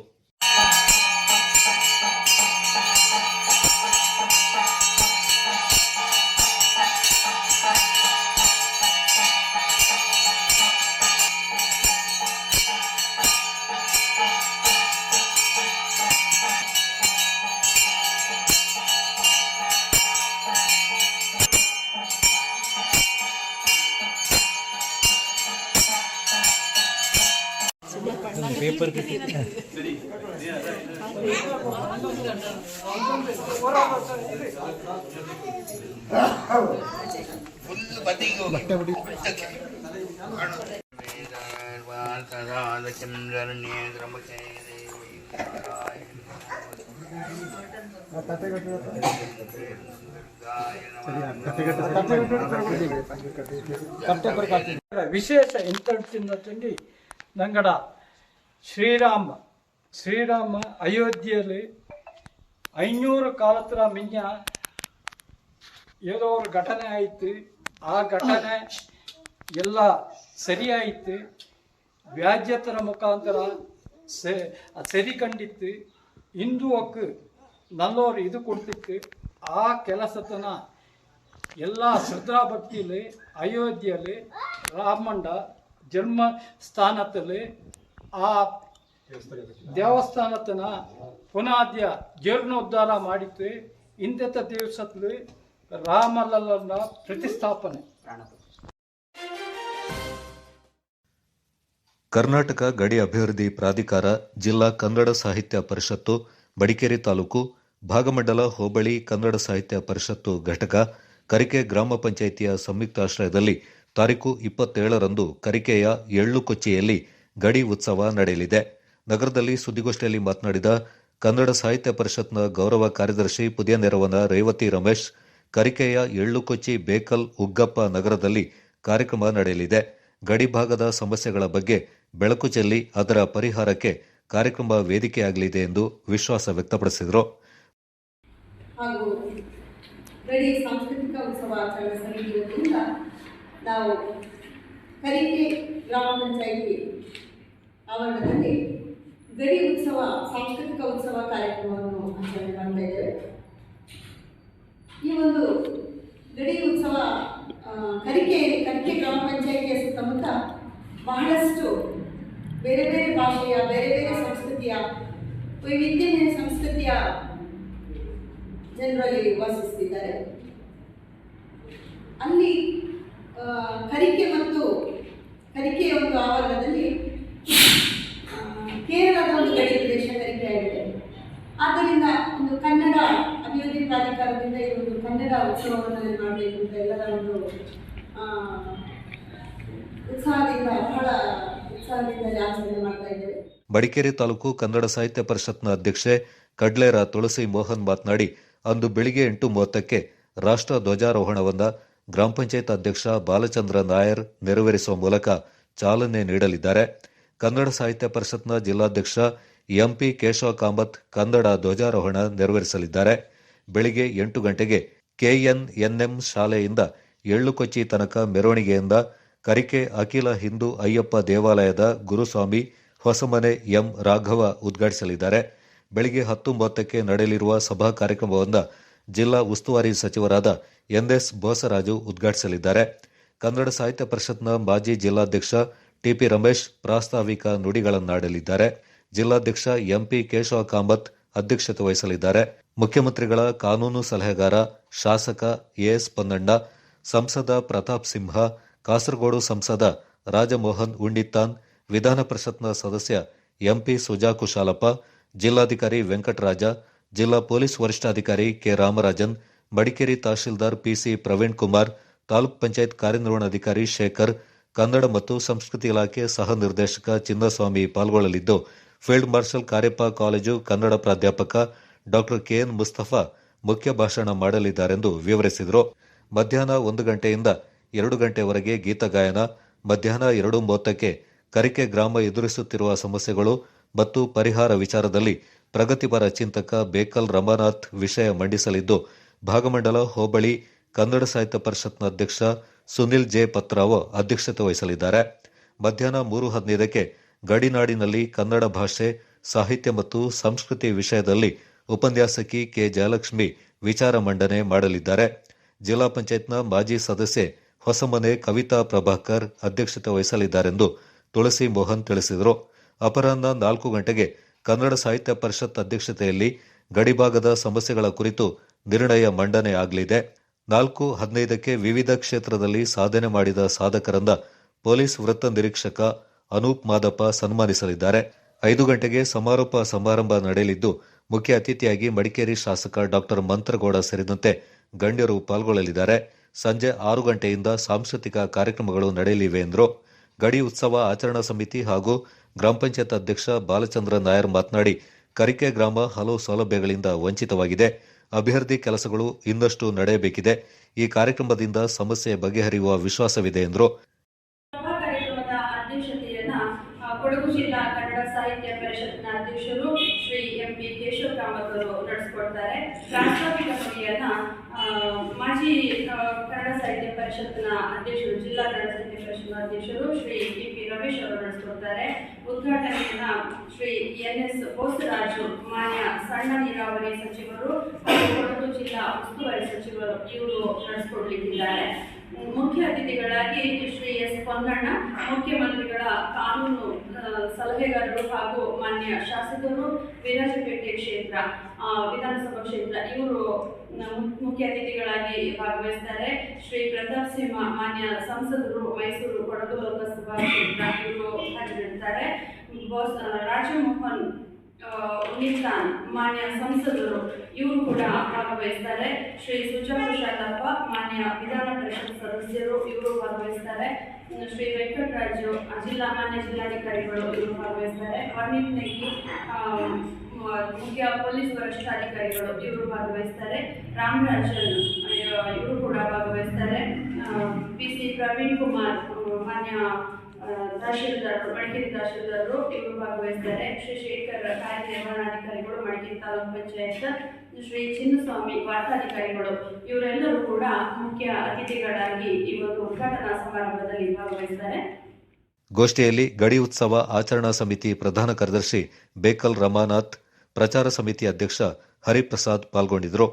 [SPEAKER 10] ಪೇಪರ್
[SPEAKER 9] ವಿಶೇಷ ಇಂತಂಡಿ ನಂಗಡ ಶ್ರೀರಾಮ ಅಯೋಧ್ಯೆಯಲ್ಲಿ 500 ಕಾಲತ್ರ ಮಿಂಜ ஏதோ ஒரு ಘಟನೆ ಆಯಿತು. ಆ ಘಟನೆ ಎಲ್ಲ ಸರಿಯಾಯಿತು. ವ್ಯಾಜ್ಯತರ ಮುಖಾಂತರ ಸರಿ ಕಂಡಿತ್ತು. ಹಿಂದುವಕ್ಕೆ ನಲ್ಲೋರು ಇದು ಕೊಡ್ತಿತ್ತು. ಆ ಕೆಲಸತನ ಎಲ್ಲ ಶ್ರದ್ಧಾ ಭಕ್ತಿಯಲ್ಲಿ ಅಯೋಧ್ಯೆಯಲ್ಲಿ ರಾಮಂಡ ಜನ್ಮ ಸ್ಥಾನದಲ್ಲಿ ಆ ದೇವಸ್ಥಾನತನ ಪುನಾದ್ಯ ಜೀರ್ಣೋದ್ಧಾರ ಮಾಡಿತ್ತು. ಇಂಥ ದಿವಸದಲ್ಲಿ ರಾಮಲಲ್ಲನ ಪ್ರತಿಷ್ಠಾಪನೆ.
[SPEAKER 2] ಕರ್ನಾಟಕ ಗಡಿ ಅಭಿವೃದ್ಧಿ ಪ್ರಾಧಿಕಾರ, ಜಿಲ್ಲಾ ಕನ್ನಡ ಸಾಹಿತ್ಯ ಪರಿಷತ್ತು, ಮಡಿಕೇರಿ ತಾಲೂಕು, ಭಾಗಮಂಡಲ ಹೋಬಳಿ ಕನ್ನಡ ಸಾಹಿತ್ಯ ಪರಿಷತ್ತು ಘಟಕ, ಕರಿಕೆ ಗ್ರಾಮ ಪಂಚಾಯಿತಿಯ ಸಂಯುಕ್ತಾಶ್ರಯದಲ್ಲಿ ತಾರೀಖು 27ರಂದು ಕರಿಕೆಯ ಎಳ್ಳುಕೊಚ್ಚಿಯಲ್ಲಿ ಗಡಿ ಉತ್ಸವ ನಡೆಯಲಿದೆ. ನಗರದಲ್ಲಿ ಸುದ್ದಿಗೋಷ್ಠಿಯಲ್ಲಿ ಮಾತನಾಡಿದ ಕನ್ನಡ ಸಾಹಿತ್ಯ ಪರಿಷತ್ನ ಗೌರವ ಕಾರ್ಯದರ್ಶಿ ಪುದಿಯನೆರವನ ರೇವತಿ ರಮೇಶ್, ಕರಿಕೆಯ ಎಳ್ಳುಕೊಚ್ಚಿ ಬೇಕಲ್ ಉಗ್ಗಪ್ಪ ನಗರದಲ್ಲಿ ಕಾರ್ಯಕ್ರಮ ನಡೆಯಲಿದೆ. ಗಡಿ ಭಾಗದ ಸಮಸ್ಯೆಗಳ ಬಗ್ಗೆ ಬೆಳಕು ಚೆಲ್ಲಿ ಅದರ ಪರಿಹಾರಕ್ಕೆ ಕಾರ್ಯಕ್ರಮ ವೇದಿಕೆಯಾಗಲಿದೆ ಎಂದು ವಿಶ್ವಾಸ ವ್ಯಕ್ತಪಡಿಸಿದರು.
[SPEAKER 22] ಹಾಗೂ ಗಡಿ ಸಾಂಸ್ಕೃತಿಕ ಉತ್ಸವ ಆಚರಣೆ ಸಮಿತಿಯಿಂದ ನಾವು ಕರಿಕೆ ಗ್ರಾಮ ಪಂಚಾಯಿತಿ ಆವರಣದಲ್ಲಿ ಗಡಿ ಉತ್ಸವ ಸಾಂಸ್ಕೃತಿಕ ಉತ್ಸವ ಕಾರ್ಯಕ್ರಮವನ್ನು ಆಚರಣೆ ಮಾಡ್ತಾ ಇದ್ದೇವೆ. ಈ ಒಂದು ಗಡಿ ಉತ್ಸವ ಕರಿಕೆ ಗ್ರಾಮ ಪಂಚಾಯಿತಿಯ ಸುತ್ತಮುತ್ತ ಬಹಳಷ್ಟು ಬೇರೆ ಬೇರೆ ಭಾಷೆಯ, ಬೇರೆ ಬೇರೆ ಸಂಸ್ಕೃತಿಯ, ವೈವಿಧ್ಯಮಯ ಸಂಸ್ಕೃತಿಯ ಜನರಲ್ಲಿ ವಾಸಿಸುತ್ತಿದ್ದಾರೆ. ಅಲ್ಲಿ ಕರಿಕೆಯ ಒಂದು ಆವರಣದಲ್ಲಿ ಕೇರಳದ ಒಂದು ಗಡಿ ಪ್ರದೇಶ ಕರಿಕೆಯಾಗಿದೆ. ಆದ್ದರಿಂದ ಒಂದು ಕನ್ನಡ ಅಭಿವೃದ್ಧಿ ಪ್ರಾಧಿಕಾರದಿಂದ ಈ ಒಂದು ಕನ್ನಡ ಉತ್ಸವವನ್ನು ಮಾಡಬೇಕು ಅಂತ ಎಲ್ಲರ ಒಂದು ಬಹಳ ಉತ್ಸಾಹದಿಂದ ಆಚರಣೆ ಮಾಡ್ತಾ ಇದ್ದೇವೆ.
[SPEAKER 2] ಮಡಿಕೇರಿ ತಾಲೂಕು ಕನ್ನಡ ಸಾಹಿತ್ಯ ಪರಿಷತ್ನ ಅಧ್ಯಕ್ಷೆ ಕಡ್ಲೇರ ತುಳಸಿ ಮೋಹನ್ ಮಾತನಾಡಿ, ಅಂದು ಬೆಳಿಗ್ಗೆ 8:30ಕ್ಕೆ ರಾಷ್ಟ್ರ ಧ್ವಜಾರೋಹಣವನ್ನು ಗ್ರಾಮ ಪಂಚಾಯತ್ ಅಧ್ಯಕ್ಷ ಬಾಲಚಂದ್ರ ನಾಯರ್ ನೆರವೇರಿಸುವ ಮೂಲಕ ಚಾಲನೆ ನೀಡಲಿದ್ದಾರೆ. ಕನ್ನಡ ಸಾಹಿತ್ಯ ಪರಿಷತ್ನ ಜಿಲ್ಲಾಧ್ಯಕ್ಷ ಎಂಪಿ ಕೇಶವ ಕಾಮತ್ ಕನ್ನಡ ಧ್ವಜಾರೋಹಣ ನೆರವೇರಿಸಲಿದ್ದಾರೆ. ಬೆಳಿಗ್ಗೆ 8 ಗಂಟೆಗೆ ಕೆಎನ್ಎನ್ಎಂ ಶಾಲೆಯಿಂದ ಎಳ್ಳುಕೊಚ್ಚಿ ತನಕ ಮೆರವಣಿಗೆಯಿಂದ ಕರಿಕೆ ಅಖಿಲ ಹಿಂದೂ ಅಯ್ಯಪ್ಪ ದೇವಾಲಯದ ಗುರುಸ್ವಾಮಿ ಹೊಸಮನೆ ಎಂ ರಾಘವ ಉದ್ಘಾಟಿಸಲಿದ್ದಾರೆ. ಬೆಳಿಗ್ಗೆ 10:30ಕ್ಕೆ ನಡೆಯಲಿರುವ ಸಭಾ ಕಾರ್ಯಕ್ರಮವನ್ನು ಜಿಲ್ಲಾ ಉಸ್ತುವಾರಿ ಸಚಿವರಾದ ಎನ್ಎಸ್ ಬೋಸರಾಜು ಉದ್ಘಾಟಿಸಲಿದ್ದಾರೆ. ಕನ್ನಡ ಸಾಹಿತ್ಯ ಪರಿಷತ್ನ ಮಾಜಿ ಜಿಲ್ಲಾಧ್ಯಕ್ಷ ಟಿಪಿ ರಮೇಶ್ ಪ್ರಾಸ್ತಾವಿಕ ನುಡಿಗಳನ್ನಾಡಲಿದ್ದಾರೆ. ಜಿಲ್ಲಾಧ್ಯಕ್ಷ ಎಂಪಿ ಕೇಶವ ಕಾಮತ್ ಅಧ್ಯಕ್ಷತೆ ವಹಿಸಲಿದ್ದಾರೆ. ಮುಖ್ಯಮಂತ್ರಿಗಳ ಕಾನೂನು ಸಲಹೆಗಾರ ಶಾಸಕ ಎಎಸ್ ಪೊನ್ನಣ್ಣ, ಸಂಸದ ಪ್ರತಾಪ್ ಸಿಂಹ, ಕಾಸರಗೋಡು ಸಂಸದ ರಾಜಮೋಹನ್ ಉಂಡಿತ್ತಾನ್, ವಿಧಾನ ಪರಿಷತ್ನ ಸದಸ್ಯ ಎಂಪಿ ಸುಜಾ ಕುಶಾಲಪ್ಪ, ಜಿಲ್ಲಾಧಿಕಾರಿ ವೆಂಕಟರಾಜ, ಜಿಲ್ಲಾ ಪೊಲೀಸ್ ವರಿಷ್ಠಾಧಿಕಾರಿ ಕೆ ರಾಮರಾಜನ್, ಮಡಿಕೇರಿ ತಹಶೀಲ್ದಾರ್ ಪಿಸಿ ಪ್ರವೀಣ್ ಕುಮಾರ್, ತಾಲೂಕ್ ಪಂಚಾಯತ್ ಕಾರ್ಯನಿರ್ವಹಣಾಧಿಕಾರಿ ಶೇಖರ್, ಕನ್ನಡ ಮತ್ತು ಸಂಸ್ಕೃತಿ ಇಲಾಖೆ ಸಹ ನಿರ್ದೇಶಕ ಚಿನ್ನಸ್ವಾಮಿ ಪಾಲ್ಗೊಳ್ಳಲಿದ್ದು, field marshal Cariappa college Kannada ಪ್ರಾಧ್ಯಾಪಕ ಡಾ ಕೆಎನ್ ಮುಸ್ತಫಾ ಮುಖ್ಯ ಭಾಷಣ ಮಾಡಲಿದ್ದಾರೆಂದು ವಿವರಿಸಿದರು. ಮಧ್ಯಾಹ್ನ 1 ಗಂಟೆಯಿಂದ 2 ಗಂಟೆವರೆಗೆ ಗೀತಗಾಯನ, ಮಧ್ಯಾಹ್ನ 2:30ಕ್ಕೆ ಕರಿಕೆ ಗ್ರಾಮ ಎದುರಿಸುತ್ತಿರುವ ಸಮಸ್ಯೆಗಳು ಮತ್ತು ಪರಿಹಾರ ವಿಚಾರದಲ್ಲಿ ಪ್ರಗತಿಪರ ಚಿಂತಕ ಬೇಕಲ್ ರಮಾನಾಥ್ ವಿಷಯ ಮಂಡಿಸಲಿದ್ದು, ಭಾಗಮಂಡಲ ಹೋಬಳಿ ಕನ್ನಡ ಸಾಹಿತ್ಯ ಪರಿಷತ್ನ ಅಧ್ಯಕ್ಷ ಸುನಿಲ್ ಜೆ ಪತ್ರಾವ್ ಅಧ್ಯಕ್ಷತೆ ವಹಿಸಲಿದ್ದಾರೆ. ಮಧ್ಯಾಹ್ನ 3:15ಕ್ಕೆ ಗಡಿನಾಡಿನಲ್ಲಿ ಕನ್ನಡ ಭಾಷೆ, ಸಾಹಿತ್ಯ ಮತ್ತು ಸಂಸ್ಕೃತಿ ವಿಷಯದಲ್ಲಿ ಉಪನ್ಯಾಸಕಿ ಕೆ ಜಯಲಕ್ಷ್ಮಿ ವಿಚಾರ ಮಂಡನೆ ಮಾಡಲಿದ್ದಾರೆ. ಜಿಲ್ಲಾ ಪಂಚಾಯತ್ನ ಮಾಜಿ ಸದಸ್ಯೆ ಹೊಸಮನೆ ಕವಿತಾ ಪ್ರಭಾಕರ್ ಅಧ್ಯಕ್ಷತೆ ವಹಿಸಲಿದ್ದಾರೆಂದು ತುಳಸಿ ಮೋಹನ್ ತಿಳಿಸಿದರು. ಅಪರಾಹ್ನ 4 ಗಂಟೆಗೆ ಕನ್ನಡ ಸಾಹಿತ್ಯ ಪರಿಷತ್ ಅಧ್ಯಕ್ಷತೆಯಲ್ಲಿ ಗಡಿಭಾಗದ ಸಮಸ್ಯೆಗಳ ಕುರಿತು ನಿರ್ಣಯ ಮಂಡನೆ ಆಗಲಿದೆ. 4:15ಕ್ಕೆ ವಿವಿಧ ಕ್ಷೇತ್ರದಲ್ಲಿ ಸಾಧನೆ ಮಾಡಿದ ಸಾಧಕರನ್ನ ಪೊಲೀಸ್ ವೃತ್ತ ನಿರೀಕ್ಷಕ ಅನೂಪ್ ಮಾದಪ್ಪ ಸನ್ಮಾನಿಸಲಿದ್ದಾರೆ. 5 ಗಂಟೆಗೆ ಸಮಾರೋಪ ಸಮಾರಂಭ ನಡೆಯಲಿದ್ದು, ಮುಖ್ಯ ಅತಿಥಿಯಾಗಿ ಮಡಿಕೇರಿ ಶಾಸಕ ಡಾ ಮಂತ್ರಗೌಡ ಸೇರಿದಂತೆ ಗಣ್ಯರು ಪಾಲ್ಗೊಳ್ಳಲಿದ್ದಾರೆ. ಸಂಜೆ 6 ಗಂಟೆಯಿಂದ ಸಾಂಸ್ಕೃತಿಕ ಕಾರ್ಯಕ್ರಮಗಳು ನಡೆಯಲಿವೆ ಎಂದರು. ಗಡಿ ಉತ್ಸವ ಆಚರಣಾ ಸಮಿತಿ ಹಾಗೂ ಗ್ರಾಮ ಪಂಚಾಯತ್ ಅಧ್ಯಕ್ಷ ಬಾಲಚಂದ್ರ ನಾಯರ್ ಮಾತನಾಡಿ, ಕರಿಕೆ ಗ್ರಾಮ ಹಲವು ಸೌಲಭ್ಯಗಳಿಂದ ವಂಚಿತವಾಗಿದೆ. ಅಭಿವೃದ್ಧಿ ಕೆಲಸಗಳು ಇನ್ನಷ್ಟು ನಡೆಯಬೇಕಿದೆ. ಈ ಕಾರ್ಯಕ್ರಮದಿಂದ ಸಮಸ್ಯೆ ಬಗೆಹರಿಯುವ ವಿಶ್ವಾಸವಿದೆ ಎಂದರು.
[SPEAKER 22] ಕಾರ್ಯಕ್ರಮದ ಅಧ್ಯಕ್ಷತೆಯನ್ನ ಕೊಡಗು ಜಿಲ್ಲಾ ಕನ್ನಡ ಸಾಹಿತ್ಯ ಪರಿಷತ್ನ ಅಧ್ಯಕ್ಷರು ಶ್ರೀ ಎಂ.ಪಿ. ಕೇಶವ ಕಾಮತ್ ಅವರು ನಡೆಸಿಕೊಡ್ತಾರೆ. ಪ್ರಾಸ್ತಾವಿಕ ನುಡಿಯನ್ನ ಮಾಜಿ ಕನ್ನಡ ಸಾಹಿತ್ಯ ಪರಿಷತ್ನ ಅಧ್ಯಕ್ಷರು, ಜಿಲ್ಲಾ ಕನ್ನಡ ಸಾಹಿತ್ಯ ಪರಿಷತ್ನ ಅಧ್ಯಕ್ಷರು ಶ್ರೀ ಟಿ.ಪಿ. ರಮೇಶ್ ಅವರು ನಡೆಸಿಕೊಡ್ತಾರೆ. ಉದ್ಘಾಟನೆಯನ್ನ ಶ್ರೀ ಎನ್.ಎಸ್. ಬೋಸರಾಜು, ಮಾನ್ಯ ಸಣ್ಣ ನೀರಾವರಿ ಸಚಿವರು ಹಾಗೂ ಕೊಡಗು ಜಿಲ್ಲಾ ಉಸ್ತುವಾರಿ ಸಚಿವರು ಇವರು ನಡೆಸಿಕೊಡಲಿದ್ದಾರೆ. ಮುಖ್ಯ ಅತಿಥಿಗಳಾಗಿ ಶ್ರೀ ಎಸ್. ಪೊನ್ನಣ್ಣ, ಮುಖ್ಯಮಂತ್ರಿಗಳ ಕಾನೂನು ಸಲಹೆಗಾರರು ಹಾಗೂ ಮಾನ್ಯ ಶಾಸಕರು, ವಿರಾಜಪೇಟೆ ಕ್ಷೇತ್ರ ವಿಧಾನಸಭಾ ಕ್ಷೇತ್ರ ಇವರು ಮುಖ್ಯ ಅತಿಥಿಗಳಾಗಿ ಭಾಗವಹಿಸ್ತಾರೆ. ಶ್ರೀ ಪ್ರತಾಪ್ ಸಿಂಹ, ಮಾನ್ಯ ಸಂಸದರು, ಮೈಸೂರು ಕೊಡಗು ಲೋಕಸಭಾ ಕ್ಷೇತ್ರ ಇವರು ಹಾಜರಿರ್ತಾರೆ. ರಾಜಮೋಹನ್ ಉನ್ನಿತಾನ್, ಮಾನ್ಯ ಸಂಸದರು ಇವರು ಕೂಡ ಭಾಗವಹಿಸ್ತಾರೆ. ಶ್ರೀ ಸುಜಾತ ಶಾಲಪ್ಪ, ಮಾನ್ಯ ವಿಧಾನ ಪರಿಷತ್ ಸದಸ್ಯರು ಇವರು ಭಾಗವಹಿಸ್ತಾರೆ. ಶ್ರೀ ವೆಂಕಟರಾಜು, ಮಾನ್ಯ ಜಿಲ್ಲಾಧಿಕಾರಿಗಳು ಇವರು ಭಾಗವಹಿಸ್ತಾರೆ. ವರ್ಣಿತ್ ನೆಗ್ಗಿ, ಮುಖ್ಯ ಪೊಲೀಸ್ ವರಿಷ್ಠಾಧಿಕಾರಿಗಳು ಇವರು ಭಾಗವಹಿಸ್ತಾರೆ. ರಾಮರಾಜನ್ ಇವರು ಕೂಡ ಭಾಗವಹಿಸ್ತಾರೆ. ಪಿ.ಸಿ. ಪ್ರವೀಣ್ ಕುಮಾರ್, ಮಾನ್ಯ ತಹಶೀಲ್ದಾರರು, ಮಡಿಕೇರಿ ತಹಶೀಲ್ದಾರರು ಇವರು ಭಾಗವಹಿಸ್ತಾರೆ. ಶ್ರೀ ಶೇಖರ್, ಕಾರ್ಯನಿರ್ವಹಣಾಧಿಕಾರಿಗಳು, ಮಡಿಕೇರಿ ತಾಲೂಕು ಪಂಚಾಯತ್. ಶ್ರೀ ಚಿನ್ನಸ್ವಾಮಿ, ವಾರ್ತಾಧಿಕಾರಿಗಳು ಇವರೆಲ್ಲರೂ ಕೂಡ ಮುಖ್ಯ ಅತಿಥಿಗಳಾಗಿ ಈ ಒಂದು ಉದ್ಘಾಟನಾ ಸಮಾರಂಭದಲ್ಲಿ ಭಾಗವಹಿಸ್ತಾರೆ.
[SPEAKER 2] ಗೋಷ್ಠಿಯಲ್ಲಿ ಗಡಿ ಉತ್ಸವ ಆಚರಣಾ ಸಮಿತಿ ಪ್ರಧಾನ ಕಾರ್ಯದರ್ಶಿ ಬೇಕಲ್ ರಮಾನಾಥ್, ಪ್ರಚಾರ ಸಮಿತಿ ಅಧ್ಯಕ್ಷ ಹರಿಪ್ರಸಾದ್ ಪಾಲ್ಗೊಂಡಿದ್ದರು.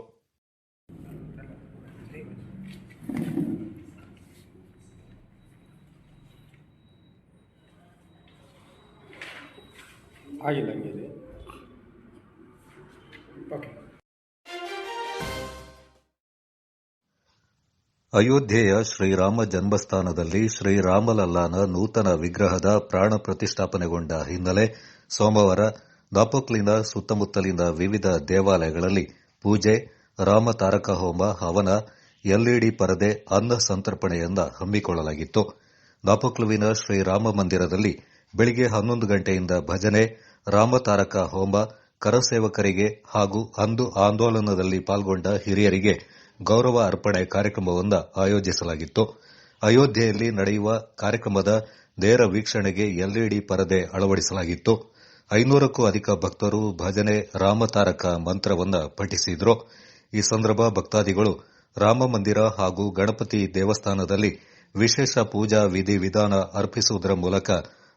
[SPEAKER 2] ಅಯೋಧ್ಯೆಯ ಶ್ರೀರಾಮ ಜನ್ಮಸ್ಥಾನದಲ್ಲಿ ಶ್ರೀರಾಮಲಲ್ಲಾನ ನೂತನ ವಿಗ್ರಹದ ಪ್ರಾಣ ಪ್ರತಿಷ್ಠಾಪನೆಗೊಂಡ ಹಿನ್ನೆಲೆ ಸೋಮವಾರ ದಾಪೋಕ್ಲಿನ ಸುತ್ತಮುತ್ತಲಿನ ವಿವಿಧ ದೇವಾಲಯಗಳಲ್ಲಿ ಪೂಜೆ, ರಾಮ ತಾರಕ ಹೋಮ, ಹವನ, ಎಲ್ಇಡಿ ಪರದೆ, ಅನ್ನ ಸಂತರ್ಪಣೆಯನ್ನ ಹಮ್ಮಿಕೊಳ್ಳಲಾಗಿತ್ತು. ದಾಪೋಕ್ಲುವಿನ ಶ್ರೀರಾಮ ಮಂದಿರದಲ್ಲಿ ಬೆಳಿಗ್ಗೆ 11 ಗಂಟೆಯಿಂದ ಭಜನೆ, ರಾಮತಾರಕ ಹೋಮ, ಕರಸೇವಕರಿಗೆ ಹಾಗೂ ಅಂದು ಆಂದೋಲನದಲ್ಲಿ ಪಾಲ್ಗೊಂಡ ಹಿರಿಯರಿಗೆ ಗೌರವ ಅರ್ಪಣೆ ಕಾರ್ಯಕ್ರಮವನ್ನು ಆಯೋಜಿಸಲಾಗಿತ್ತು. ಅಯೋಧ್ಯೆಯಲ್ಲಿ ನಡೆಯುವ ಕಾರ್ಯಕ್ರಮದ ನೇರ ವೀಕ್ಷಣೆಗೆ ಎಲ್ಇಡಿ ಪರದೆ ಅಳವಡಿಸಲಾಗಿತ್ತು. 500ಕ್ಕೂ ಅಧಿಕ ಭಕ್ತರು ಭಜನೆ, ರಾಮತಾರಕ ಮಂತ್ರವನ್ನು ಪಠಿಸಿದರು. ಈ ಸಂದರ್ಭ ಭಕ್ತಾದಿಗಳು ರಾಮ ಮಂದಿರ ಹಾಗೂ ಗಣಪತಿ ದೇವಸ್ಥಾನದಲ್ಲಿ ವಿಶೇಷ ಪೂಜಾ ವಿಧಿವಿಧಾನ ಅರ್ಪಿಸುವುದರ ಮೂಲಕ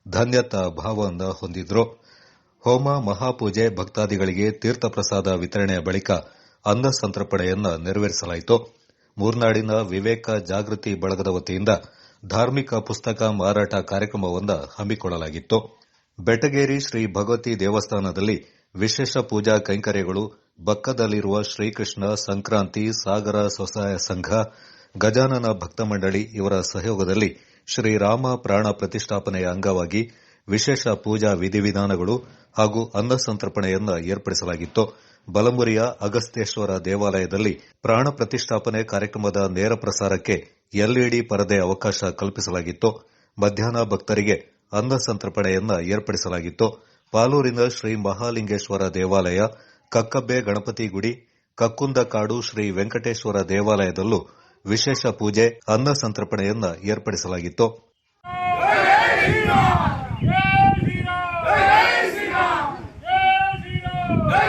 [SPEAKER 2] ಧನ್ಯತಾ ಭಾವವನ್ನು ಹೊಂದಿದ್ರು. ಹೋಮ, ಮಹಾಪೂಜೆ, ಭಕ್ತಾದಿಗಳಿಗೆ ತೀರ್ಥಪ್ರಸಾದ ವಿತರಣೆಯ ಬಳಿಕ ಅನ್ನ ಸಂತರ್ಪಣೆಯನ್ನು ನೆರವೇರಿಸಲಾಯಿತು. ಮೂರ್ನಾಡಿನ ವಿವೇಕ ಜಾಗೃತಿ ಬಳಗದ ವತಿಯಿಂದ ಧಾರ್ಮಿಕ ಪುಸ್ತಕ ಮಾರಾಟ ಕಾರ್ಯಕ್ರಮವನ್ನು ಹಮ್ಮಿಕೊಳ್ಳಲಾಗಿತ್ತು. ಬೆಟಗೇರಿ ಶ್ರೀ ಭಗವತಿ ದೇವಸ್ಥಾನದಲ್ಲಿ ವಿಶೇಷ ಪೂಜಾ ಕೈಂಕರ್ಯಗಳು, ಬಕ್ಕದಲ್ಲಿರುವ ಶ್ರೀಕೃಷ್ಣ ಸಂಕ್ರಾಂತಿ ಸಾಗರ ಸ್ವಸಹಾಯ ಸಂಘ, ಗಜಾನನ ಭಕ್ತ ಮಂಡಳಿ ಇವರ ಸಹಯೋಗದಲ್ಲಿ ಶ್ರೀರಾಮ ಪ್ರಾಣ ಪ್ರತಿಷ್ಠಾಪನೆಯ ಅಂಗವಾಗಿ ವಿಶೇಷ ಪೂಜಾ ವಿಧಿವಿಧಾನಗಳು ಹಾಗೂ ಅನ್ನ ಸಂತರ್ಪಣೆಯನ್ನು ಏರ್ಪಡಿಸಲಾಗಿತ್ತು. ಬಲಮುರಿಯ ಅಗಸ್ತ್ಯೇಶ್ವರ ದೇವಾಲಯದಲ್ಲಿ ಪ್ರಾಣ ಪ್ರತಿಷ್ಠಾಪನೆ ಕಾರ್ಯಕ್ರಮದ ನೇರ ಪ್ರಸಾರಕ್ಕೆ ಎಲ್ಇಡಿ ಪರದೆ ಅವಕಾಶ ಕಲ್ಪಿಸಲಾಗಿತ್ತು. ಮಧ್ಯಾಹ್ನ ಭಕ್ತರಿಗೆ ಅನ್ನ ಸಂತರ್ಪಣೆಯನ್ನು ಏರ್ಪಡಿಸಲಾಗಿತ್ತು. ಪಾಲೂರಿನ ಶ್ರೀ ಮಹಾಲಿಂಗೇಶ್ವರ ದೇವಾಲಯ, ಕಕ್ಕಬ್ಬೆ ಗಣಪತಿ ಗುಡಿ, ಕಕ್ಕುಂದಕಾಡು ಶ್ರೀ ವೆಂಕಟೇಶ್ವರ ದೇವಾಲಯದಲ್ಲೂ ವಿಶೇಷ ಪೂಜೆ, ಅನ್ನ ಸಂತರ್ಪಣೆಯನ್ನು ಏರ್ಪಡಿಸಲಾಗಿತ್ತು.
[SPEAKER 5] ಜೈ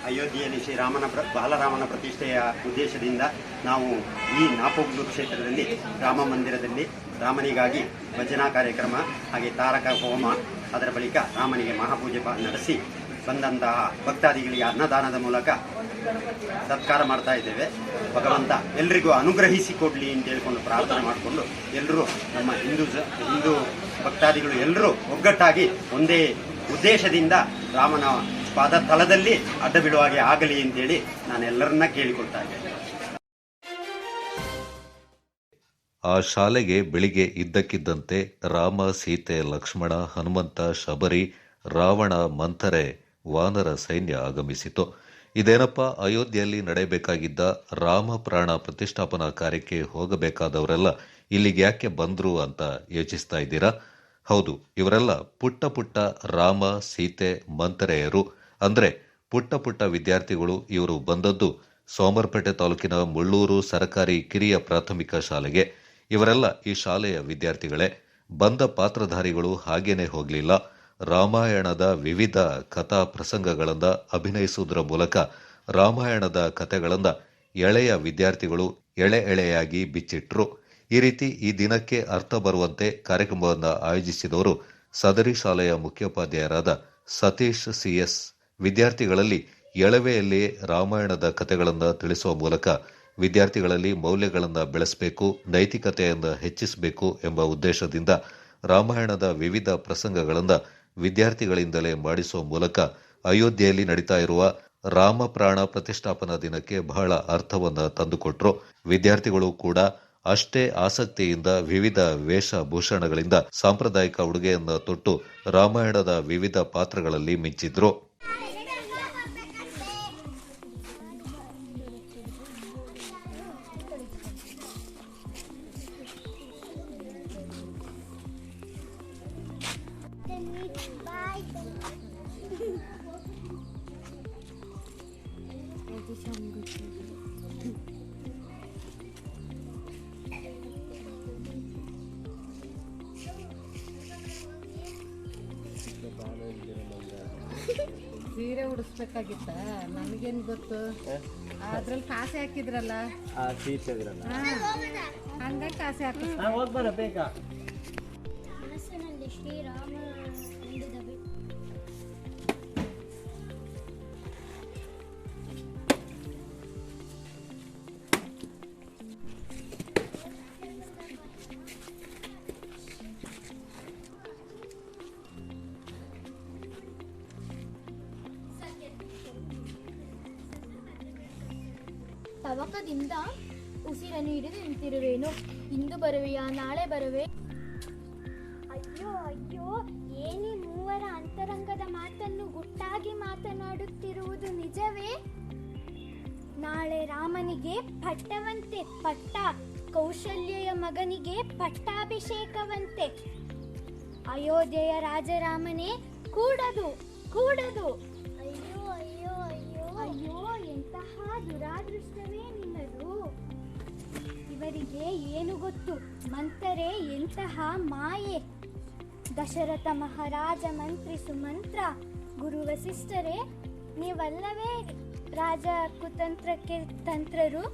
[SPEAKER 5] ಅಯೋಧ್ಯೆಯಲ್ಲಿ ಬಾಲರಾಮನ ಪ್ರತಿಷ್ಠೆಯ ಉದ್ದೇಶದಿಂದ ನಾವು ಈ ನಾಪೋಕ್ಲು ಕ್ಷೇತ್ರದಲ್ಲಿ ರಾಮ ಮಂದಿರದಲ್ಲಿ ರಾಮನಿಗಾಗಿ ಭಜನಾ ಕಾರ್ಯಕ್ರಮ ಹಾಗೆ ತಾರಕ ಹೋಮ, ಅದರ ಬಳಿಕ ರಾಮನಿಗೆ ಮಹಾಪೂಜೆ ನಡೆಸಿ ಬಂದಂತಹ ಭಕ್ತಾದಿಗಳಿಗೆ ಅನ್ನದಾನದ ಮೂಲಕ ಸತ್ಕಾರ ಮಾಡ್ತಾ ಇದ್ದೇವೆ. ಭಗವಂತ ಎಲ್ರಿಗೂ ಅನುಗ್ರಹಿಸಿ ಕೊಡಲಿ ಅಂತ ಹೇಳ್ಕೊಂಡು ಪ್ರಾರ್ಥನೆ ಮಾಡಿಕೊಂಡು ಎಲ್ಲರೂ ನಮ್ಮ ಹಿಂದೂ ಭಕ್ತಾದಿಗಳು ಎಲ್ಲರೂ ಒಗ್ಗಟ್ಟಾಗಿ ಒಂದೇ ಉದ್ದೇಶದಿಂದ ರಾಮನ ಪಾದ ತಲದಲ್ಲಿ ಅಡ್ಡ ಬೀಳುವಾಗೆ ಆಗಲಿ ಅಂತೇಳಿ ನಾನೆಲ್ಲರನ್ನ ಕೇಳಿಕೊಳ್ತಾ ಇದ್ದೇನೆ.
[SPEAKER 2] ಆ ಶಾಲೆಗೆ ಬೆಳಿಗ್ಗೆ ಇದ್ದಕ್ಕಿದ್ದಂತೆ ರಾಮ, ಸೀತೆ, ಲಕ್ಷ್ಮಣ, ಹನುಮಂತ, ಶಬರಿ, ರಾವಣ, ಮಂಥರೆ, ವಾನರ ಸೈನ್ಯ ಆಗಮಿಸಿತು. ಇದೇನಪ್ಪ, ಅಯೋಧ್ಯೆಯಲ್ಲಿ ನಡೆಯಬೇಕಾಗಿದ್ದ ರಾಮ ಪ್ರಾಣ ಪ್ರತಿಷ್ಠಾಪನಾ ಕಾರ್ಯಕ್ಕೆ ಹೋಗಬೇಕಾದವರೆಲ್ಲ ಇಲ್ಲಿಗೆ ಯಾಕೆ ಬಂದ್ರು ಅಂತ ಯೋಚಿಸ್ತಾ ಇದ್ದೀರಾ? ಹೌದು, ಇವರೆಲ್ಲ ಪುಟ್ಟ ಪುಟ್ಟ ರಾಮ, ಸೀತೆ, ಮಂಥರೆಯರು. ಅಂದ್ರೆ ಪುಟ್ಟ ಪುಟ್ಟ ವಿದ್ಯಾರ್ಥಿಗಳು. ಇವರು ಬಂದದ್ದು ಸೋಮರ್ಪೇಟೆ ತಾಲೂಕಿನ ಮುಳ್ಳೂರು ಸರ್ಕಾರಿ ಕಿರಿಯ ಪ್ರಾಥಮಿಕ ಶಾಲೆಗೆ. ಇವರೆಲ್ಲ ಈ ಶಾಲೆಯ ವಿದ್ಯಾರ್ಥಿಗಳೇ. ಬಂದ ಪಾತ್ರಧಾರಿಗಳು ಹಾಗೇನೆ ಹೋಗಲಿಲ್ಲ. ರಾಮಾಯಣದ ವಿವಿಧ ಕಥಾ ಪ್ರಸಂಗಗಳನ್ನ ಅಭಿನಯಿಸುವುದರ ಮೂಲಕ ರಾಮಾಯಣದ ಕಥೆಗಳನ್ನ ಎಳೆಯ ವಿದ್ಯಾರ್ಥಿಗಳು ಎಳೆಯಾಗಿ ಬಿಚ್ಚಿಟ್ರು. ಈ ರೀತಿ ಈ ದಿನಕ್ಕೆ ಅರ್ಥ ಬರುವಂತೆ ಕಾರ್ಯಕ್ರಮವನ್ನು ಆಯೋಜಿಸಿದವರು ಸದರಿ ಶಾಲೆಯ ಮುಖ್ಯೋಪಾಧ್ಯಾಯರಾದ ಸತೀಶ್ CS. ವಿದ್ಯಾರ್ಥಿಗಳಲ್ಲಿ ಎಳವೆಯಲ್ಲಿ ರಾಮಾಯಣದ ಕಥೆಗಳನ್ನು ತಿಳಿಸುವ ಮೂಲಕ ವಿದ್ಯಾರ್ಥಿಗಳಲ್ಲಿ ಮೌಲ್ಯಗಳನ್ನು ಬೆಳೆಸಬೇಕು, ನೈತಿಕತೆಯನ್ನು ಹೆಚ್ಚಿಸಬೇಕು ಎಂಬ ಉದ್ದೇಶದಿಂದ ರಾಮಾಯಣದ ವಿವಿಧ ಪ್ರಸಂಗಗಳನ್ನು ವಿದ್ಯಾರ್ಥಿಗಳಿಂದಲೇ ಮಾಡಿಸುವ ಮೂಲಕ ಅಯೋಧ್ಯೆಯಲ್ಲಿ ನಡೀತಾ ಇರುವ ರಾಮ ಪ್ರಾಣ ಪ್ರತಿಷ್ಠಾಪನಾ ದಿನಕ್ಕೆ ಬಹಳ ಅರ್ಥವನ್ನು ತಂದುಕೊಟ್ರು. ವಿದ್ಯಾರ್ಥಿಗಳು ಕೂಡ ಅಷ್ಟೇ ಆಸಕ್ತಿಯಿಂದ ವಿವಿಧ ವೇಷಭೂಷಣಗಳಿಂದ ಸಾಂಪ್ರದಾಯಿಕ ಉಡುಗೆಯನ್ನು ತೊಟ್ಟು ರಾಮಾಯಣದ ವಿವಿಧ ಪಾತ್ರಗಳಲ್ಲಿ ಮಿಂಚಿದ್ರು.
[SPEAKER 7] ಸೀರೆ ಉಡಿಸ್ಬೇಕಾಗಿತ್ತ, ನಮಗೇನು ಗೊತ್ತು. ಅದ್ರಲ್ಲಿ ಕಾಸೆ ಹಾಕಿದ್ರಲ್ಲ, ಹಂಗಾಗಿ ಕಾಸೆ ಹಾಕಿ
[SPEAKER 19] ಹೋಗ್ಬಾರ ಬೇಗ.
[SPEAKER 23] ಶ್ರೀರಾಮ
[SPEAKER 6] ತವಕದಿಂದ ಉಸಿರನ್ನು ಹಿಡಿದು ನಿಂತಿರುವೆನು. ಇಂದು ಬರುವೆಯಾ, ನಾಳೆ ಬರುವೆ?
[SPEAKER 11] ಅಯ್ಯೋ ಅಯ್ಯೋ, ಏನಿ ಮೂವರ ಅಂತರಂಗದ ಮಾತನ್ನು ಗುಟ್ಟಾಗಿ ಮಾತನಾಡುತ್ತಿರುವುದು ನಿಜವೇ? ನಾಳೆ ರಾಮನಿಗೆ ಪಟ್ಟವಂತೆ ಪಟ್ಟ, ಕೌಶಲ್ಯೆಯ ಮಗನಿಗೆ ಪಟ್ಟಾಭಿಷೇಕವಂತೆ. ಅಯೋಧ್ಯೆಯ ರಾಜರಾಮನೇ ಕೂಡದು ಕೂಡದು. ಅಯ್ಯೋ ಅಯ್ಯೋ ಅಯ್ಯೋ ಅಯ್ಯೋ, ಎಂತಹ ದುರಾದೃಷ್ಟವೇ ನಿನ್ನದು. ಇವರಿಗೆ ಏನು ಗೊತ್ತು, ಮಂತರೆ ಎಂತಹ ಮಾಯೆ. ದಶರಥ ಮಹಾರಾಜ ಮಂತ್ರಿ ಸುಮಂತ್ರ, ಗುರು ವಸಿಷ್ಠರೇ, ನೀವಲ್ಲವೇ ರಾಜ ಕುತಂತ್ರಕ್ಕೆ ತಂತ್ರರು?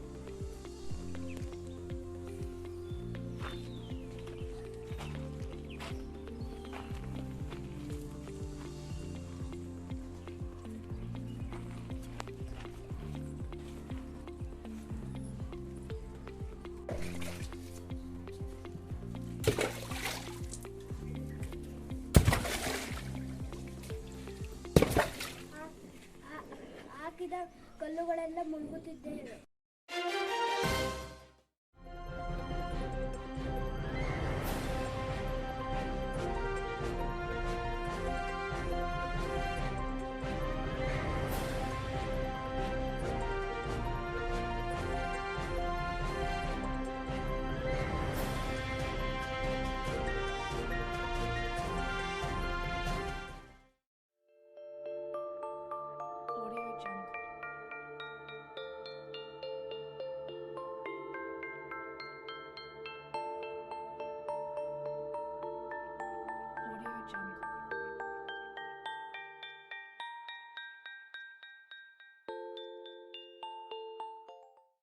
[SPEAKER 11] ಹಾಕಿದ ಕಲ್ಲುಗಳೆಲ್ಲ ಮುಳುಗುತ್ತಿದ್ದೇವೆ.